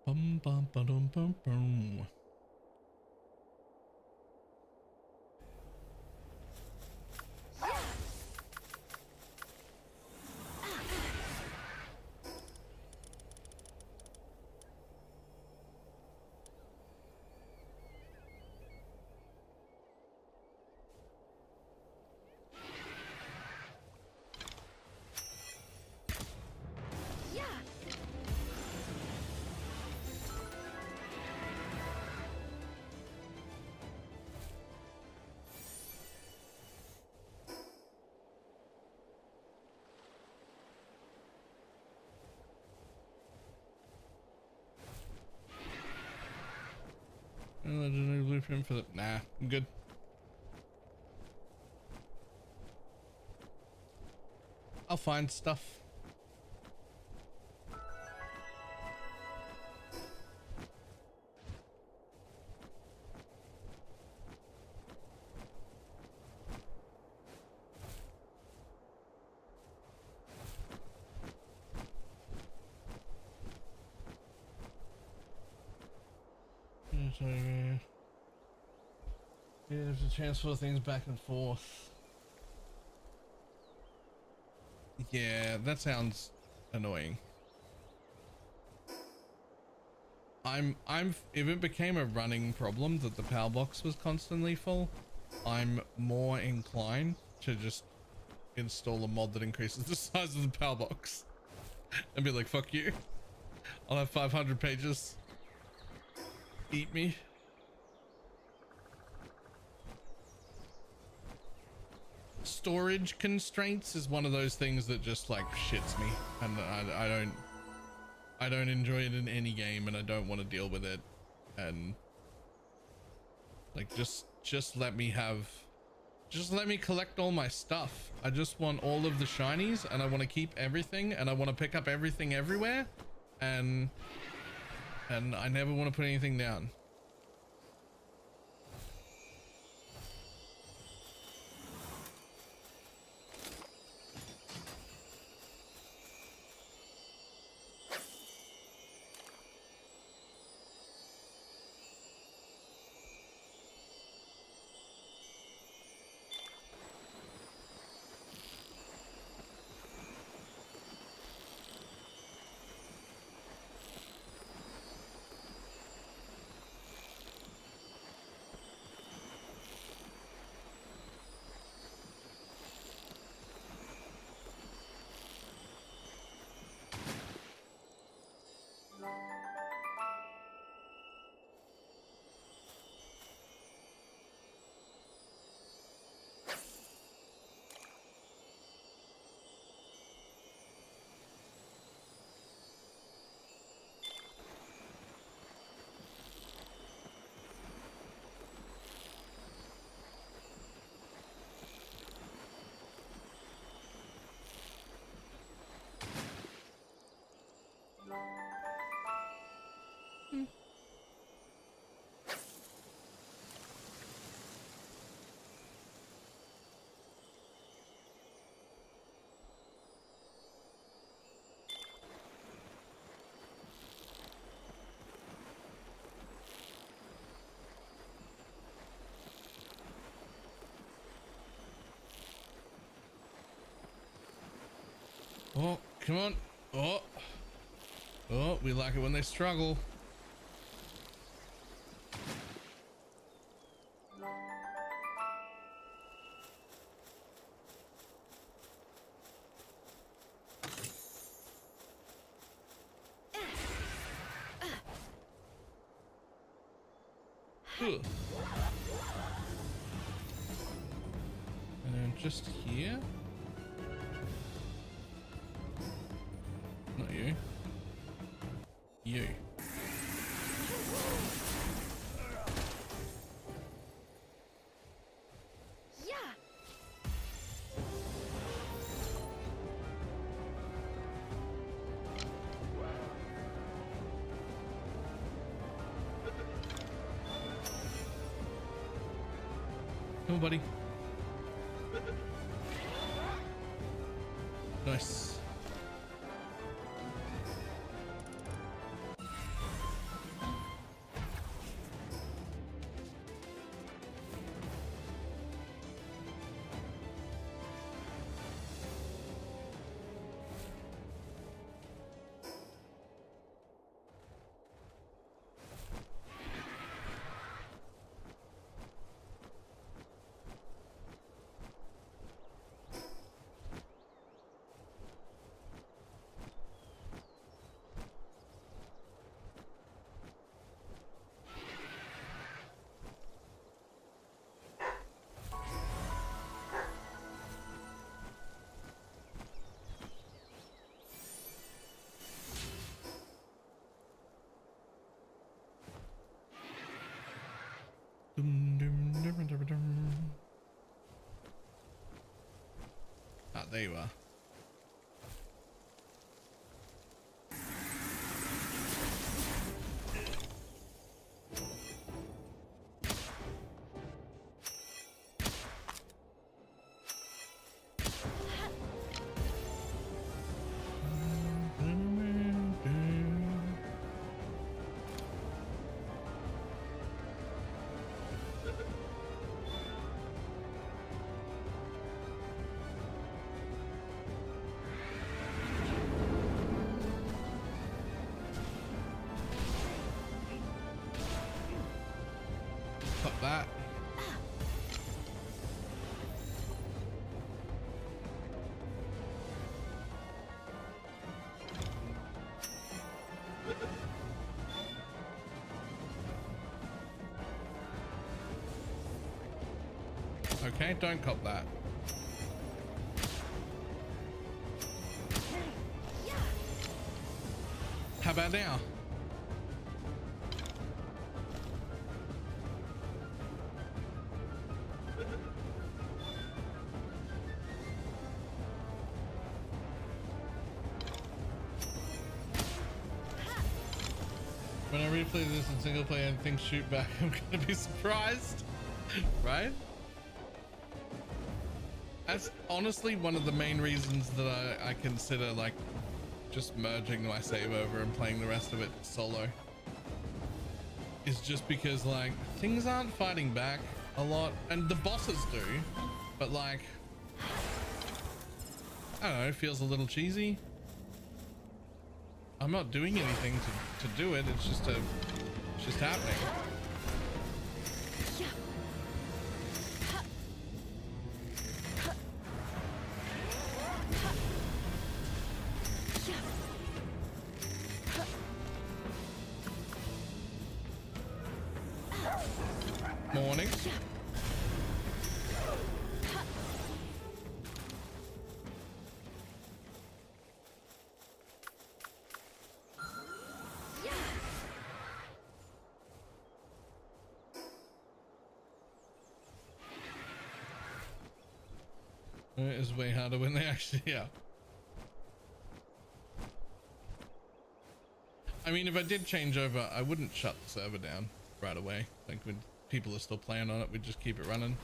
[SPEAKER 1] Bum bum ba dum bum bum. Legendary blueprint for the nah, I'm good. I'll find stuff. Yeah, you have to transfer things back and forth. Yeah, that sounds annoying. If it became a running problem that the power box was constantly full, I'm more inclined to just install a mod that increases the size of the power box and be like, fuck you. I'll have 500 pages. Eat me. Storage constraints is one of those things that just like shits me, and I don't enjoy it in any game, and I don't want to deal with it. And like just let me collect all my stuff. I just want all of the shinies, and I want to keep everything, and I want to pick up everything everywhere, and I never want to put anything down. Come on. Oh. Oh, we like it when they struggle. Ugh. And then just here. Not you. You.
[SPEAKER 4] Yeah.
[SPEAKER 1] Come on, buddy. Nice. Dum, dum, dum, dum, dum. Ah, there you are. Pop that. Okay, don't cop that. How about now? When I replay this in single player and things shoot back, I'm gonna be surprised, right? That's honestly one of the main reasons that I consider like just merging my save over and playing the rest of it solo. Is just because like things aren't fighting back a lot, and the bosses do, but like I don't know, it feels a little cheesy. I'm not doing anything to do it. It's just happening. Morning. It is way harder when they actually, yeah. I mean, if I did change over, I wouldn't shut the server down right away. Like when people are still playing on it, we'd just keep it running.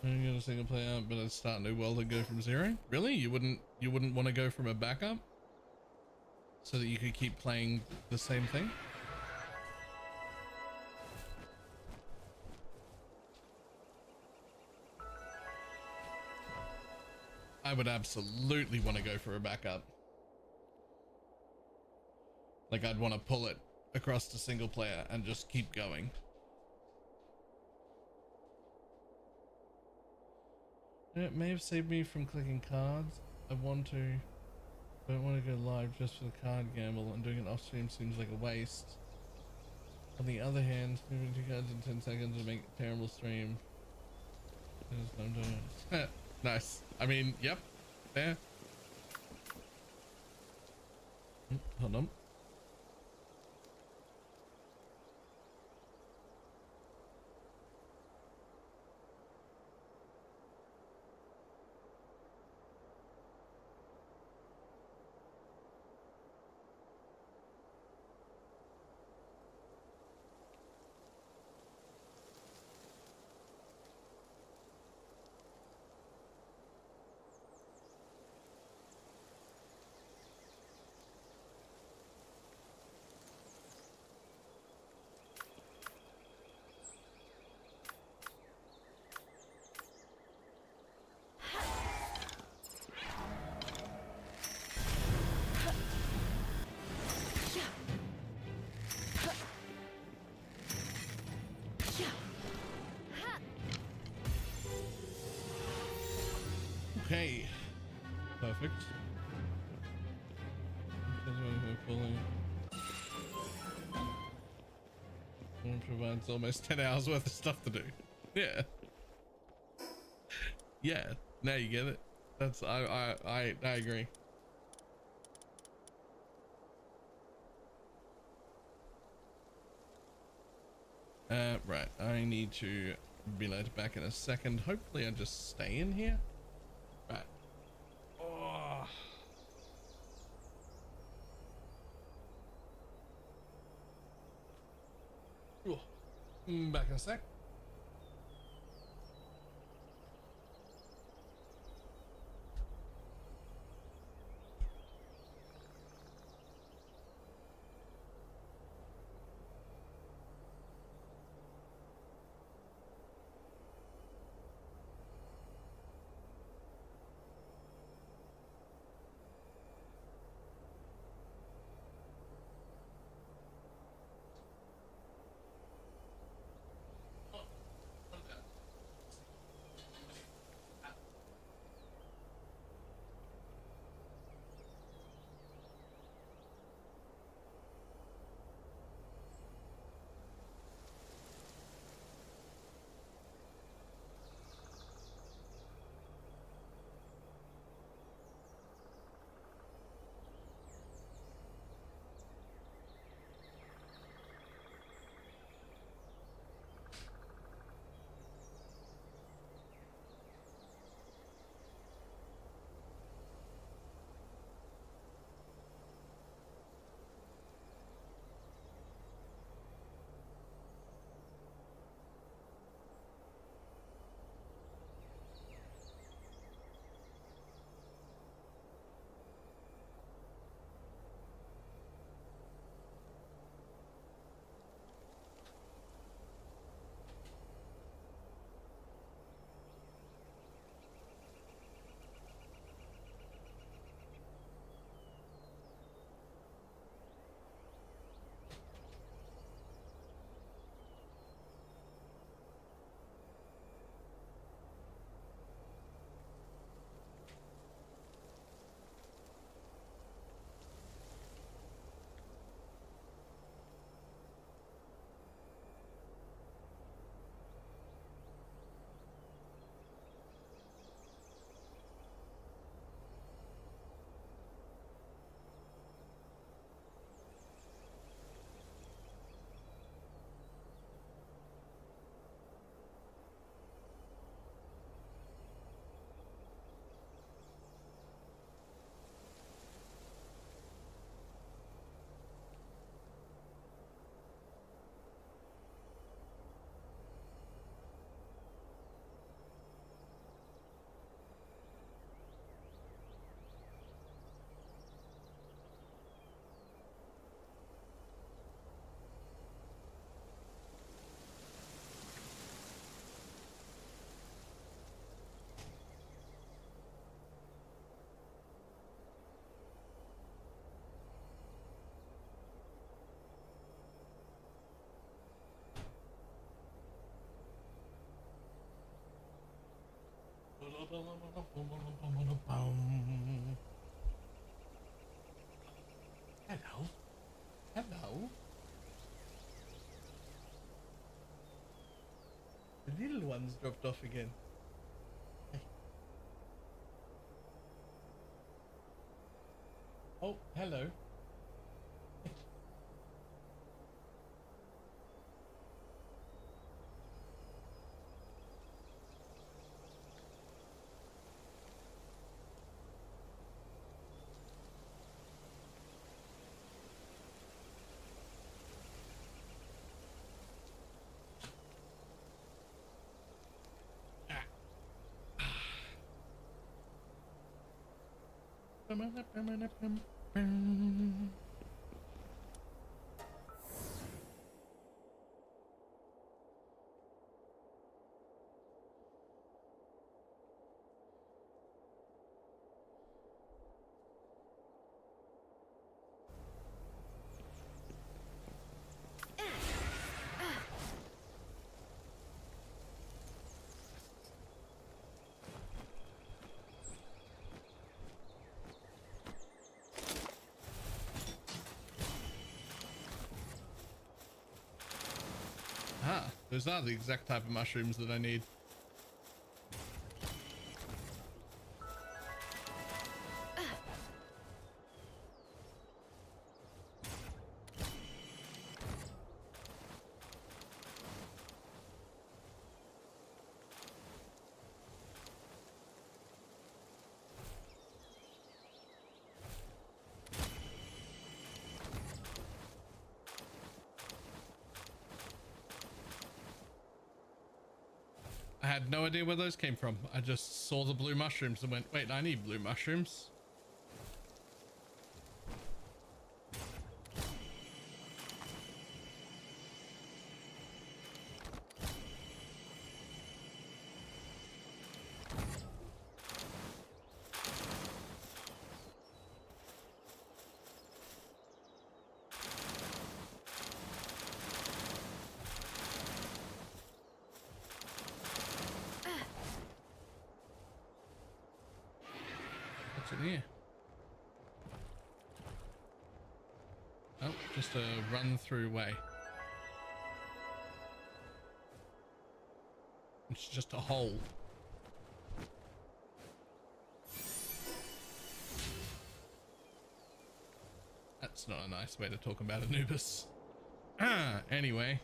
[SPEAKER 1] You got a single player, but it's start a new world and go from zero. Really? You wouldn't want to go from a backup so that you could keep playing the same thing? I would absolutely want to go for a backup. Like I'd want to pull it across to single player and just keep going. It may have saved me from clicking cards. I don't want to go live just for the card gamble, and doing it off stream seems like a waste. On the other hand, moving 2 cards in 10 seconds would make a terrible stream. Nice. I mean, yep. There. Hold on. Okay. Perfect. Provides almost 10 hours worth of stuff to do. Yeah. Yeah. Now you get it. That's I agree. Right. I need to be let back in a second. Hopefully I just stay in here. Right. Oh. Back in a sec. Hello. Hello. The little one's dropped off again. Hey. Oh, hello. Ah, those are the exact type of mushrooms that I need. I had no idea where those came from. I just saw the blue mushrooms and went, wait, I need blue mushrooms. What's in here? Oh, just a run through way. It's just a hole. That's not a nice way to talk about Anubis. Anyway.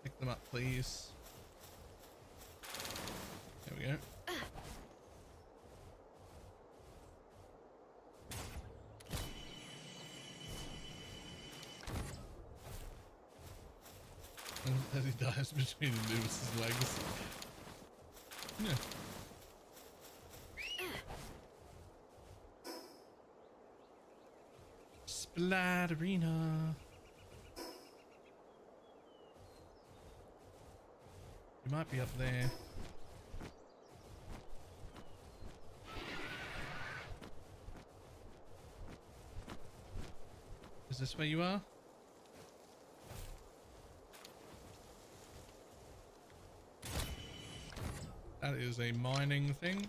[SPEAKER 1] Pick them up, please. There we go. And as he dies between Anubis' legs. Yeah. Splatterina. You might be up there. Is this where you are? That is a mining thing.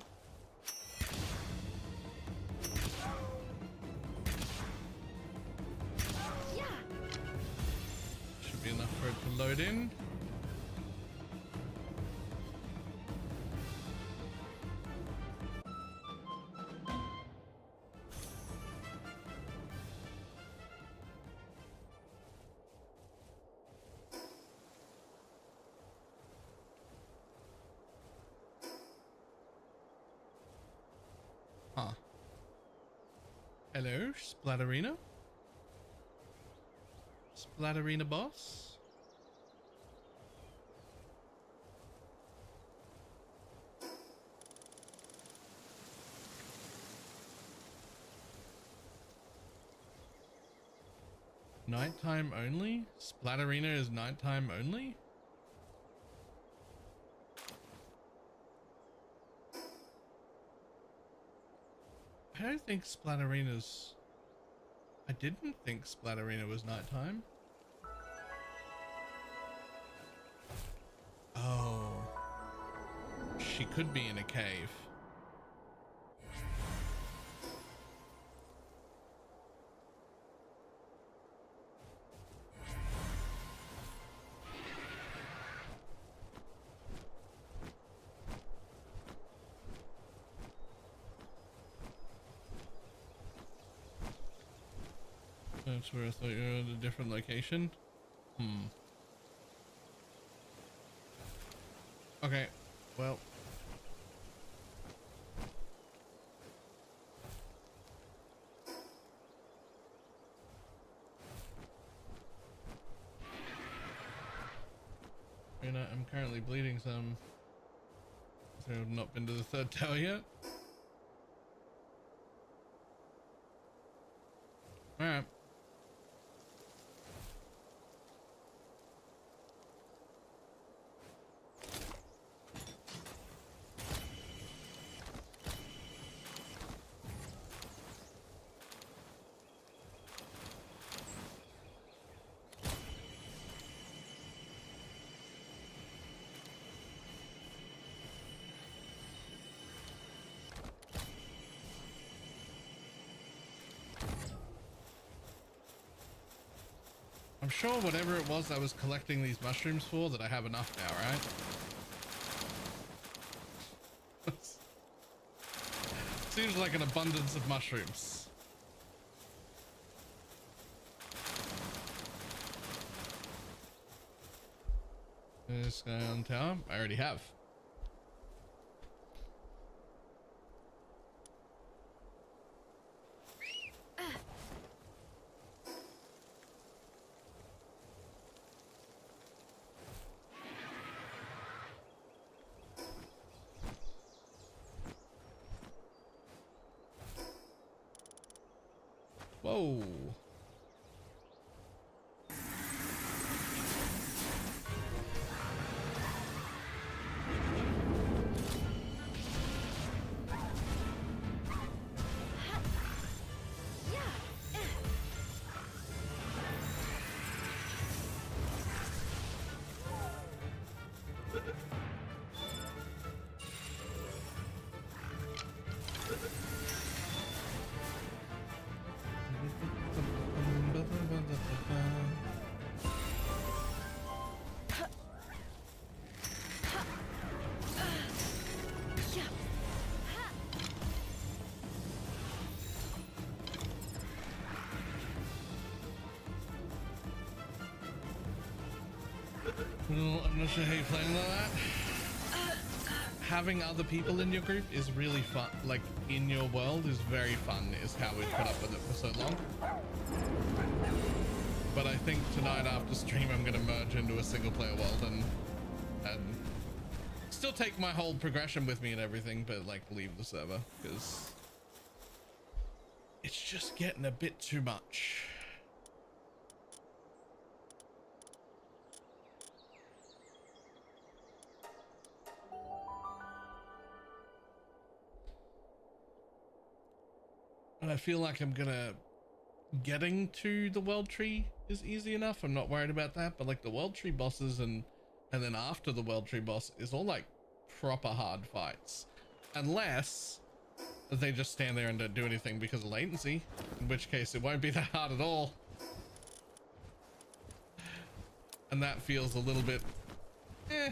[SPEAKER 1] Should be enough for it to load in. Huh. Hello, Splatterina? Splatterina boss? Nighttime only? Splatterina is nighttime only? I don't think Splatterina's... I didn't think Splatterina was nighttime. Oh. She could be in a cave. That's where I thought you were at a different location. Okay, well. You know, I'm currently bleeding some. So I've not been to the third tower yet. Alright. I'm sure whatever it was I was collecting these mushrooms for, that I have enough now, right? Seems like an abundance of mushrooms. This guy on tower, I already have. Whoa. Well, I'm not sure how you're playing like that. Having other people in your group is really fun. Like, in your world is very fun, is how we've put up with it for so long. But I think tonight after stream, I'm going to merge into a single player world and still take my whole progression with me and everything, but like leave the server because it's just getting a bit too much. And I feel like getting to the world tree is easy enough. I'm not worried about that, but like the world tree bosses and then after the world tree boss is all like proper hard fights, unless they just stand there and don't do anything because of latency, in which case it won't be that hard at all. And that feels a little bit eh.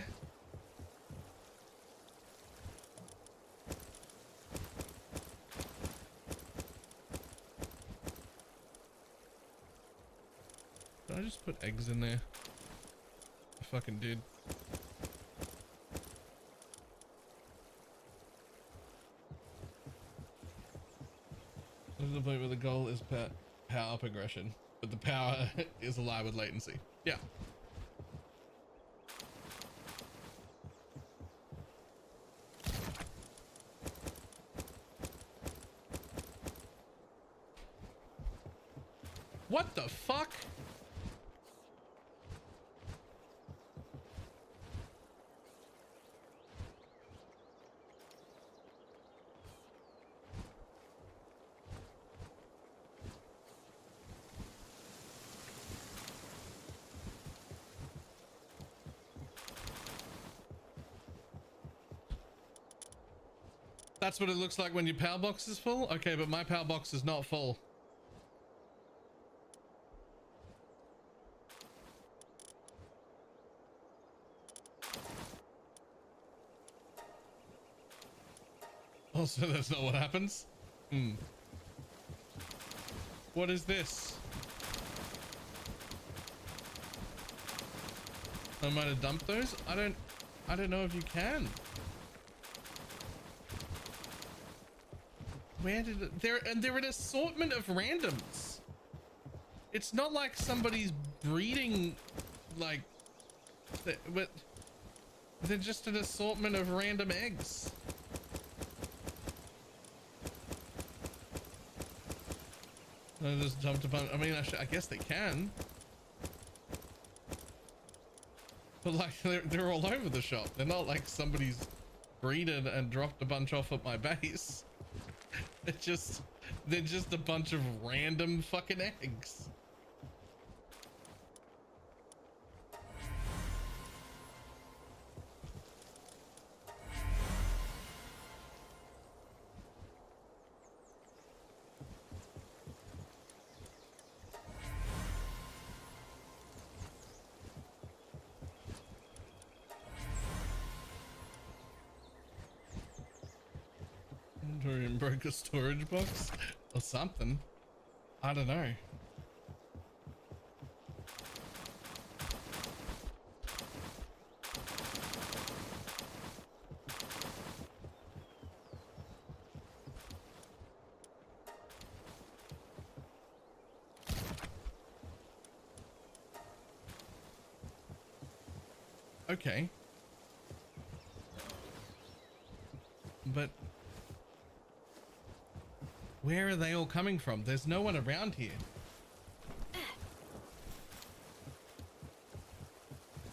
[SPEAKER 1] Did I just put eggs in there? I fucking did. This is the point where the goal is power progression, but the power is alive with latency. Yeah. What the fuck? That's what it looks like when your power box is full? Okay, but my power box is not full. Also, that's not what happens. What is this? I might have dumped those. I don't know if you can. Where did it? They're an assortment of randoms. It's not like somebody's breeding, like, but they're just an assortment of random eggs. I just dumped a bunch. I mean, I guess they can. But like, they're all over the shop. They're not like somebody's breeded and dropped a bunch off at my base. They're just a bunch of random fucking eggs. Dorian broke a storage box or something. I don't know. Okay. But where are they all coming from? There's no one around here.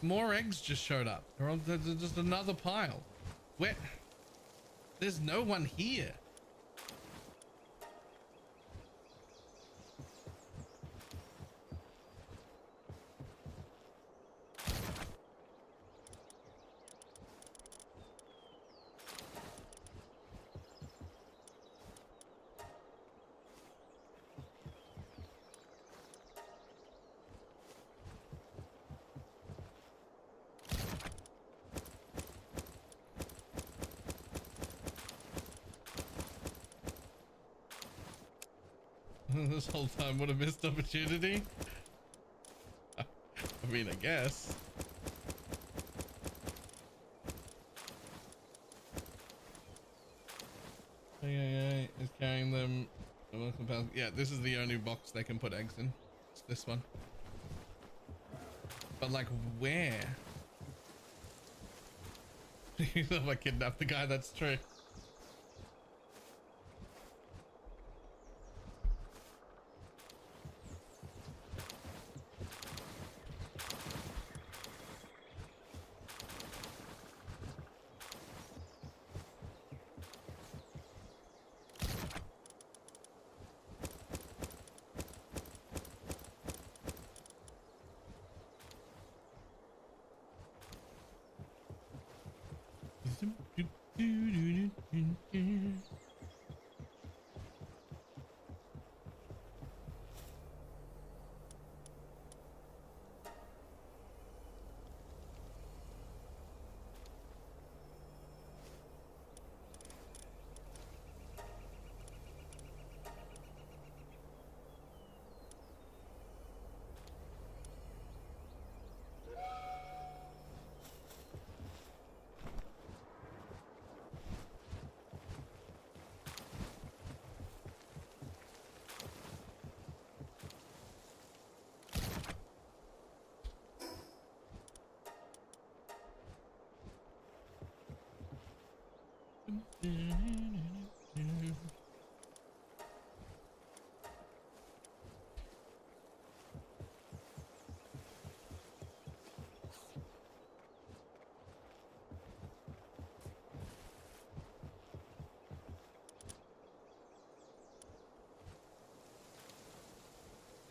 [SPEAKER 1] More eggs just showed up. There's just another pile. Where? There's no one here. This whole time, what a missed opportunity. I mean, I guess. Okay, is carrying them. Yeah, this is the only box they can put eggs in. It's this one. But like, where? You thought I kidnapped the guy, that's true.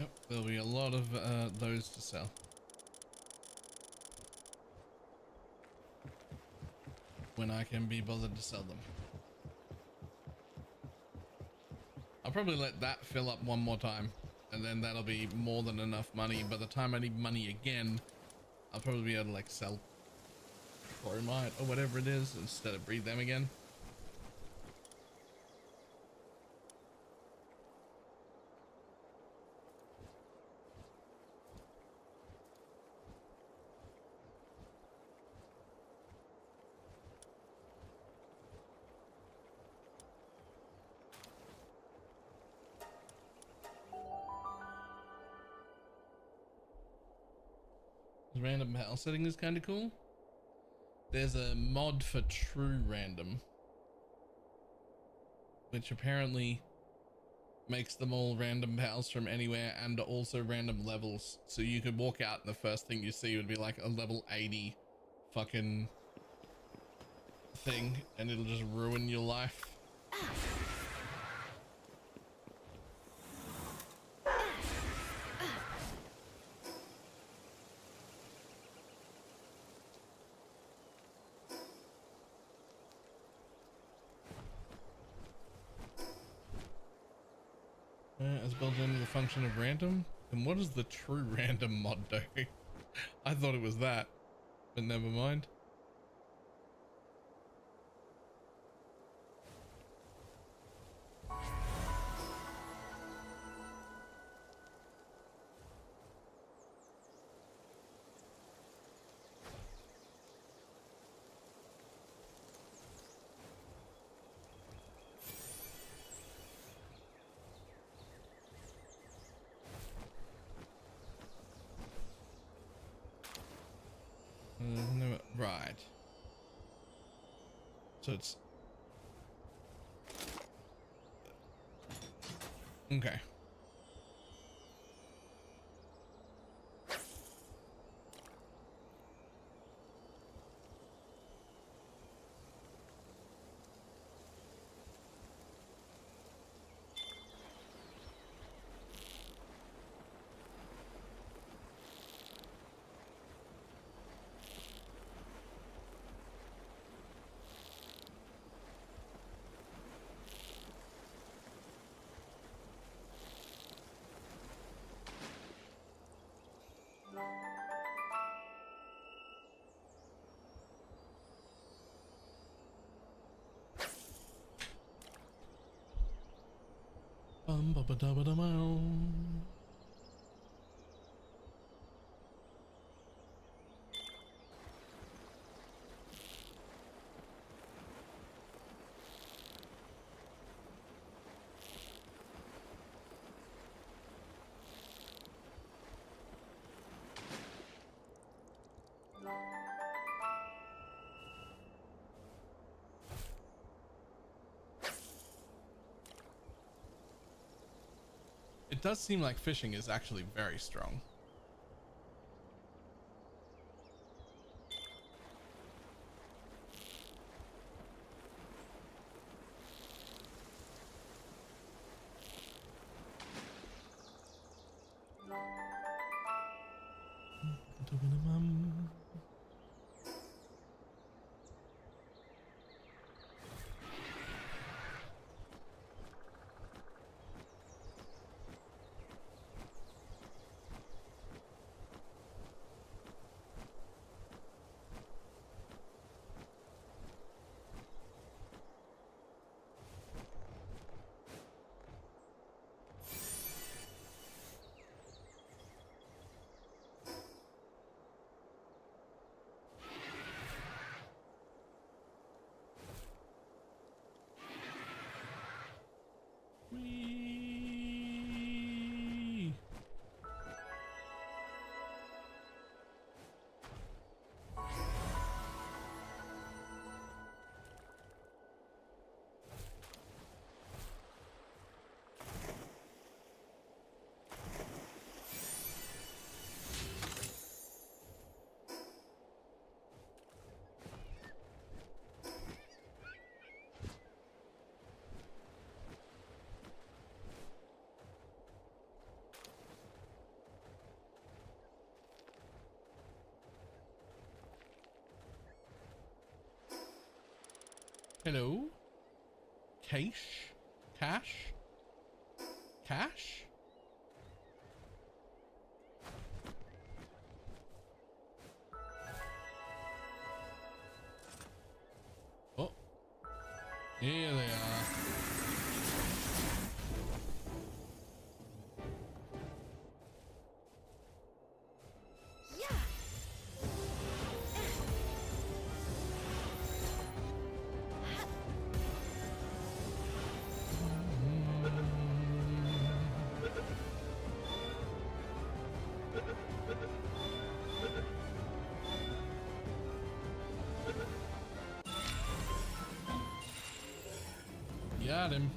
[SPEAKER 1] Yep, there'll be a lot of those to sell. When I can be bothered to sell them. probably let that fill up one more time, and then that'll be more than enough money. By the time I need money again, I'll probably be able to like sell BalorMage or whatever it is instead of breed them again. Random house setting is kind of cool. There's a mod for true random, which apparently makes them all random pals from anywhere and also random levels. So you could walk out and the first thing you see would be like a level 80 fucking thing, and it'll just ruin your life. As built into the function of random. And what does the true random mod do? I thought it was that, but never mind. No, right. So it's okay. Bum ba ba da ba da mow. It does seem like fishing is actually very strong. Whee! Hello? Cash? Cash? cash? Oh, here they are. Got him.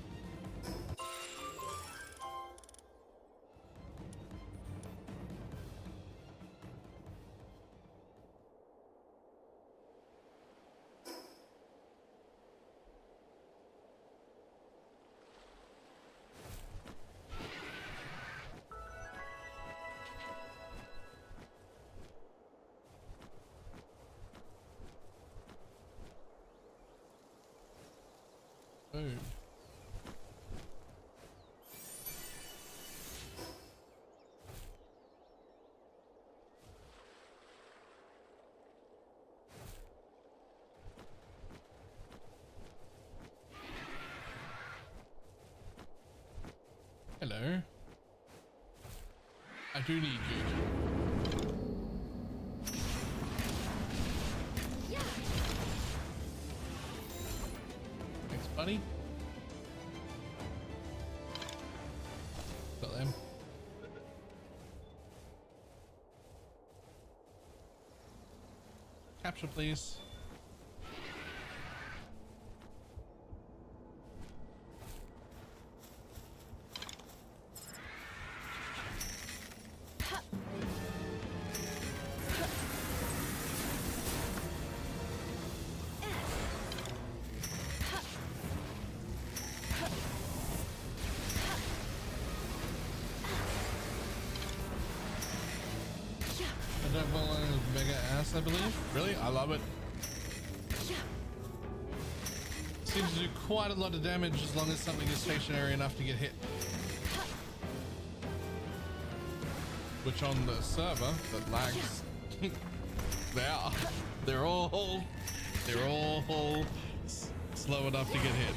[SPEAKER 1] Boom. Hello. I do need you. Thanks, buddy. Got them. Capture, please. Mega ass, I believe. Really? I love it. Seems to do quite a lot of damage as long as something is stationary enough to get hit. Which on the server that lags, they're all slow enough to get hit.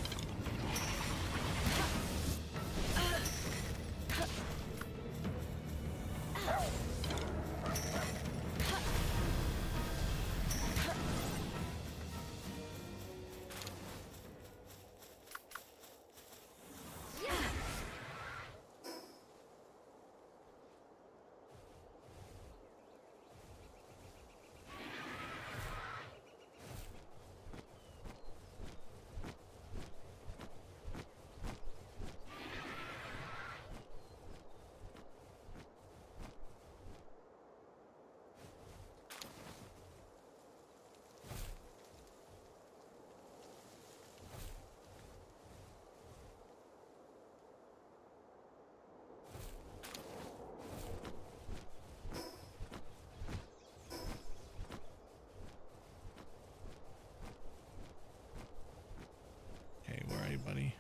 [SPEAKER 1] Okay, where are you, buddy?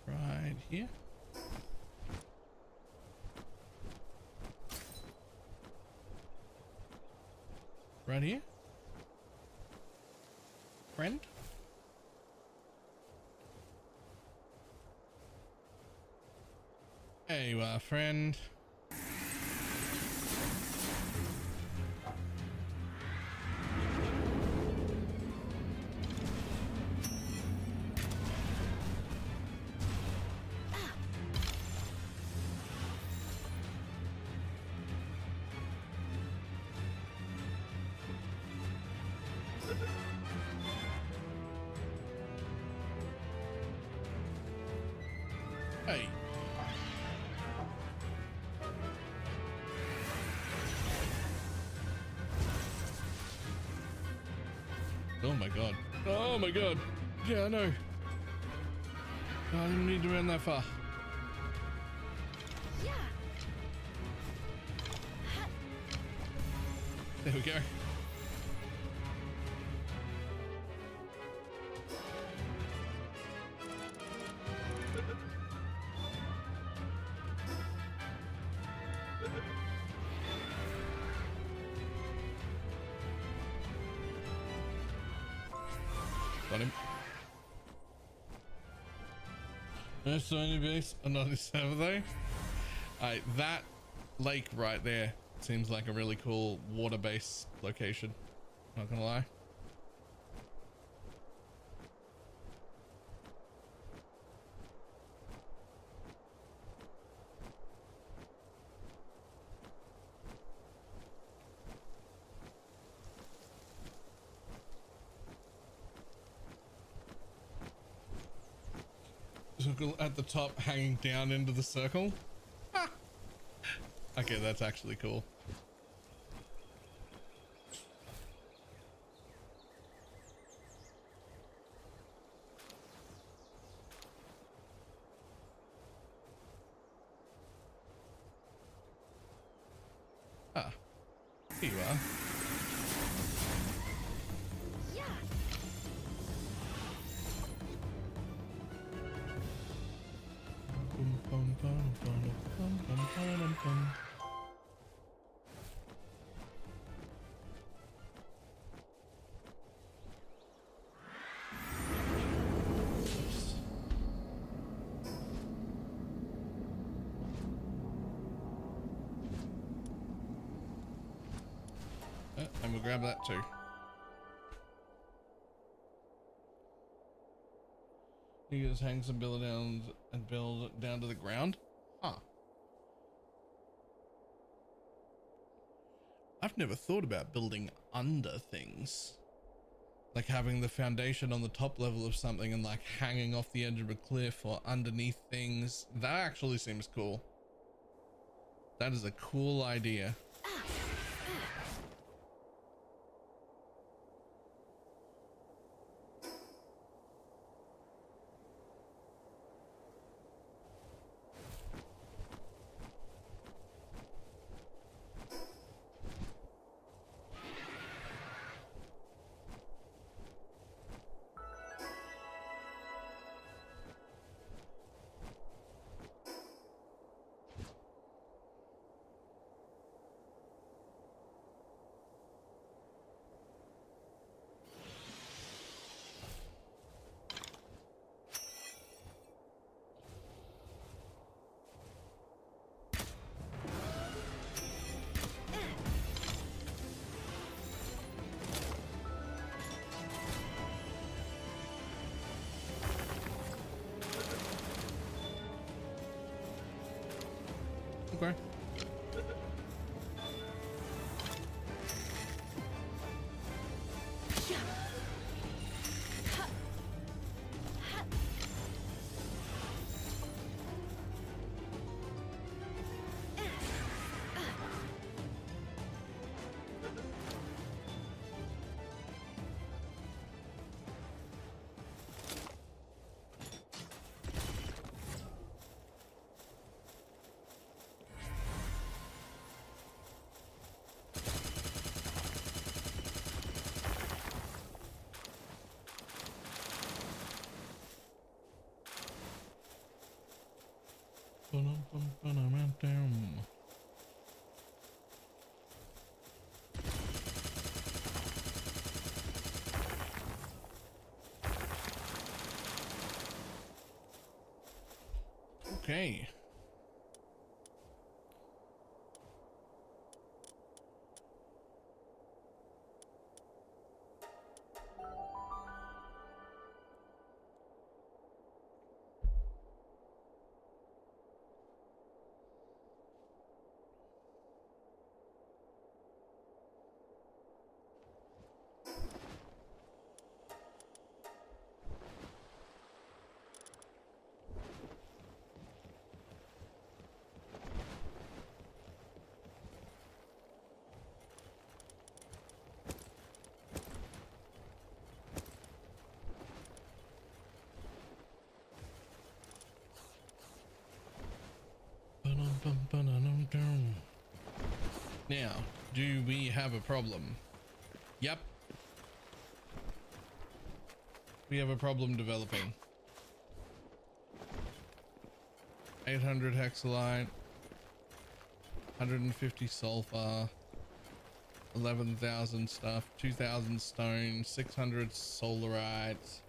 [SPEAKER 1] Right here. Right here. Friend? There you are, friend. Hey. Oh my god. Oh my god. Yeah, I know. I didn't need to run that far. There we go. Got him. No Sony base on 97 though. Alright, that lake right there seems like a really cool water base location. Not gonna lie. Circle at the top hanging down into the circle. Ah. Okay, that's actually cool. Ah, here you are. And we'll grab that too. You just hang some build down and build down to the ground. Huh. I've never thought about building under things. Like having the foundation on the top level of something and like hanging off the edge of a cliff or underneath things. That actually seems cool. That is a cool idea. Okay. Okay. Now, do we have a problem? Yep. We have a problem developing. 800 hexalite, 150 sulfur, 11,000 stuff, 2,000 stone, 600 solarite.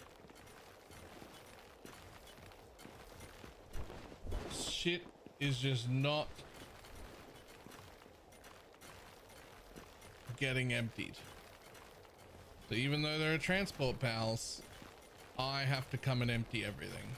[SPEAKER 1] Shit is just not getting emptied. So even though there are transport pals, I have to come and empty everything.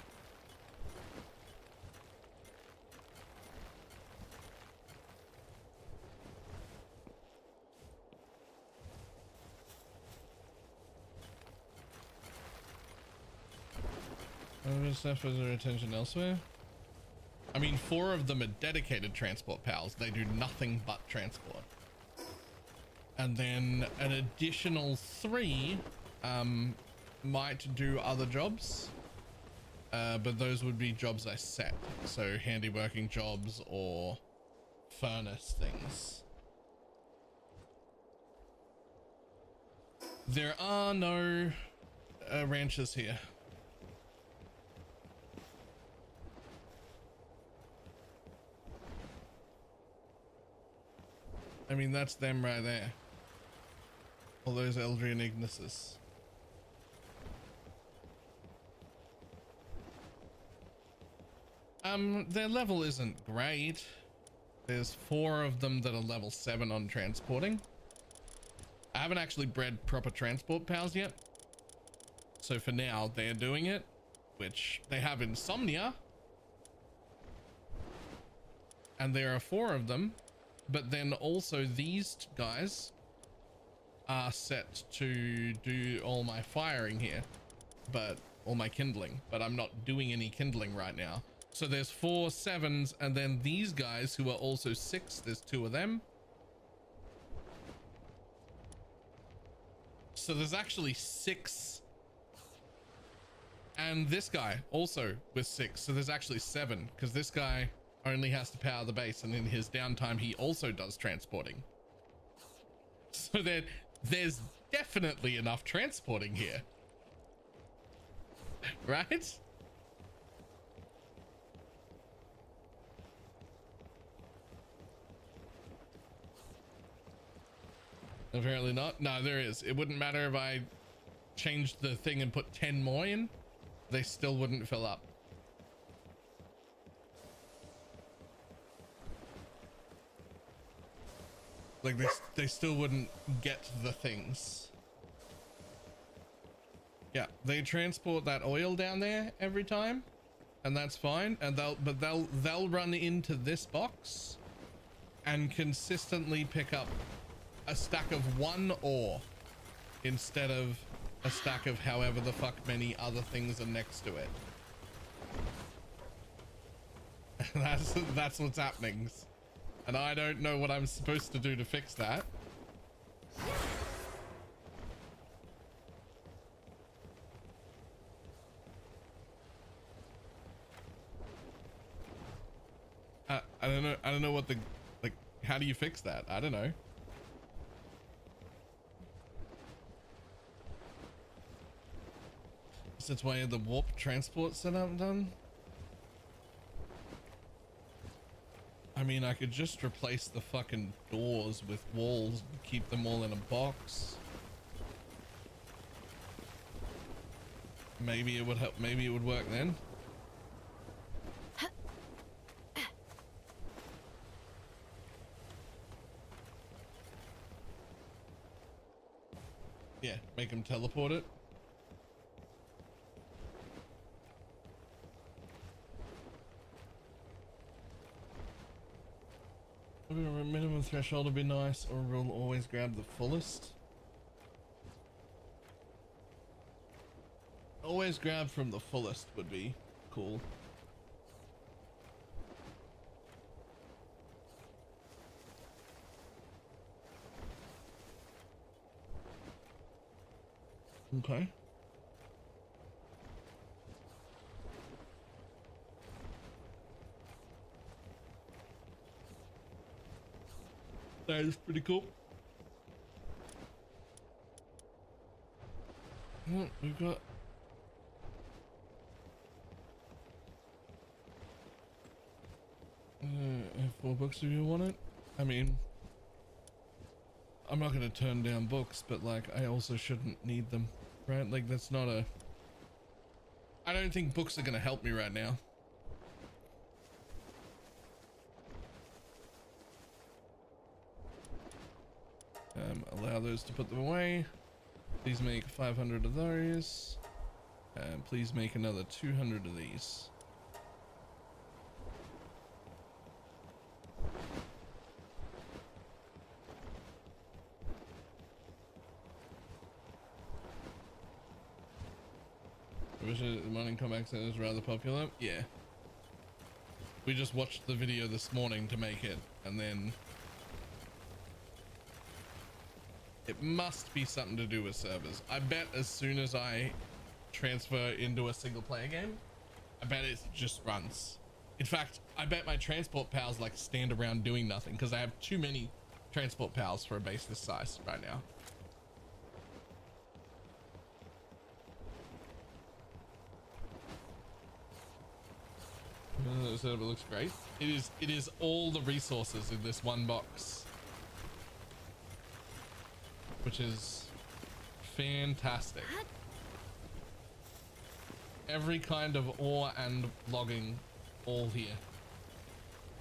[SPEAKER 1] Other stuff is their attention elsewhere. I mean, 4 of them are dedicated transport pals. They do nothing but transport. And then an additional 3 might do other jobs. But those would be jobs I set. So handyworking jobs or furnace things. There are no ranches here. I mean, that's them right there. All those Eldrian Ignises. Their level isn't great. There's 4 of them that are level 7 on transporting. I haven't actually bred proper transport pals yet. So for now, they're doing it, which they have insomnia. And there are 4 of them. But then also these guys are set to do all my firing here, but all my kindling, but I'm not doing any kindling right now. So there's 4 7s, and then these guys who are also 6, there's 2 of them. So there's actually 6. And this guy also with 6. So there's actually 7, because this guy only has to power the base, and in his downtime he also does transporting. So there's definitely enough transporting here, right? Apparently not. No, there is. It wouldn't matter if I changed the thing and put 10 more in, they still wouldn't fill up. Like they still wouldn't get the things. Yeah, they transport that oil down there every time, and that's fine. And they'll run into this box and consistently pick up a stack of 1 ore instead of a stack of however the fuck many other things are next to it. That's what's happening. And I don't know what I'm supposed to do to fix that. I don't know. I don't know what the, like, how do you fix that? I don't know. That's why the warp transport setup done. I mean, I could just replace the fucking doors with walls and keep them all in a box. Maybe it would help. Maybe it would work then. Yeah, make them teleport it. A minimum threshold would be nice, or we'll always grab the fullest. Always grab from the fullest would be cool. Okay. That is pretty cool. Well, we've got F4 books if you want it. I mean, I'm not going to turn down books, but like I also shouldn't need them, right? Like that's not a, I don't think books are going to help me right now. Allow those to put them away. Please make 500 of those. And please make another 200 of these. I wish the mining combat center is rather popular. Yeah. We just watched the video this morning to make it, and then it must be something to do with servers. I bet as soon as I transfer into a single player game, I bet it just runs. In fact, I bet my transport pals like stand around doing nothing because I have too many transport pals for a base this size right now. So it looks great. It is all the resources in this one box, which is fantastic. Every kind of ore and logging all here.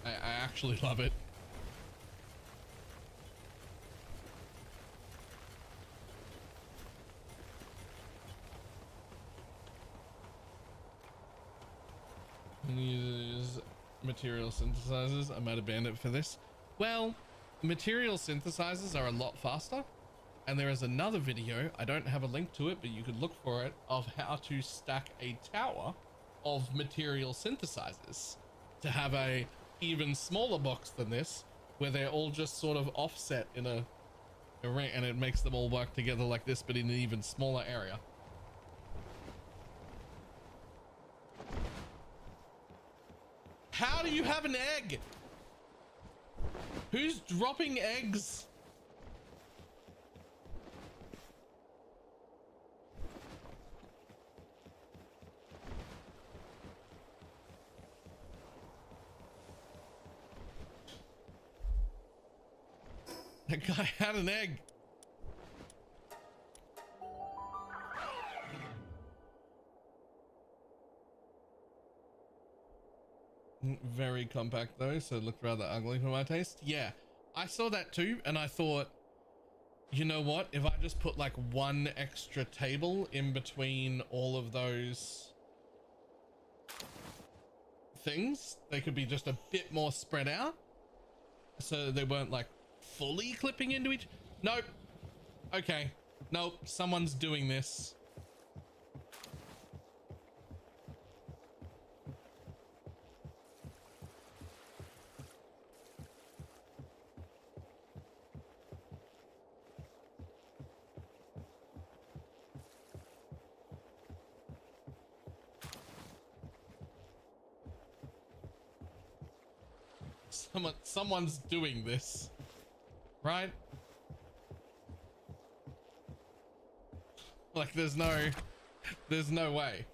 [SPEAKER 1] I actually love it. Use material synthesizers. I might have banned it for this. Well, material synthesizers are a lot faster. And there is another video, I don't have a link to it, but you could look for it, of how to stack a tower of material synthesizers to have a even smaller box than this, where they're all just sort of offset in a ring, and it makes them all work together like this, but in an even smaller area. How do you have an egg? Who's dropping eggs? That guy had an egg. Very compact though, so it looked rather ugly for my taste. Yeah, I saw that too, and I thought, you know what? If I just put like one extra table in between all of those things, they could be just a bit more spread out, so they weren't like fully clipping into each. Nope. Okay. Nope. Someone's doing this. Someone's doing this, right? Like there's no way.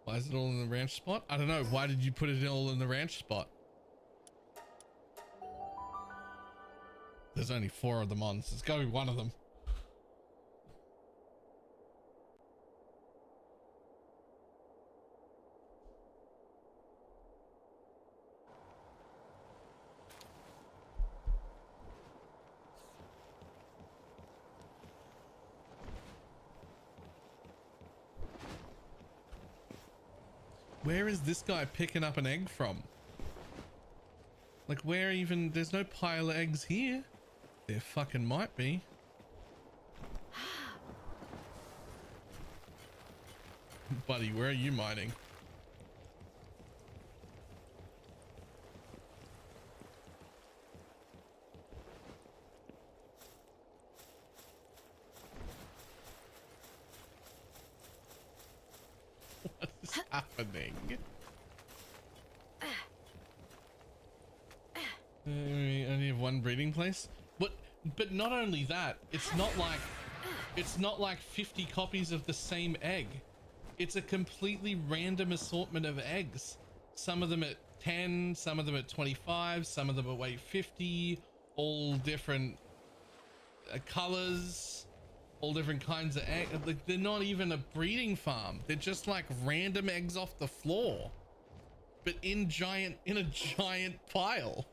[SPEAKER 1] Why is it all in the ranch spot? I don't know. Why did you put it all in the ranch spot? There's only 4 of them on, so it's gotta be one of them. Where is this guy picking up an egg from? Like where even, there's no pile of eggs here. There fucking might be. Buddy, where are you mining? happening? We only have one breeding place, but not only that, it's not like 50 copies of the same egg. It's a completely random assortment of eggs. Some of them at 10, some of them at 25, some of them at weight 50, all different colors, all different kinds of eggs. Like, they're not even a breeding farm. They're just like random eggs off the floor, but in a giant pile.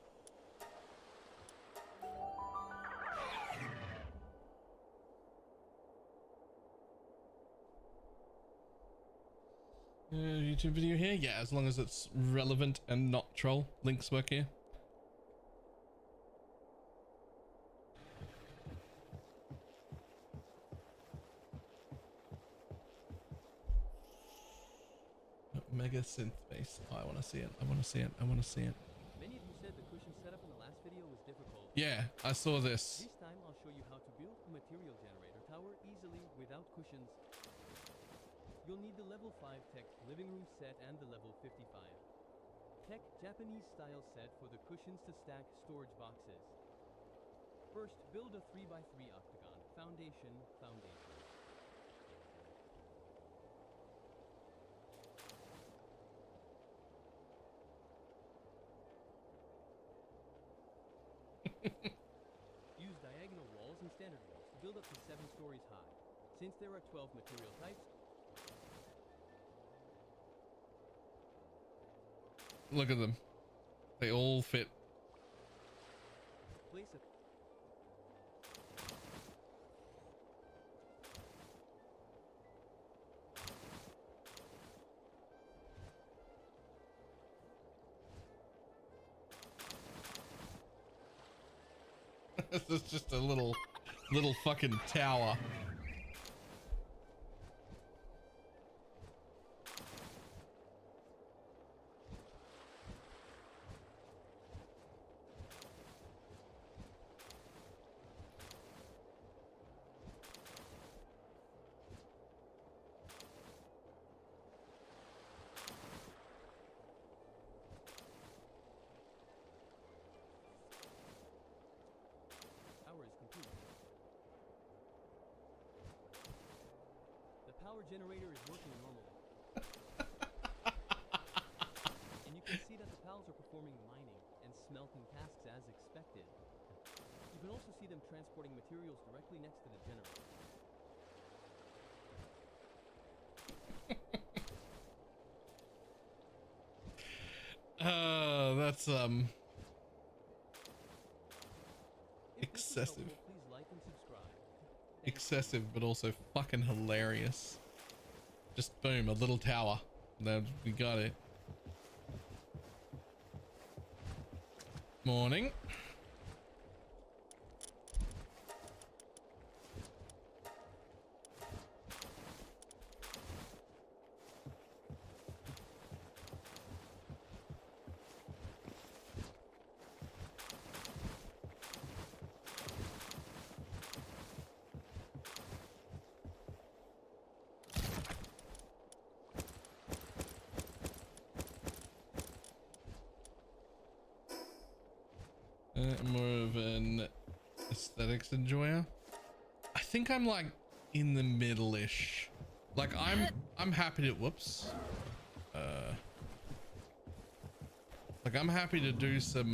[SPEAKER 1] YouTube video here? Yeah, as long as it's relevant and not troll. Links work here. Mega synth base. Oh, I want to see it. I want to see it. I want to see it.
[SPEAKER 3] Many of you said the cushion setup in the last video was difficult.
[SPEAKER 1] Yeah, I saw this.
[SPEAKER 3] This time I'll show you how to build a material generator tower easily without cushions. You'll need the level 5 tech living room set and the level 55 tech Japanese style set for the cushions to stack storage boxes. First, build a 3x3 octagon. Foundation. Use diagonal walls and standard walls to build up to 7 stories high. Since there are 12 material types,
[SPEAKER 1] Look at them. They all fit.
[SPEAKER 3] place a
[SPEAKER 1] This is just a little fucking tower.
[SPEAKER 3] generator is working normally. And you can see that the pals are performing mining and smelting tasks as expected. You can also see them transporting materials directly next to the generator.
[SPEAKER 1] That's excessive.
[SPEAKER 3] Please like and subscribe.
[SPEAKER 1] Excessive, but also fucking hilarious. Just boom, a little tower. Now we got it. Morning. More of an aesthetics enjoyer. I think I'm like in the middle-ish. Like I'm happy to whoops. Like I'm happy to do some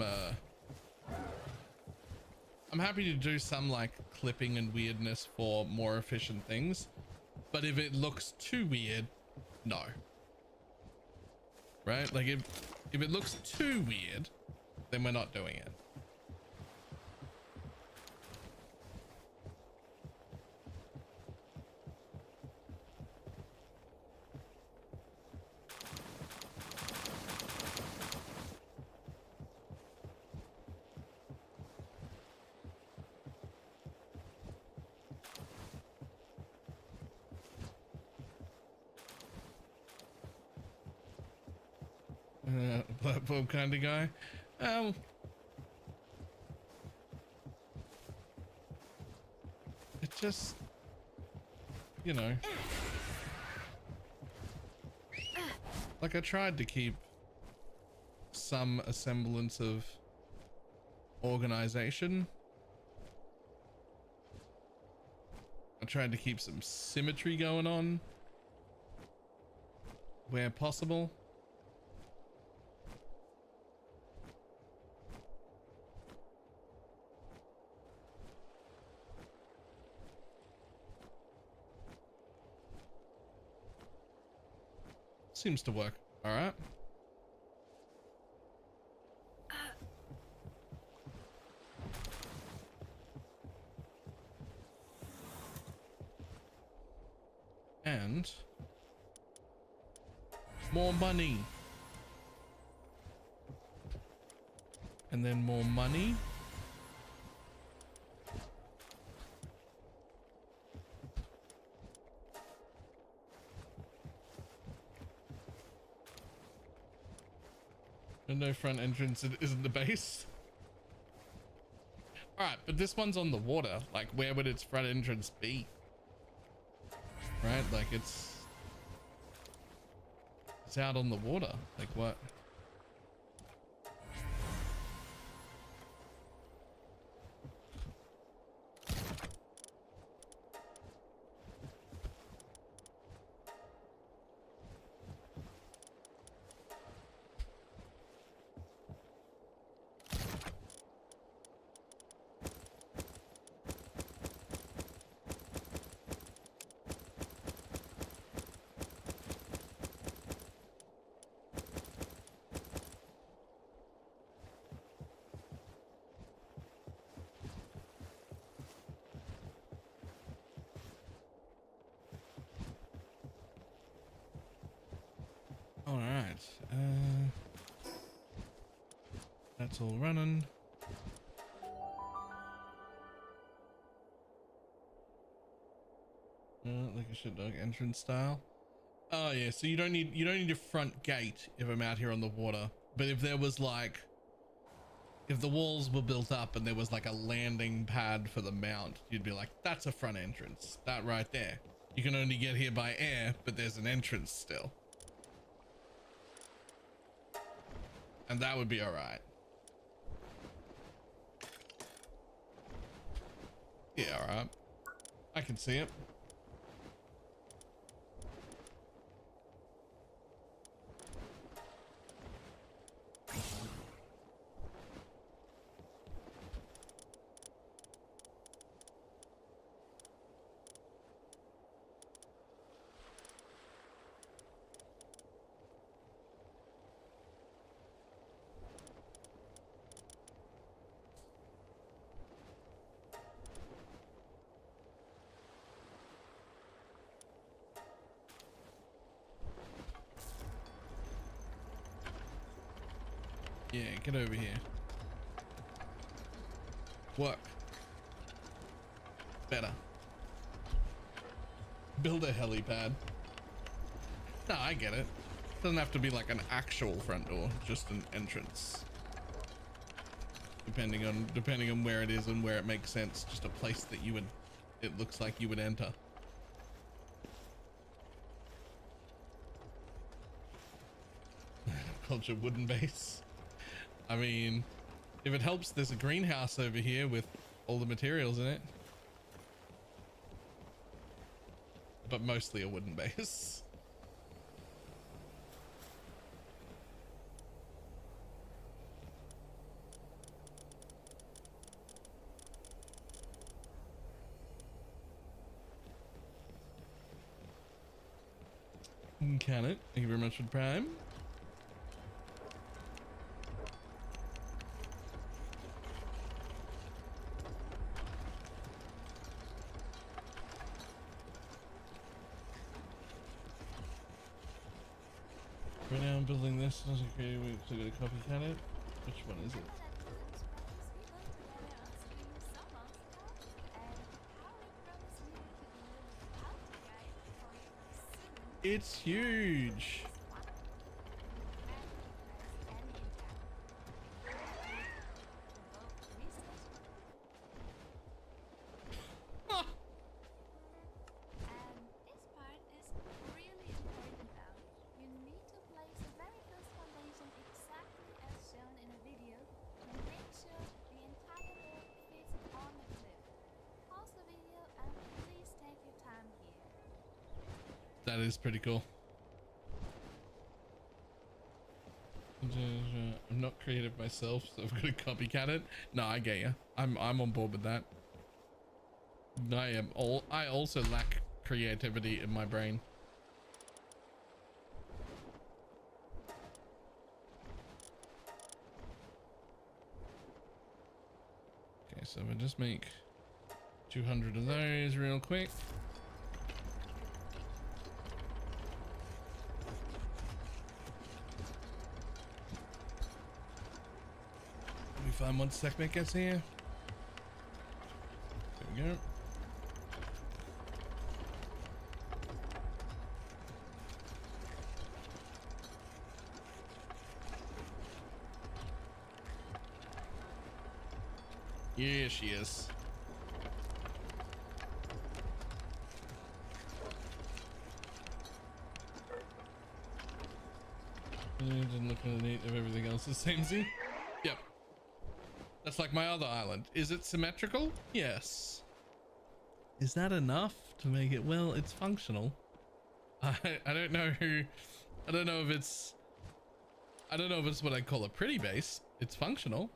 [SPEAKER 1] like clipping and weirdness for more efficient things. But if it looks too weird, no. Right? Like if it looks too weird, then we're not doing it. Platform kind of guy. It just, you know. Like I tried to keep some semblance of organization. I tried to keep some symmetry going on where possible. Seems to work. All right. And more money. And then more money. And no front entrance, it isn't the base. Alright, but this one's on the water. Like, where would its front entrance be? Right? Like, it's out on the water. Like, what? All right, that's all running. Like a shit dog entrance style. Oh yeah, so you don't need a front gate if I'm out here on the water. But if there was like, if the walls were built up and there was like a landing pad for the mount, you'd be like, that's a front entrance. That right there. You can only get here by air, but there's an entrance still. And that would be all right. Yeah, all right. I can see it. Yeah, get over here. Work. Better. Build a helipad. No, I get it. Doesn't have to be like an actual front door, just an entrance. Depending on where it is and where it makes sense. Just a place that you would, it looks like you would enter. Culture wooden base. I mean, if it helps, there's a greenhouse over here with all the materials in it. But mostly a wooden base. Can it? Thank you very much for the Prime. Right now I'm building this. Doesn't create. We're still gonna copycat it. Which one is it? It's huge. That is pretty cool. I'm not creative myself, so I've got to copycat it. No, I get you. I'm on board with that. I also lack creativity in my brain. Okay, so we'll just make 200 of those real quick. Let me find one segment gets here. There we go. Yeah, she is. Didn't look underneath if everything else is same Z. Yep. That's like my other island. Is it symmetrical? Yes. Is that enough to make it? Well, it's functional. I don't know I don't know if it's what I call a pretty base. It's functional.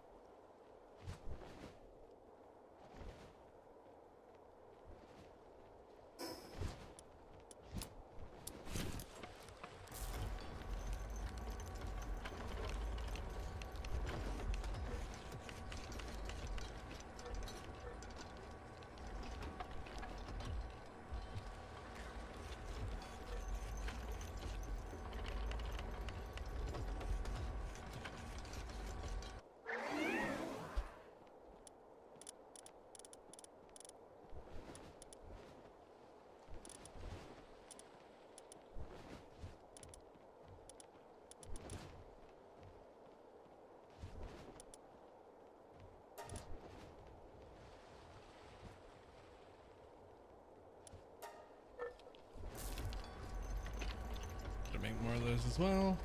[SPEAKER 1] Make more of those as well.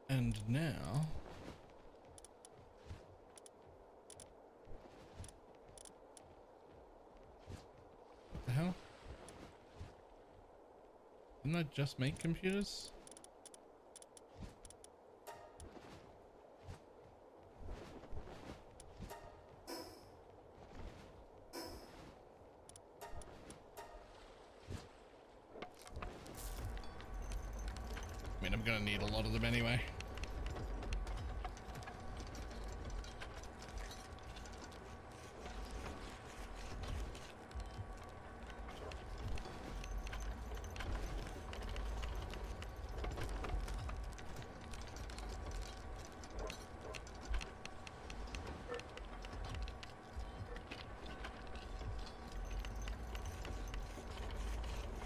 [SPEAKER 1] And now, what the hell? Didn't I just make computers? I mean, I'm gonna need a lot of them anyway.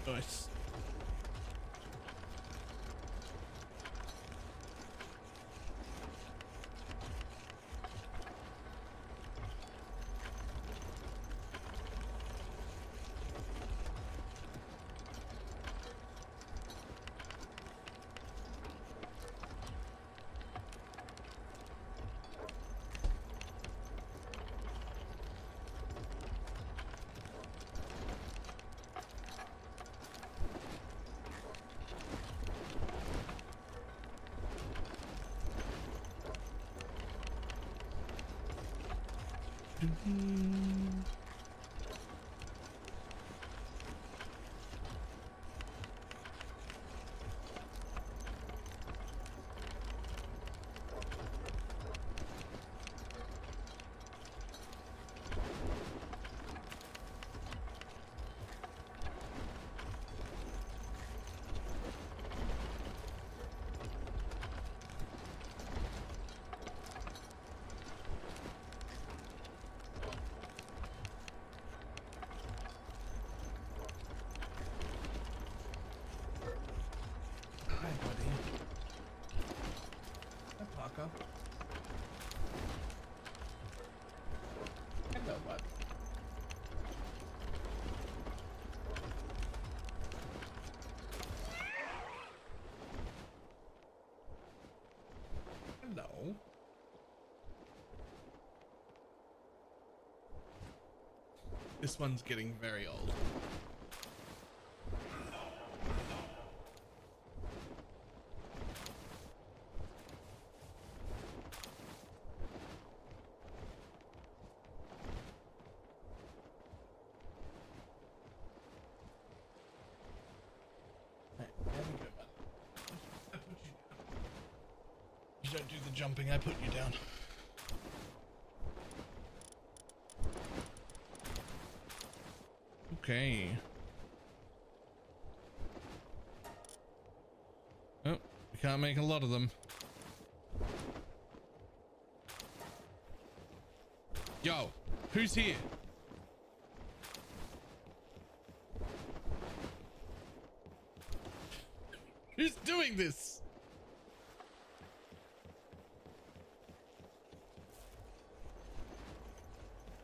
[SPEAKER 1] Nice. This one's getting very old. Right, there we go, bud. I put you down. You don't do the jumping, I put you down. Okay. Oh, we can't make a lot of them. Yo, who's here? Who's doing this?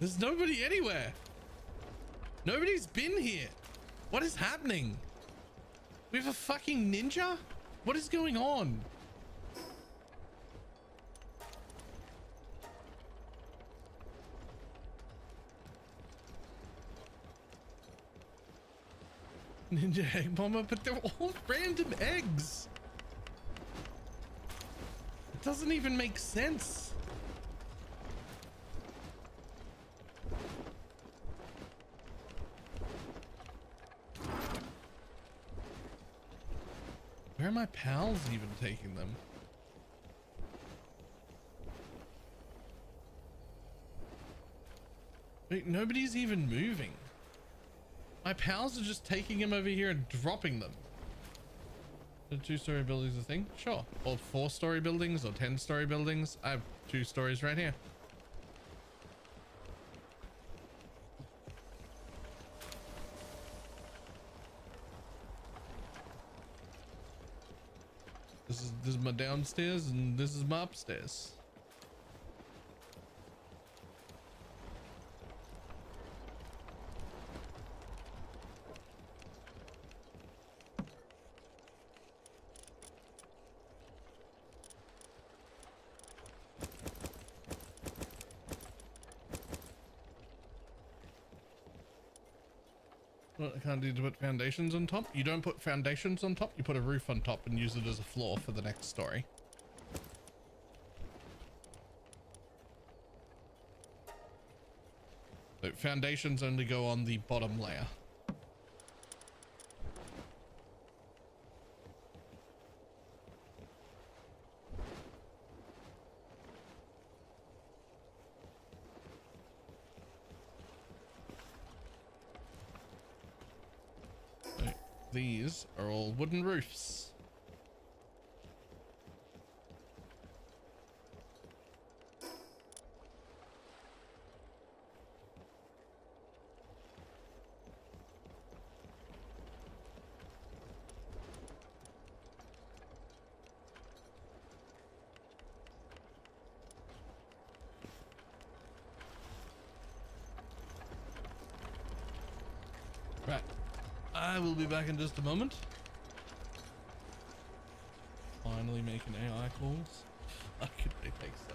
[SPEAKER 1] There's nobody anywhere. Nobody's been here. What is happening? We have a fucking ninja? What is going on? Ninja egg bomber, but they're all random eggs. It doesn't even make sense. Where are my pals even taking them? Wait, nobody's even moving. My pals are just taking him over here and dropping them. The 2-story buildings a thing? Sure. Or 4-story buildings or 10-story buildings. I have 2 stories right here. This is my downstairs and this is my upstairs. What I can't do to put foundations on top? You don't put foundations on top, you put a roof on top and use it as a floor for the next story. So foundations only go on the bottom layer. These are all wooden roofs. Right. I will be back in just a moment. Finally making AI calls. I could they take so.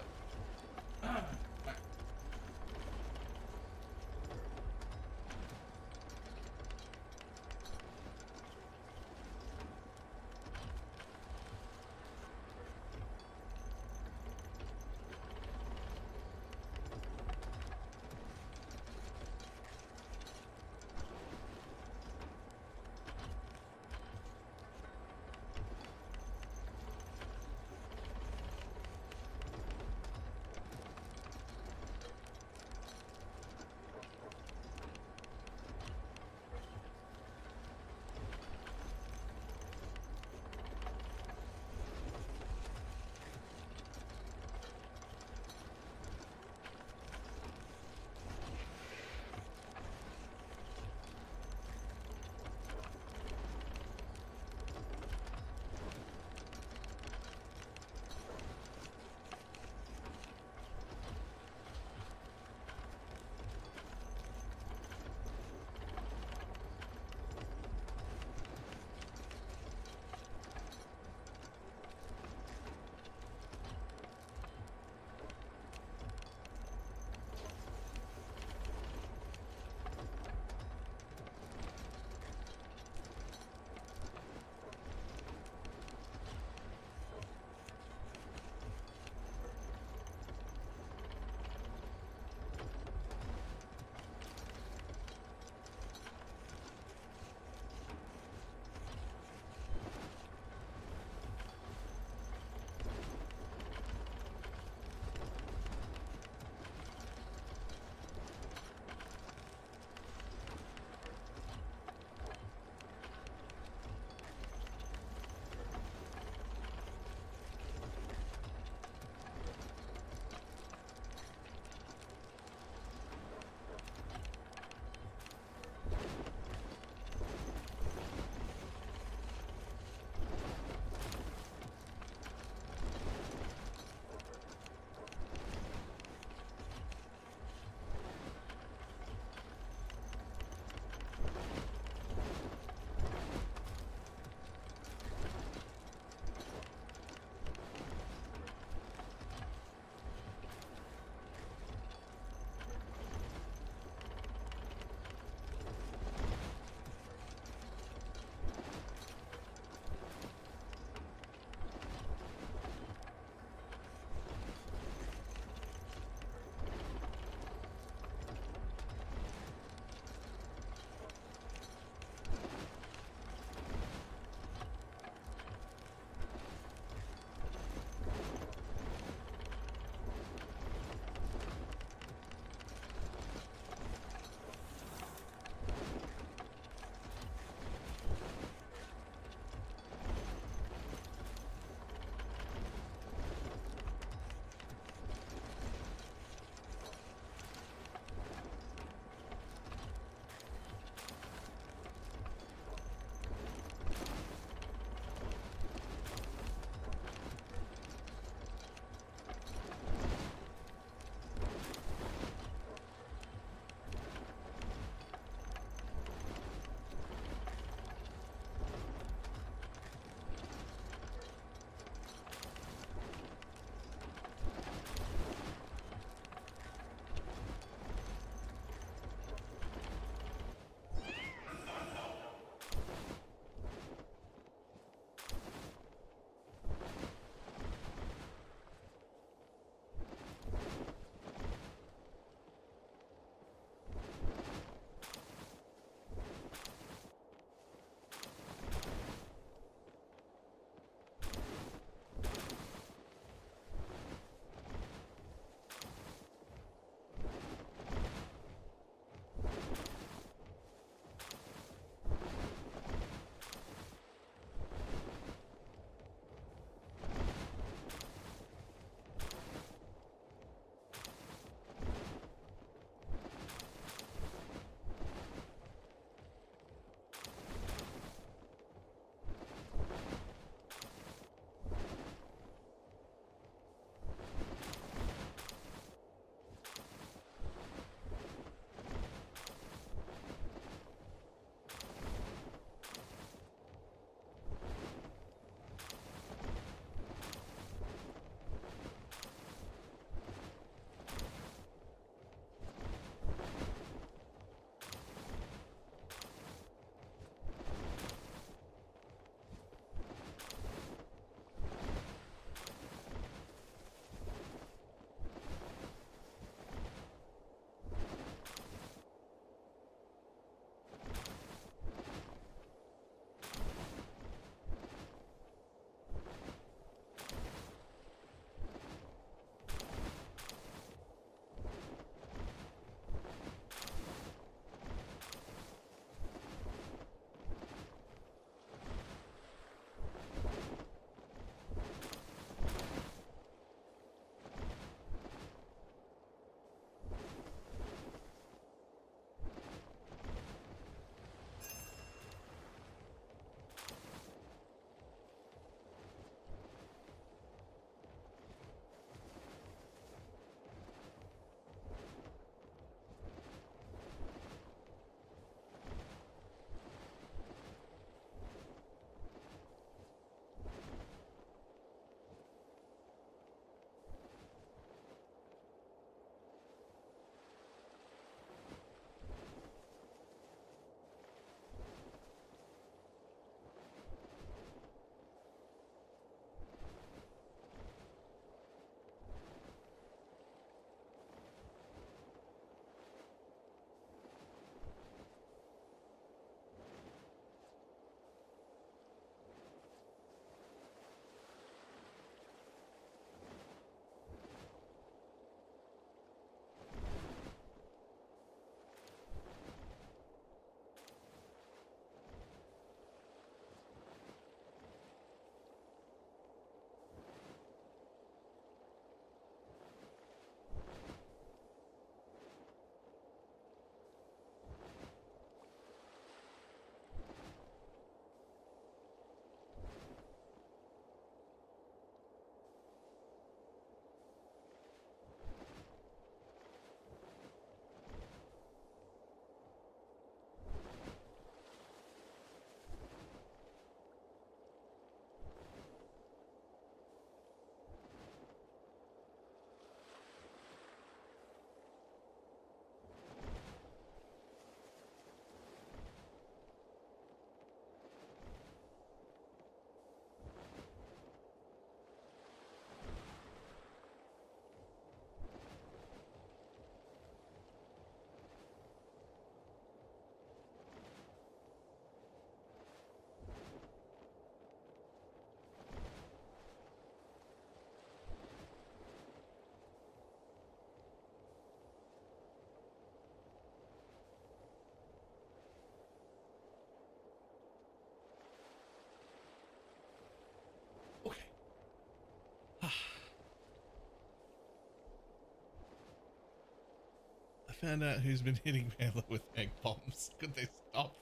[SPEAKER 1] found out who's been hitting Baylor with egg bombs. Could they stop?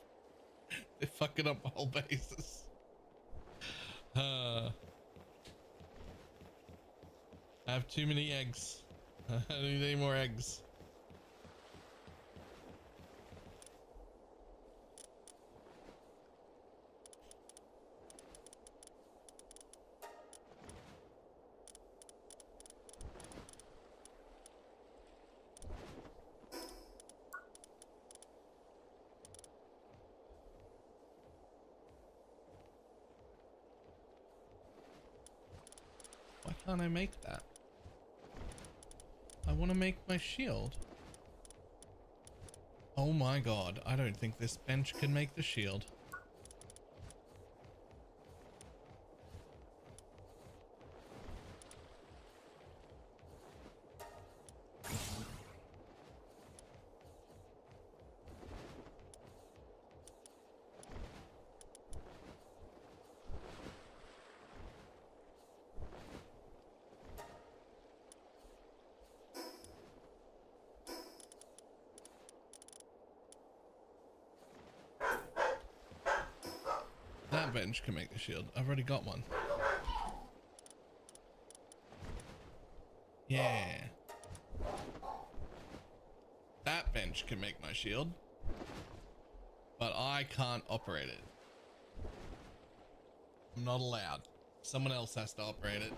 [SPEAKER 1] They're fucking up whole bases. I have too many eggs. I don't need any more eggs. Why can't I make that? I want to make my shield. Oh my god, I don't think this bench can make the shield. That bench can make the shield. I've already got one. Yeah. That bench can make my shield. But I can't operate it. I'm not allowed. Someone else has to operate it.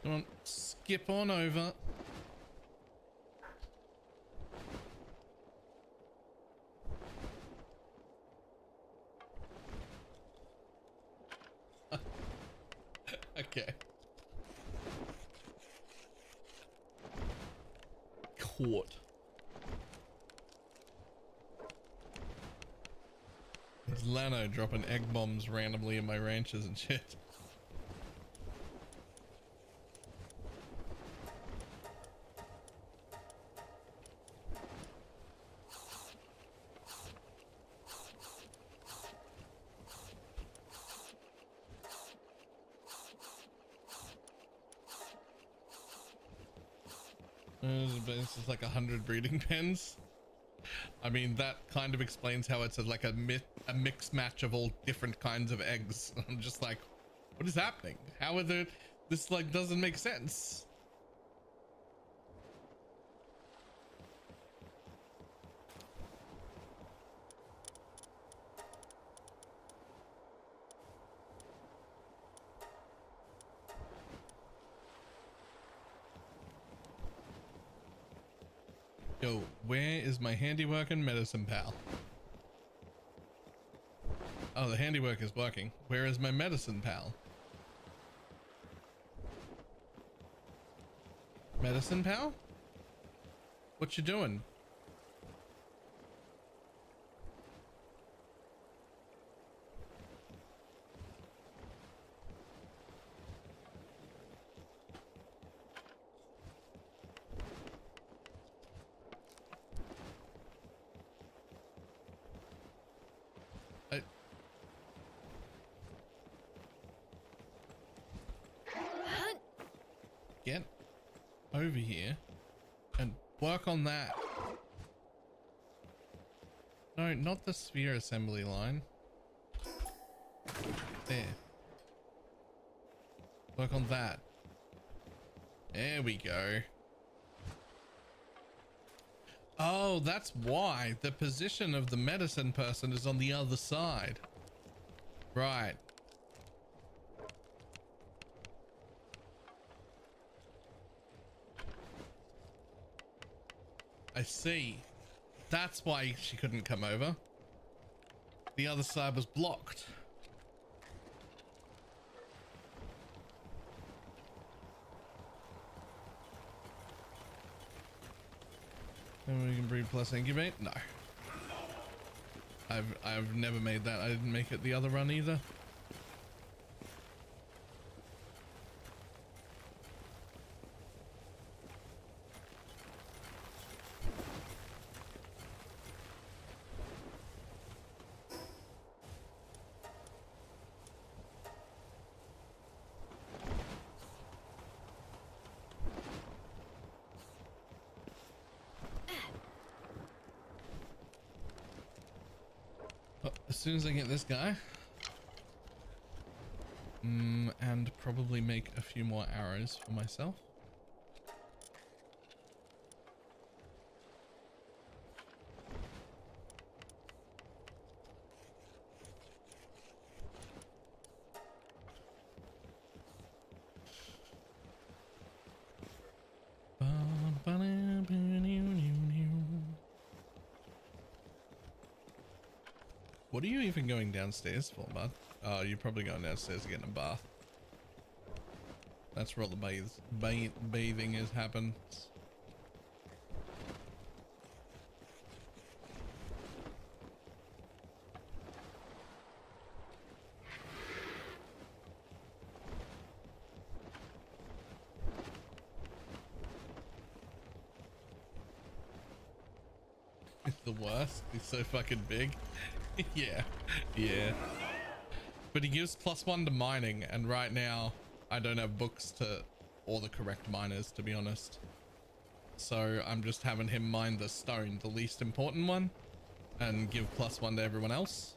[SPEAKER 1] Come on, skip on over. Okay. Caught. It's Lano dropping egg bombs randomly in my ranches and shit. This is like 100 breeding pens. I mean, that kind of explains how it's like a mixed match of all different kinds of eggs. I'm just like, what is happening? How are there? This like doesn't make sense. Yo, where is my handiwork and medicine pal? Oh, the handiwork is working. Where is my medicine pal? Medicine pal? What you doing? Get over here and work on that. No, not the sphere assembly line. There. Work on that. There we go. Oh, that's why the position of the medicine person is on the other side. Right. I see. That's why she couldn't come over. The other side was blocked. And we can breed plus incubate? No. I've never made that. I didn't make it the other run either. But as soon as I get this guy, and probably make a few more arrows for myself. What are you even going downstairs for, bud? Oh, you're probably going downstairs to get in a bath. That's where all the bathing is happens. It's the worst. He's so fucking big. Yeah, yeah. But he gives +1 to mining, and right now I don't have books to or the correct miners, to be honest. So I'm just having him mine the stone, the least important one, and give +1 to everyone else.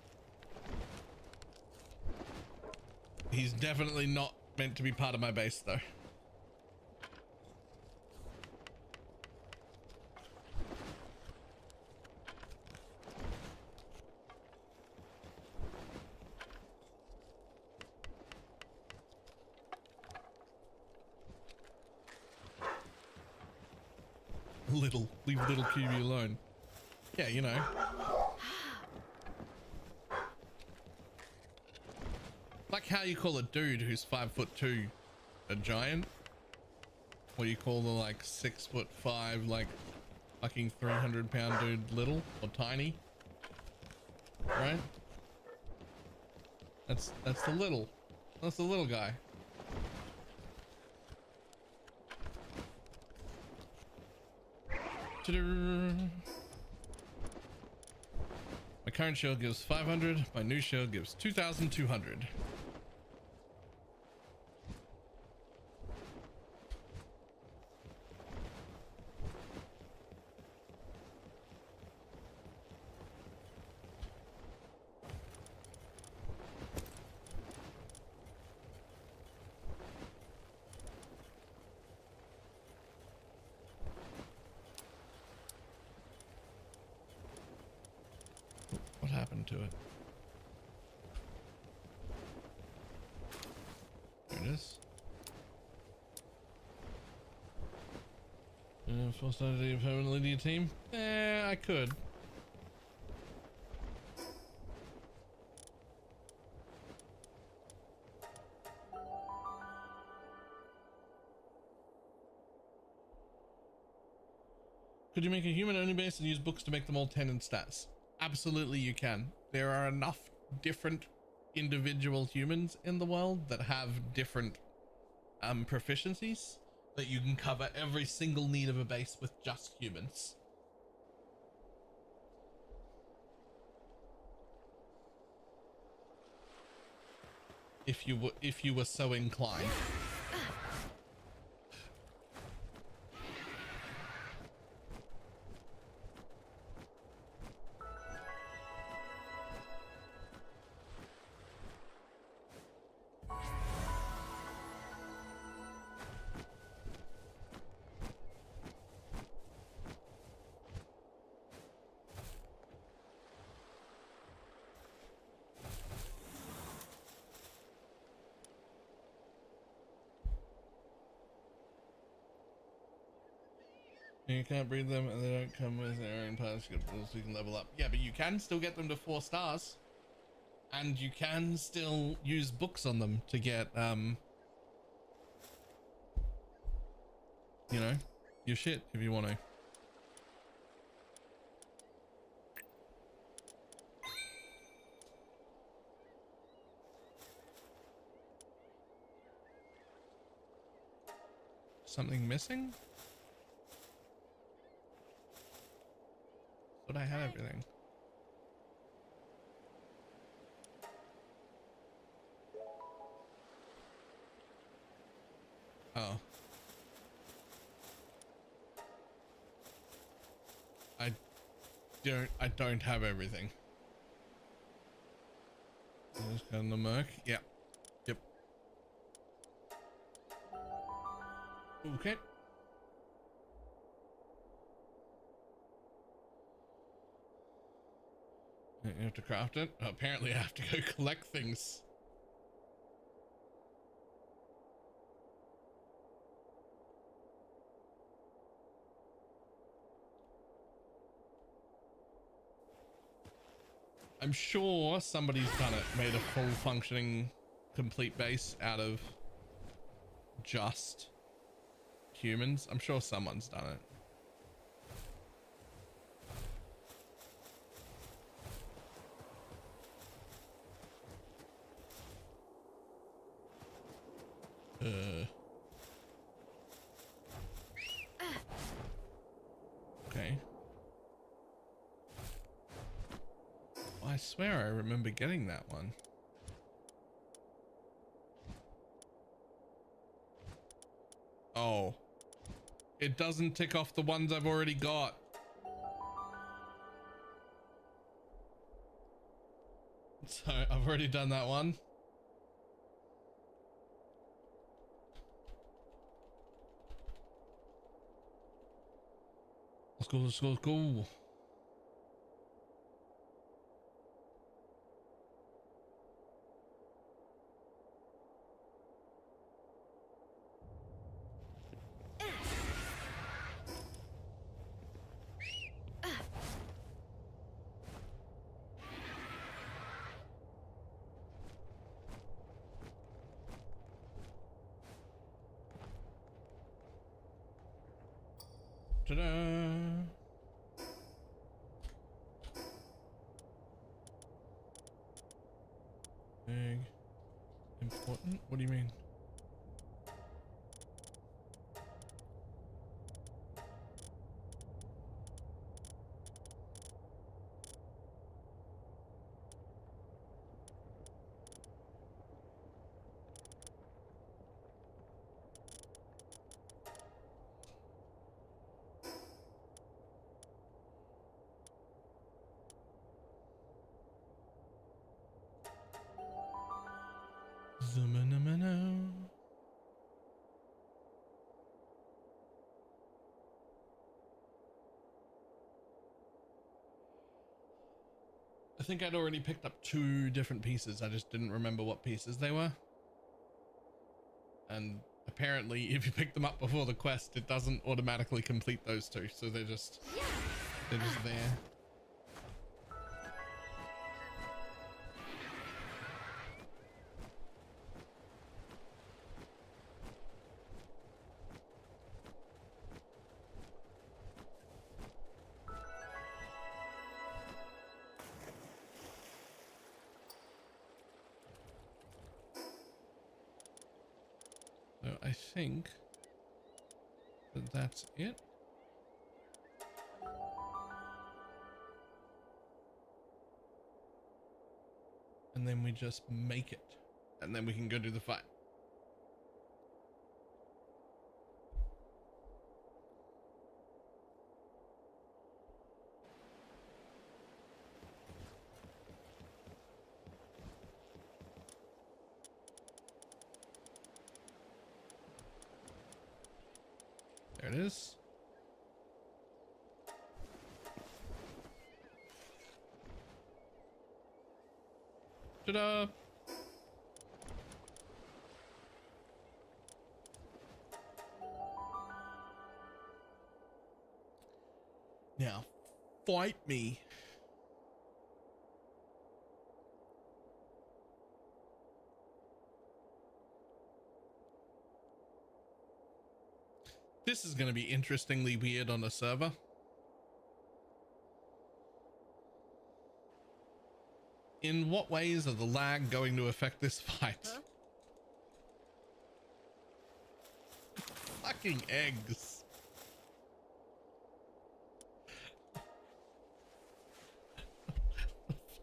[SPEAKER 1] He's definitely not meant to be part of my base though. Leave little QB alone. Yeah, you know. Like how you call a dude who's 5'2" a giant, or you call the like 6'5" like fucking 300-pound dude little or tiny, right? That's the little guy. My current shield gives 500. My new shield gives 2,200. What happened to it? There it is. Force identity permanently to your team? I could. Could you make a human-only base and use books to make them all 10 in stats? Absolutely you can. There are enough different individual humans in the world that have different proficiencies that you can cover every single need of a base with just humans. If you were so inclined. You can't breed them and they don't come with their own parts, so you can level up. Yeah, but you can still get them to 4 stars. And you can still use books on them to get, you know, your shit if you want to. Something missing? But I had everything. Oh. I don't have everything. Just go in the Merc. Yeah. Yep. Okay. You have to craft it. Apparently I have to go collect things. I'm sure somebody's done it, made a full functioning complete base out of just humans. I'm sure someone's done it. Okay. I swear I remember getting that one. Oh. It doesn't tick off the ones I've already got. So I've already done that one. Let's go, let's go, let's go. Ta-da! Big. Important? What do you mean? Zoom-a-na-ma-na. I think I'd already picked up 2 different pieces. I just didn't remember what pieces they were. And apparently if you pick them up before the quest, it doesn't automatically complete those 2. So they're just there. So I think that that's it. And then we just make it. And then we can go do the fight. There it is. Ta-da! Now, fight me. This is going to be interestingly weird on a server. In what ways are the lag going to affect this fight?
[SPEAKER 4] Huh?
[SPEAKER 1] Fucking eggs.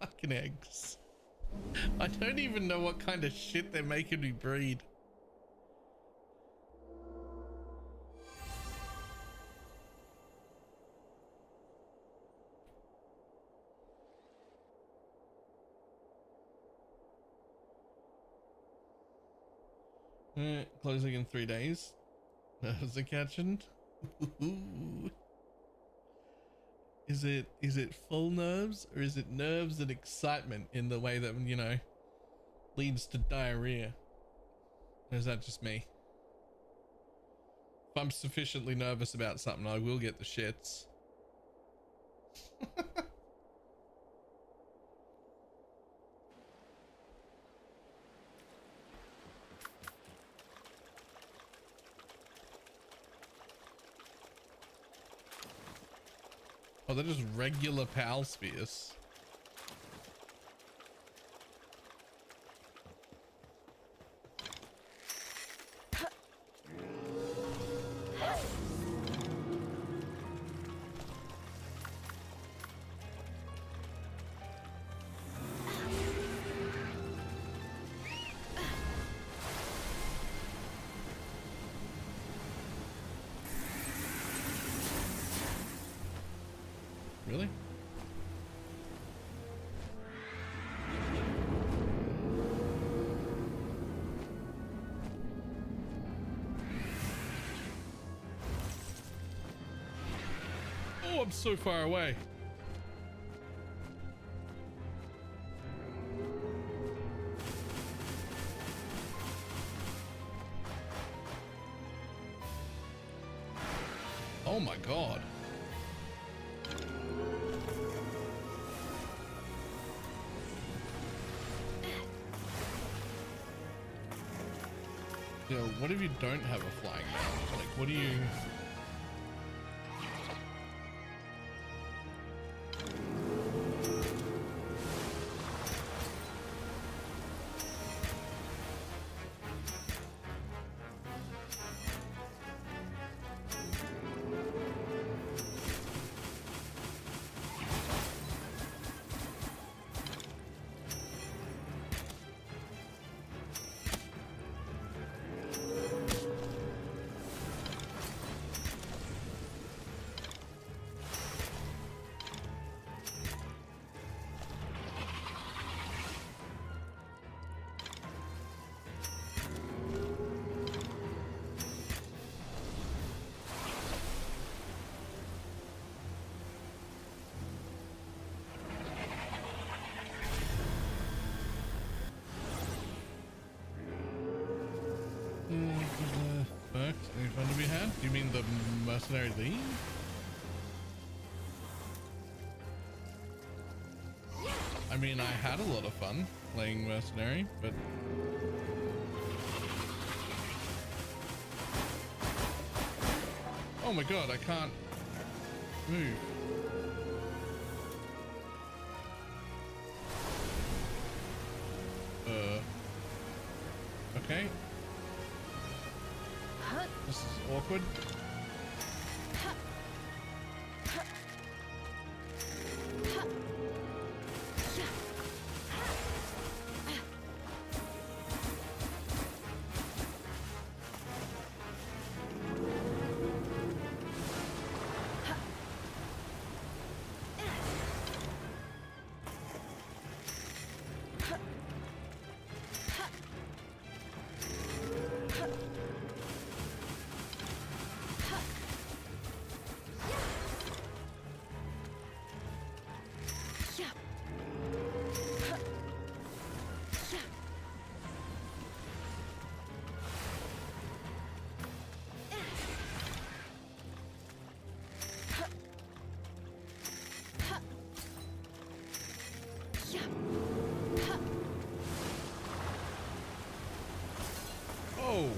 [SPEAKER 1] Fucking eggs. I don't even know what kind of shit they're making me breed. Closing in 3 days. Nerves are catching. Is it full nerves, or is it nerves and excitement in the way that, you know, leads to diarrhea? Or is that just me? If I'm sufficiently nervous about something, I will get the shits. Oh, they're just regular PAL spheres. Really? Oh, I'm so far away. Oh my god. Yo, what if you don't have a flying mount? Like, what do you... Any fun to be had? You mean the mercenary league? I mean, I had a lot of fun playing mercenary, but oh my god, I can't move. Okay. This is awkward. Oh.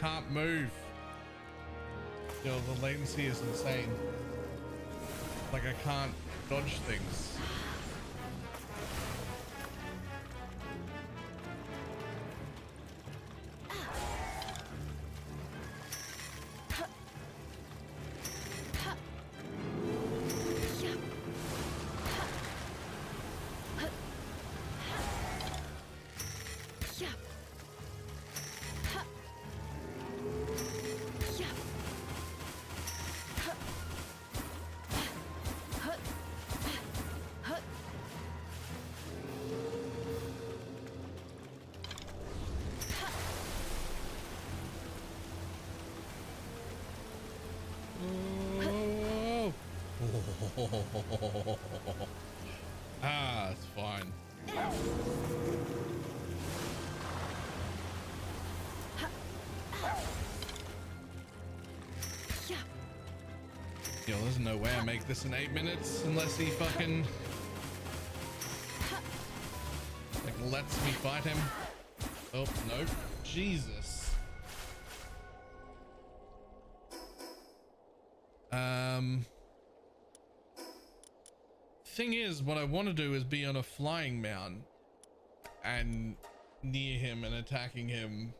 [SPEAKER 1] Can't move. Yo, the latency is insane. Like I can't dodge things. Ah, it's fine. Yo, there's no way I make this in 8 minutes unless he fucking like lets me fight him. Oh, no. Jesus. Thing is, what I want to do is be on a flying mount and near him and attacking him.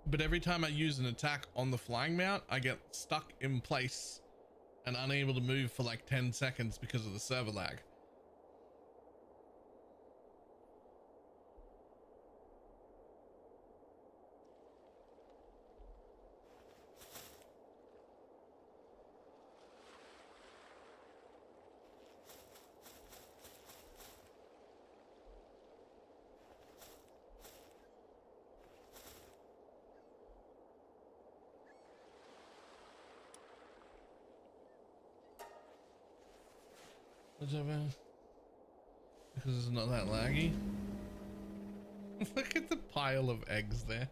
[SPEAKER 1] But every time I use an attack on the flying mount, I get stuck in place and unable to move for like 10 seconds because of the server lag. Whatever. Because it's not that laggy. Look at the pile of eggs there.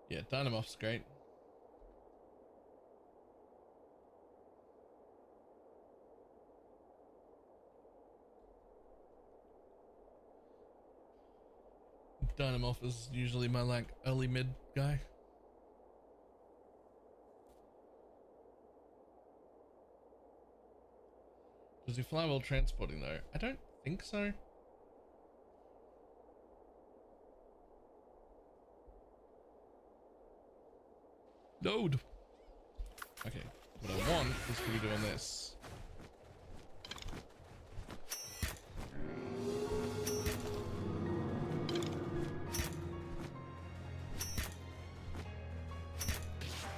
[SPEAKER 1] Yeah, Dynamoth's great. Dynamoth is usually my like early mid guy. Does he fly while transporting though? I don't think so. Node. Okay, what I want is to be doing this.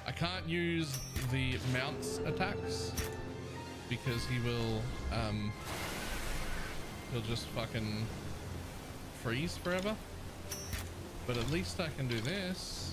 [SPEAKER 1] I can't use the mounts attacks because he will he'll just fucking freeze forever. But at least I can do this.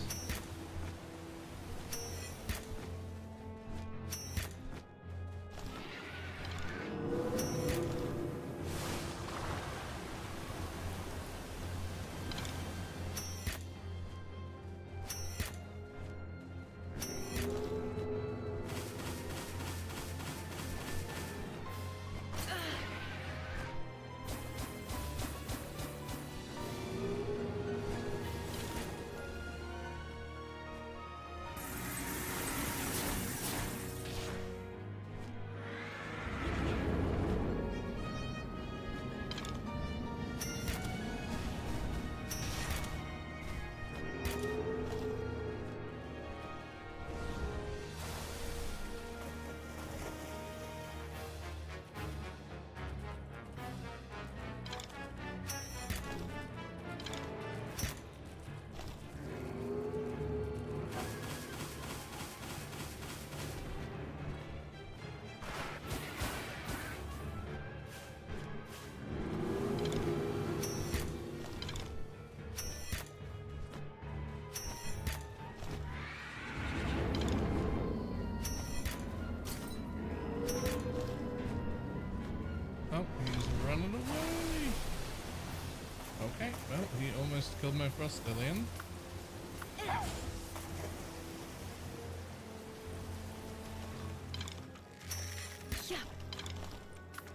[SPEAKER 1] Killed my Frostillion.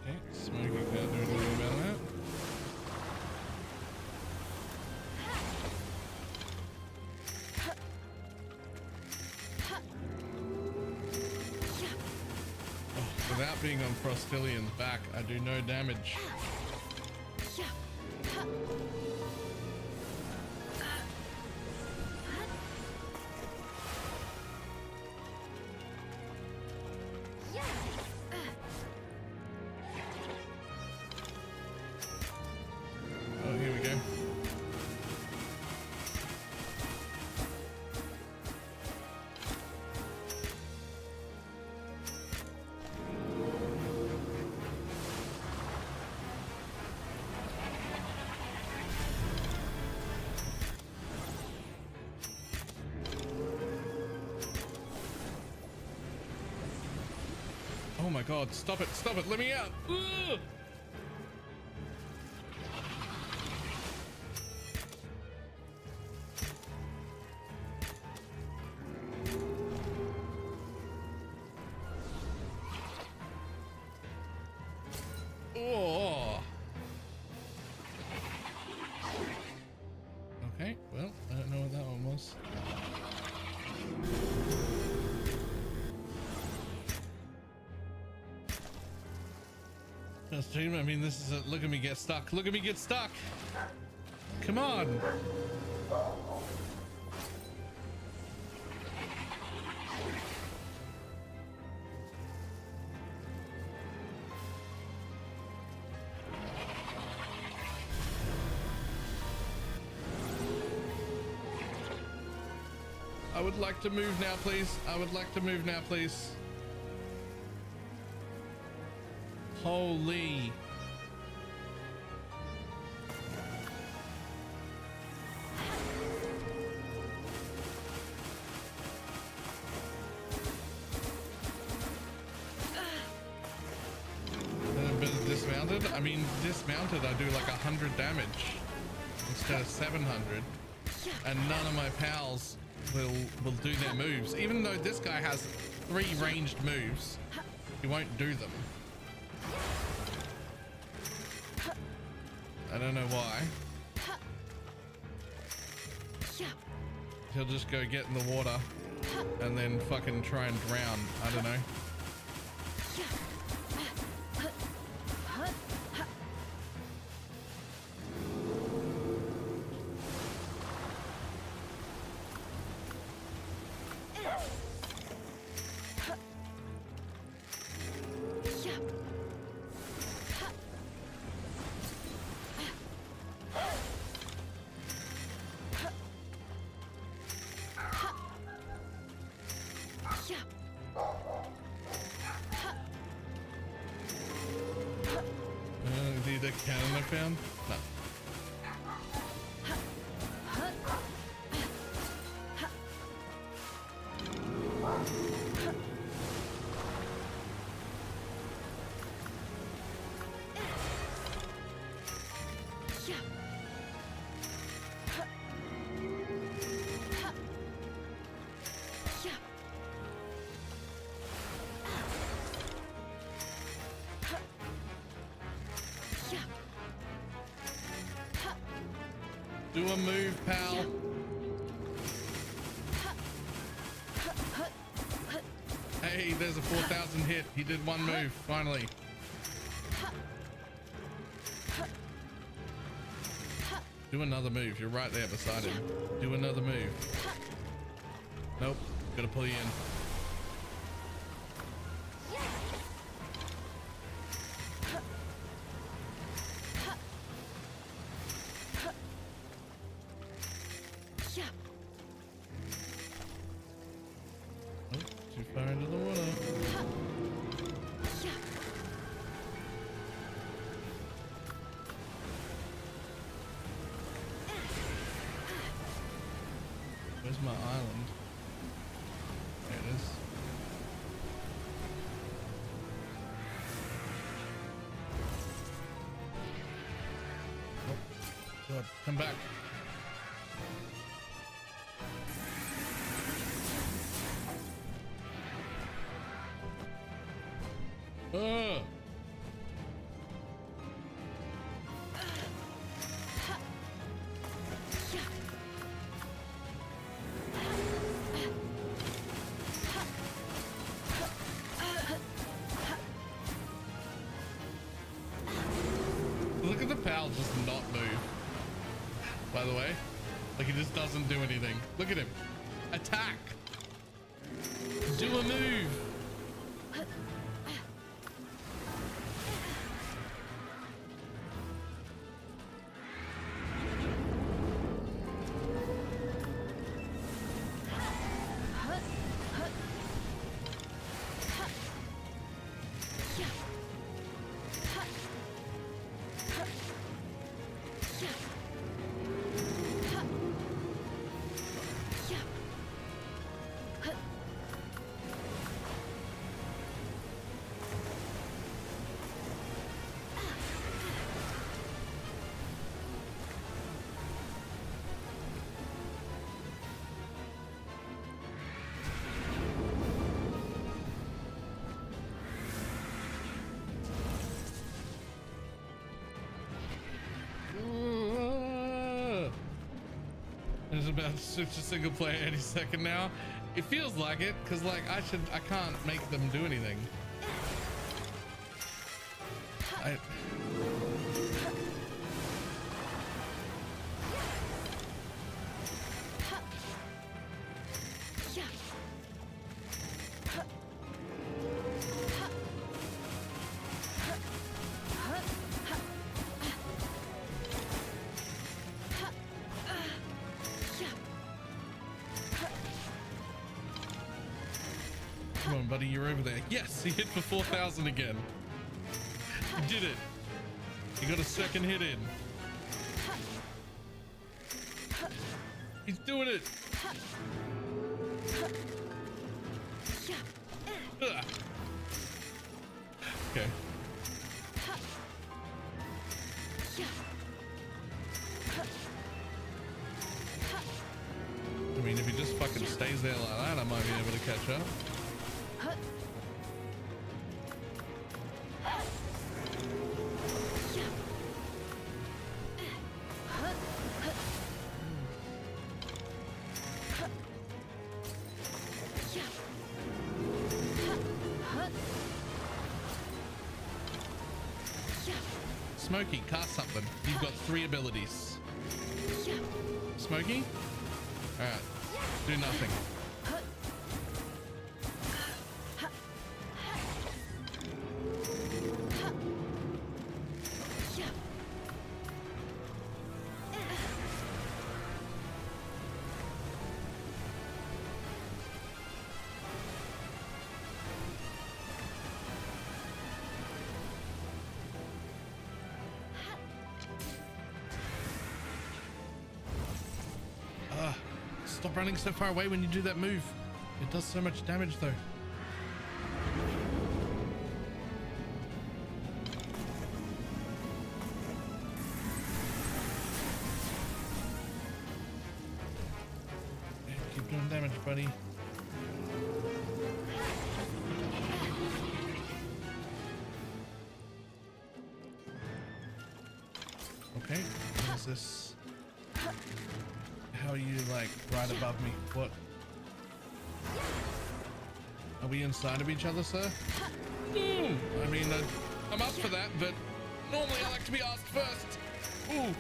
[SPEAKER 1] Okay, Smokey can't do anything about that. Without being on Frostillion's back, I do no damage. Oh, here we go. Oh my god, stop it, let me out! Ugh! Oh! Okay, well, I don't know what that one was. Stream, I mean, this is a look at me get stuck. Look at me get stuck. Come on. I would like to move now, please. I would like to move now, please. Holy. A bit of dismounted. I mean, dismounted, I do like 100 damage instead of 700, and none of my pals will do their moves. Even though this guy has 3 ranged moves, he won't do them. I don't know why. He'll just go get in the water and then fucking try and drown. I don't know. The cannon I found? No. Do a move, pal. Hey, there's a 4,000 hit. He did one move, finally. Do another move. You're right there beside him. Do another move. Nope. Gotta pull you in. Too far into the water. Where's my island? There it is. Oh, God, come back. I'll just not move. By the way, like he just doesn't do anything. Look at him. Attack. Do a move. It's about to switch to single player any second now. It feels like it, because like I can't make them do anything. Come on, buddy, you're over there. Yes, he hit for 4,000 again. He did it. He got a second hit in. He's doing it. Ugh. Okay. I mean, if he just fucking stays there like that, I might be able to catch up. Smokey, cast something. You've got 3 abilities. Smokey? Alright. Do nothing. Stop running so far away when you do that move. It does so much damage though. Keep doing damage, buddy. Okay, what is this? How are you like right above me? What? Are we inside of each other, sir? I mean, I'm up for that, but normally I like to be asked first. Ooh.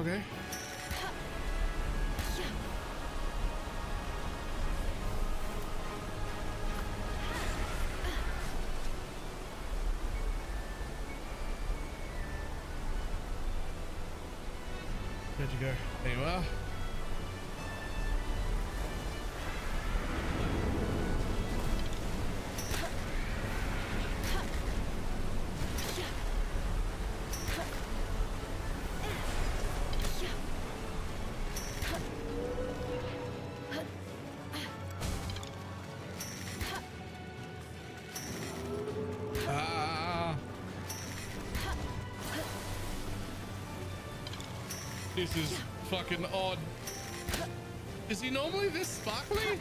[SPEAKER 1] Okay. Where'd you go? There you are. This is fucking odd. Is he normally this sparkly?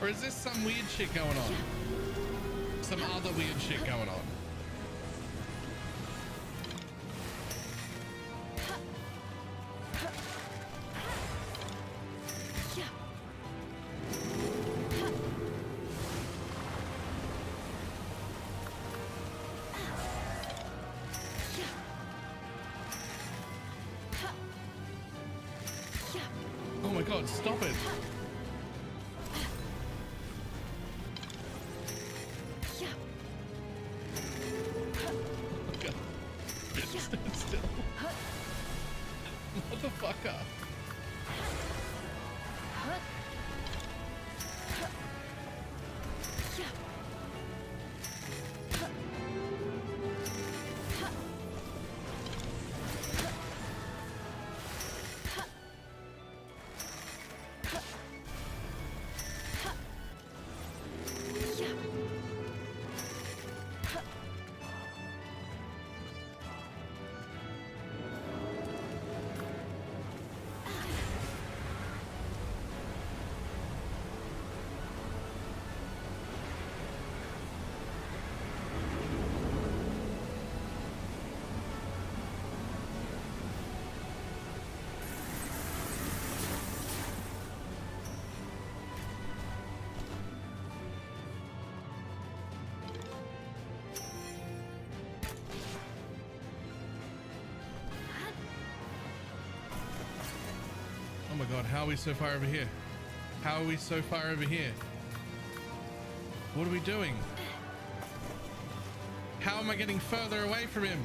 [SPEAKER 1] Or is this some weird shit going on? Some other weird shit going on. god, stop it. God. Stand still. Motherfucker. Oh my god, how are we so far over here? How are we so far over here? What are we doing? How am I getting further away from him?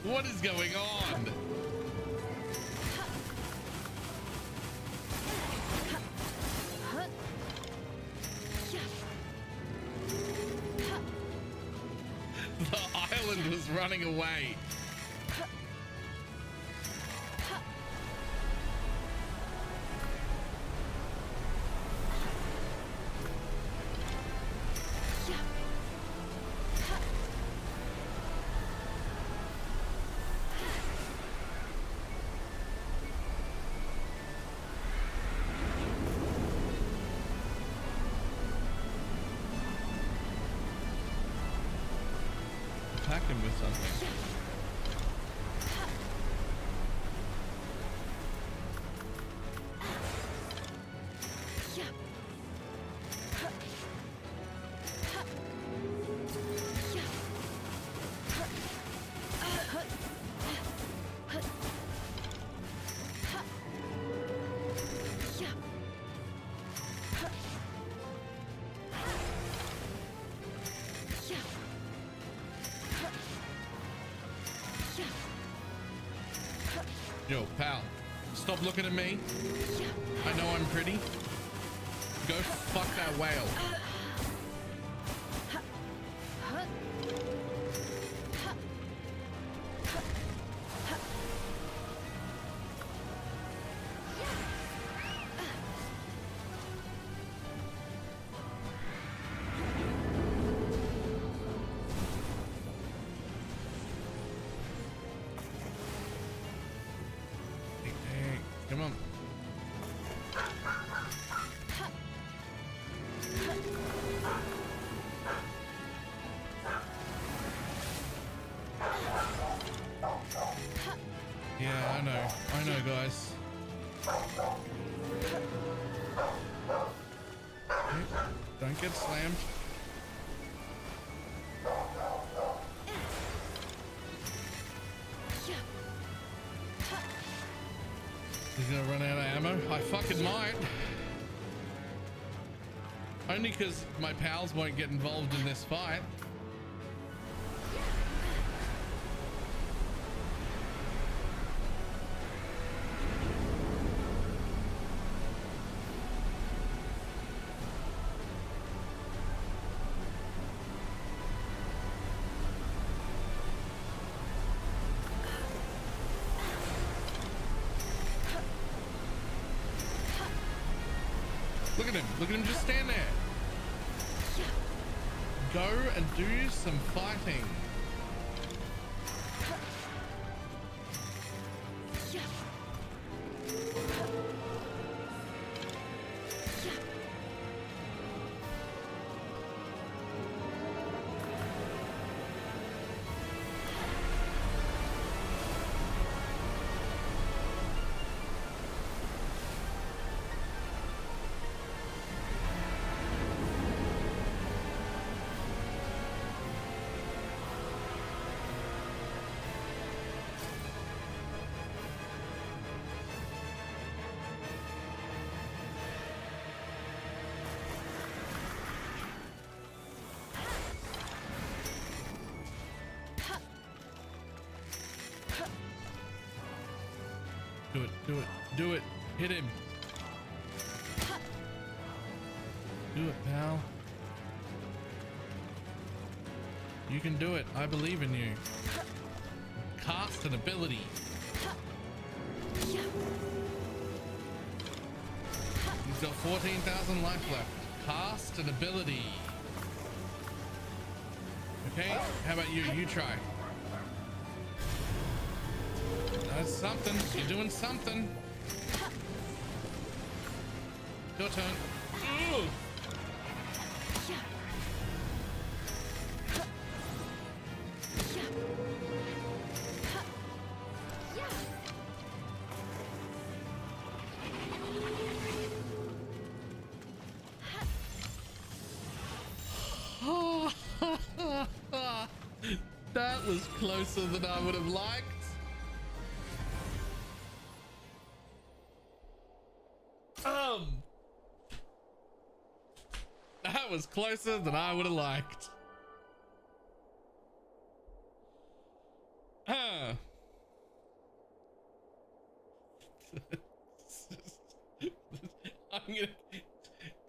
[SPEAKER 1] What is going on? The island was running away. Attack him with something. Yo, pal, stop looking at me. I know I'm pretty. Go fuck that whale. Come on. Yeah, I know, guys. Okay, don't get slammed. He's gonna run out of ammo. I fucking might. Only because my pals won't get involved in this fight. Look at him just stand there. Go and do some fighting. Do it, do it, do it. Hit him. Do it, pal. You can do it. I believe in you. Cast an ability. He's got 14,000 life left. Cast an ability. Okay, how about you? You try. That's something. You're doing something. Your turn. Ooh. That was closer than I would have liked. That was closer than I would have liked.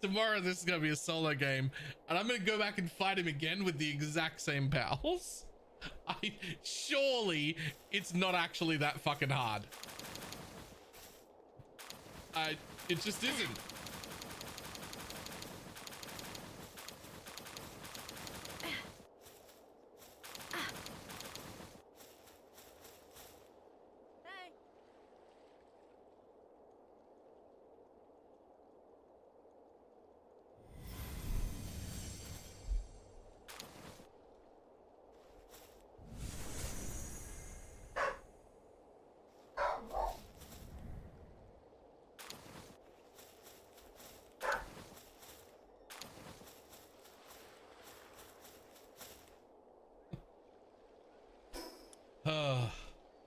[SPEAKER 1] Tomorrow this is gonna be a solo game, and I'm gonna go back and fight him again with the exact same pals. Surely it's not actually that fucking hard. It just isn't.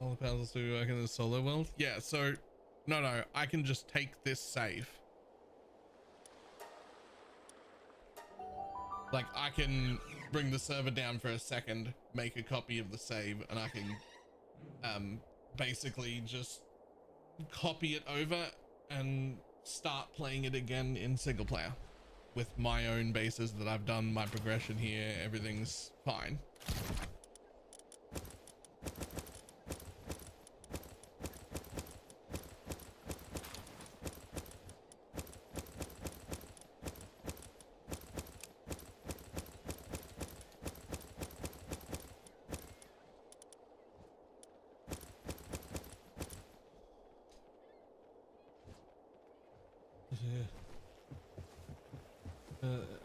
[SPEAKER 1] All the puzzles do work in the solo world. Yeah, so no, I can just take this save. Like, I can bring the server down for a second, make a copy of the save, and I can basically just copy it over and start playing it again in single player with my own bases that I've done, my progression here, everything's fine.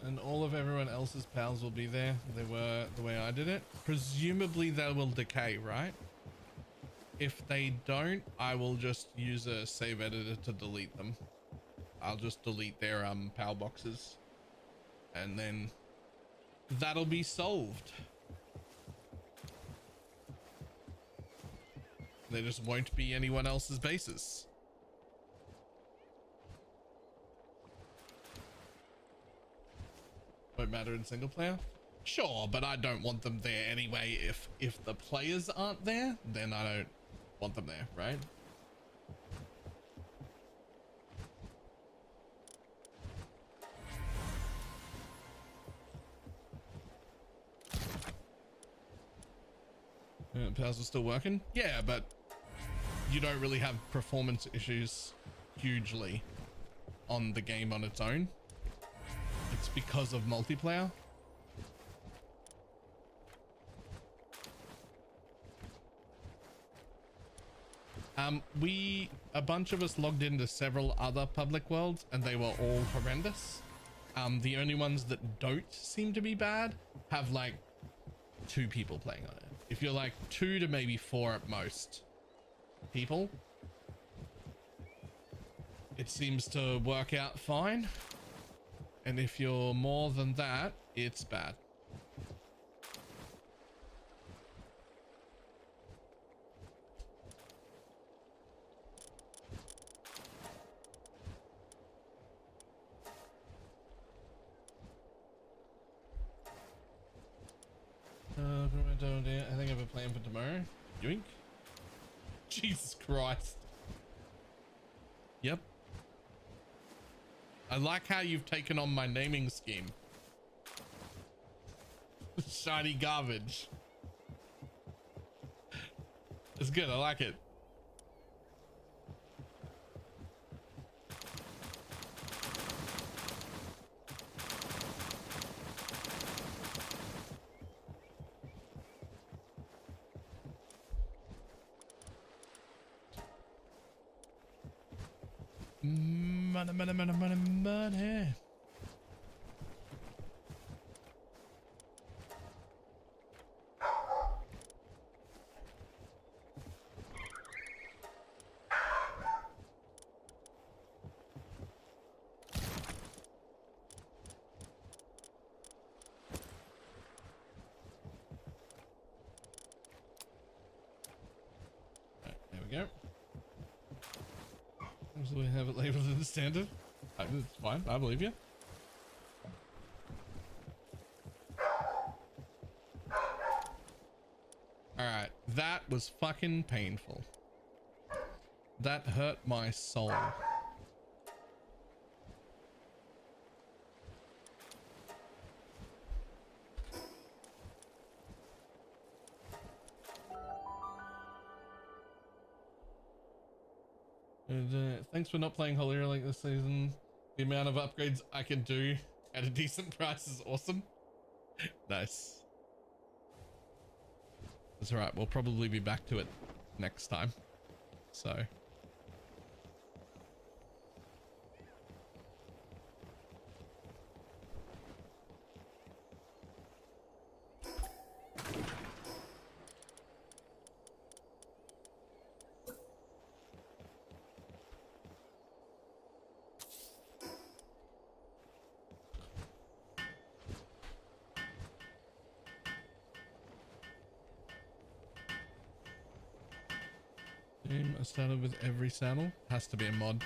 [SPEAKER 1] And all of everyone else's pals will be there. They were the way I did it. Presumably they will decay, right? If they don't, I will just use a save editor to delete them. I'll just delete their pal boxes, and then that'll be solved. There just won't be anyone else's bases. Won't matter in single player? Sure, but I don't want them there anyway. If the players aren't there, then I don't want them there, right? Pals are still working? Yeah, but you don't really have performance issues hugely on the game on its own. It's because of multiplayer. A bunch of us logged into several other public worlds and they were all horrendous. The only ones that don't seem to be bad have like 2 people playing on it. If you're like 2 to maybe 4 at most people, it seems to work out fine. And if you're more than that, it's bad. I think I have a plan for tomorrow. Yoink. Jesus Christ. Yep. I like how you've taken on my naming scheme. Shiny garbage. It's good. I like it. Money, money, money, money, money. Right, there we go. So we have it labeled in the standard. It's fine. I believe you. Alright. That was fucking painful. That hurt my soul. And, thanks for not playing Holy Relic this season. The amount of upgrades I can do at a decent price is awesome. Nice. That's alright. We'll probably be back to it next time. So. I started with every saddle. Has to be a mod.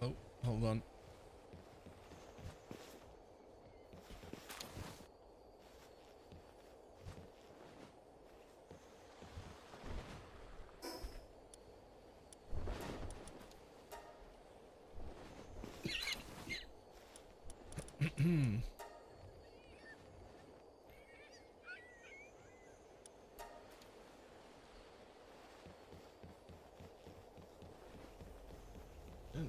[SPEAKER 1] Oh, hold on.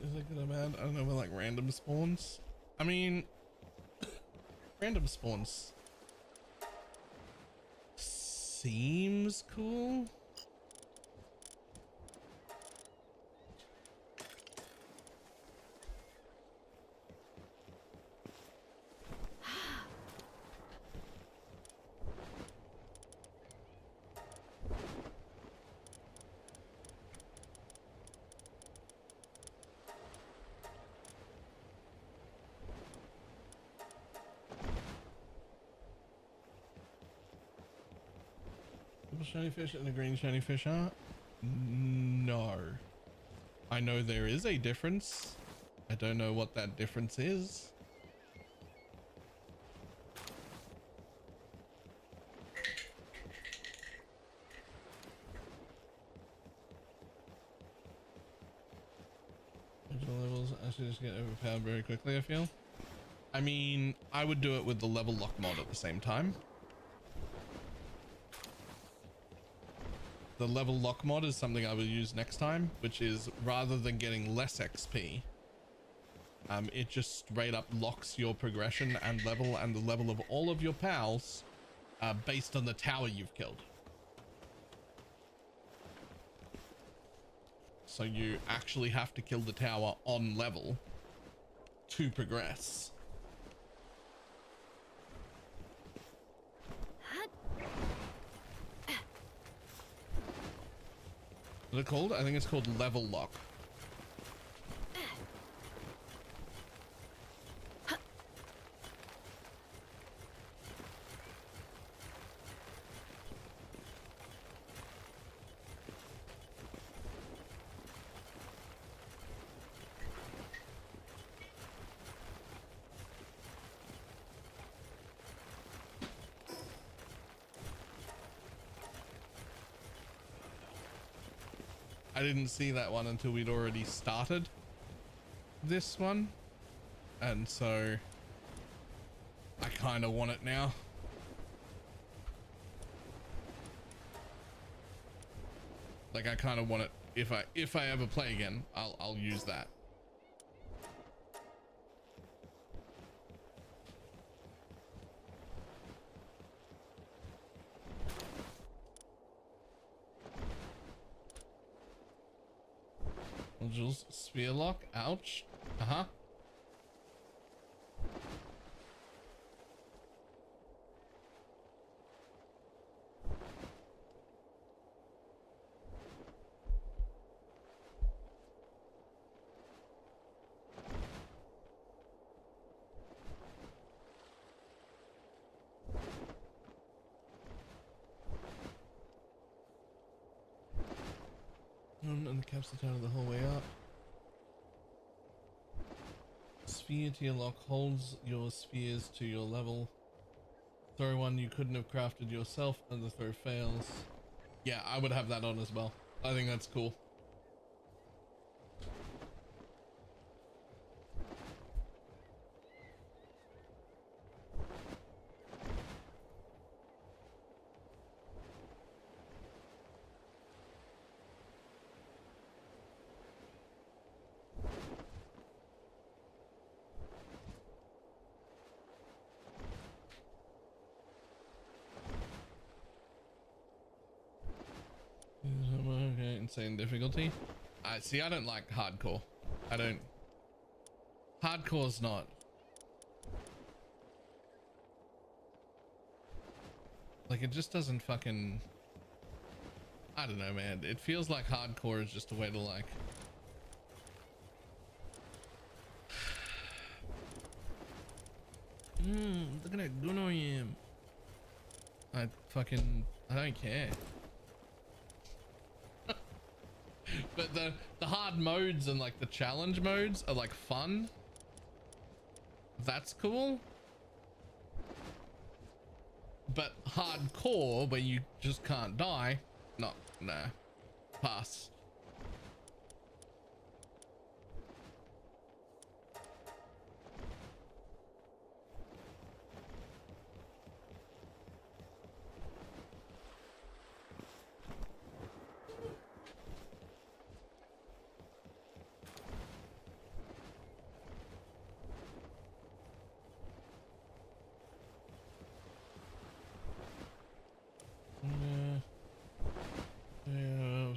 [SPEAKER 1] Is it good or bad? I don't know, like random spawns. I mean, random spawns seems cool. Shiny fish and a green shiny fish art? No. I know there is a difference. I don't know what that difference is. Original levels actually just get overpowered very quickly, I feel. I mean, I would do it with the level lock mod at the same time. The level lock mod is something I will use next time, which is rather than getting less XP, it just straight up locks your progression and the level of all of your pals based on the tower you've killed. So you actually have to kill the tower on level to progress. What is it called? I think it's called level lock. I didn't see that one until we'd already started this one. And so I kind of want it now. Like I kind of want it if I ever play again, I'll use that. Jules, sphere lock, ouch. Uh-huh. And the caps the tower the whole way up. Sphere to your lock holds your spheres to your level. Throw one you couldn't have crafted yourself and the throw fails. Yeah, I would have that on as well. I think that's cool. Okay, insane difficulty. See, I don't like hardcore. I don't. Hardcore's not. Like, it just doesn't fucking. I don't know, man. It feels like hardcore is just a way to like. Look at that gun I am. I don't care. But the hard modes and like the challenge modes are like fun. That's cool. But hardcore, where you just can't die, no, nah, pass.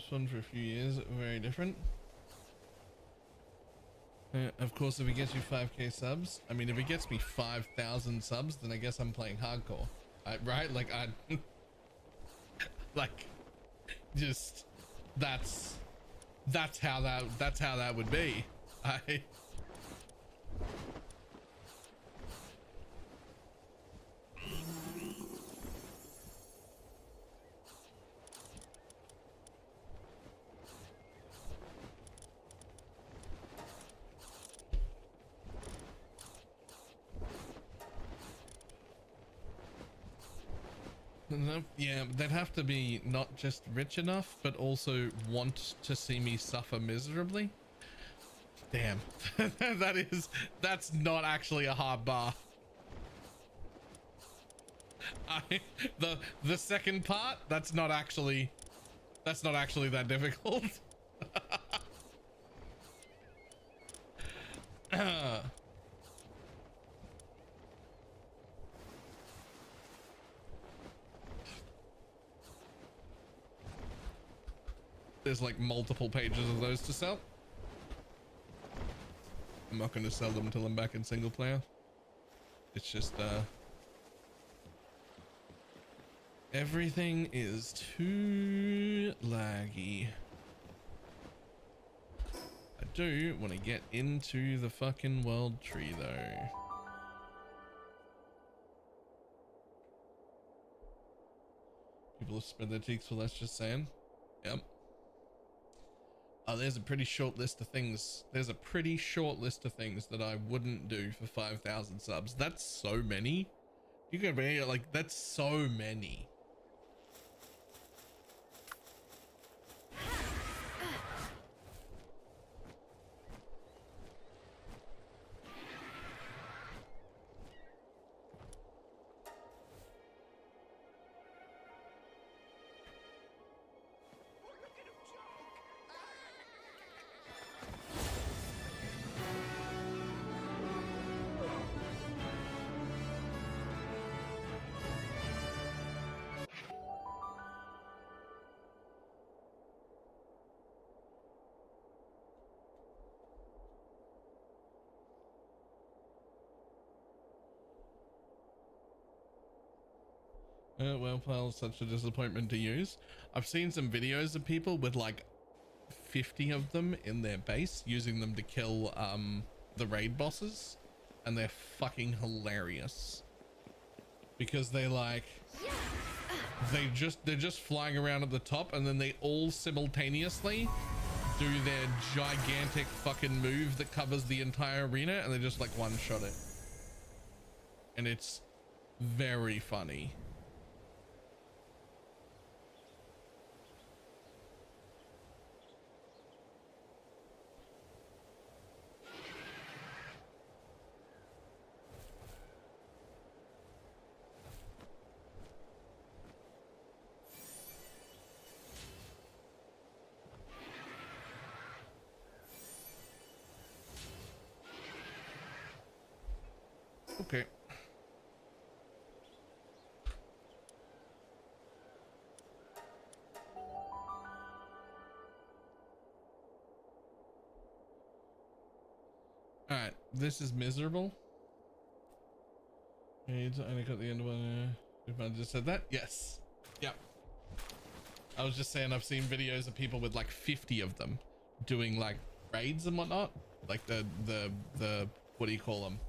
[SPEAKER 1] Fun for a few years, very different. Of course, if it gets you 5k subs, I mean, if it gets me 5,000 subs, then I guess I'm playing hardcore, right? Like like, just that's how that would be. Yeah, they'd have to be not just rich enough, but also want to see me suffer miserably. Damn, that's not actually a hard bar. The second part, that's not actually that difficult. There's like multiple pages of those to sell. I'm not going to sell them until I'm back in single player. It's just everything is too laggy. I do want to get into the fucking world tree though. People have spread their cheeks for less, just saying. Yep. Oh, there's a pretty short list of things. There's a pretty short list of things that I wouldn't do for 5,000 subs. That's so many. You can be like, that's so many. Well, pal, such a disappointment to use. I've seen some videos of people with like 50 of them in their base, using them to kill the raid bosses, and they're fucking hilarious because they're like they're just flying around at the top, and then they all simultaneously do their gigantic fucking move that covers the entire arena, and they just like one shot it, and it's very funny. Okay. Alright, this is miserable. I only got the end of one. If I just said that? Yes. Yep. I was just saying I've seen videos of people with like 50 of them doing like raids and whatnot. Like the what do you call them?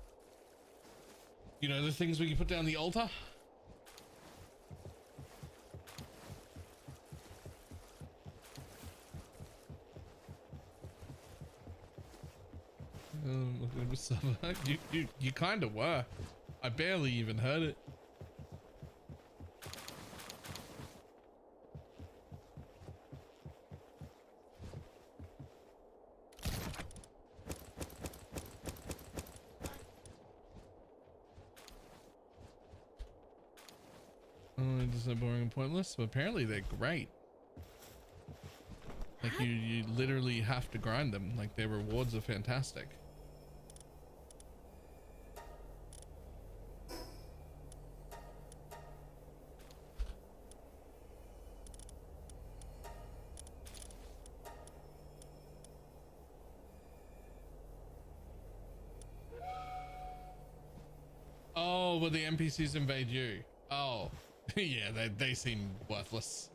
[SPEAKER 1] You know, the things where you put down the altar? You kind of were. I barely even heard it. Just so boring and pointless, but apparently they're great. Like you literally have to grind them. Like their rewards are fantastic. Oh, will the NPCs invade you? Oh, yeah, they seem worthless.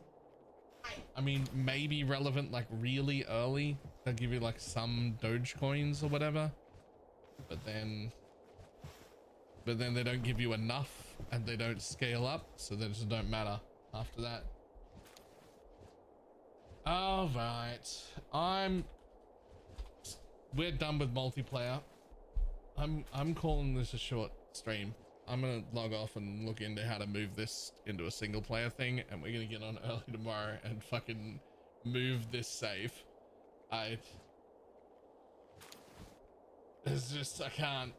[SPEAKER 1] I mean, maybe relevant like really early. They'll give you like some Doge coins or whatever. But then they don't give you enough, and they don't scale up, so they just don't matter after that. All right, we're done with multiplayer. I'm calling this a short stream. I'm gonna log off and look into how to move this into a single player thing, and we're gonna get on early tomorrow and fucking move this save. It's just, I can't.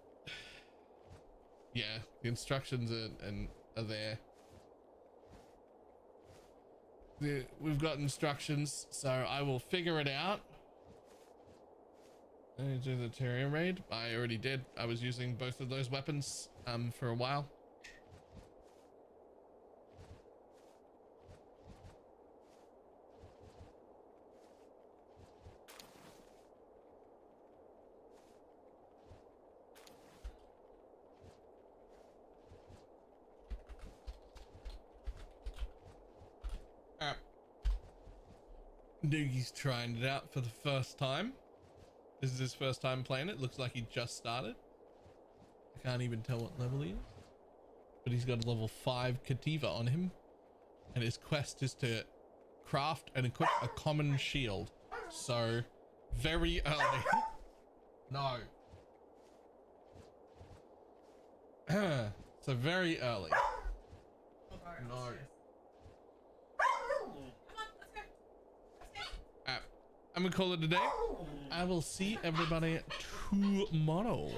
[SPEAKER 1] Yeah, the instructions are there. We've got instructions, so I will figure it out. I do the Terraria raid. I already did. I was using both of those weapons for a while. Noogie's trying it out for the first time. This is his first time playing it. Looks like he just started. I can't even tell what level he is. But he's got a level 5 Kativa on him. And his quest is to craft and equip a common shield. So, very early. No. So, very early. No. I'm gonna call it a day. I will see everybody tomorrow.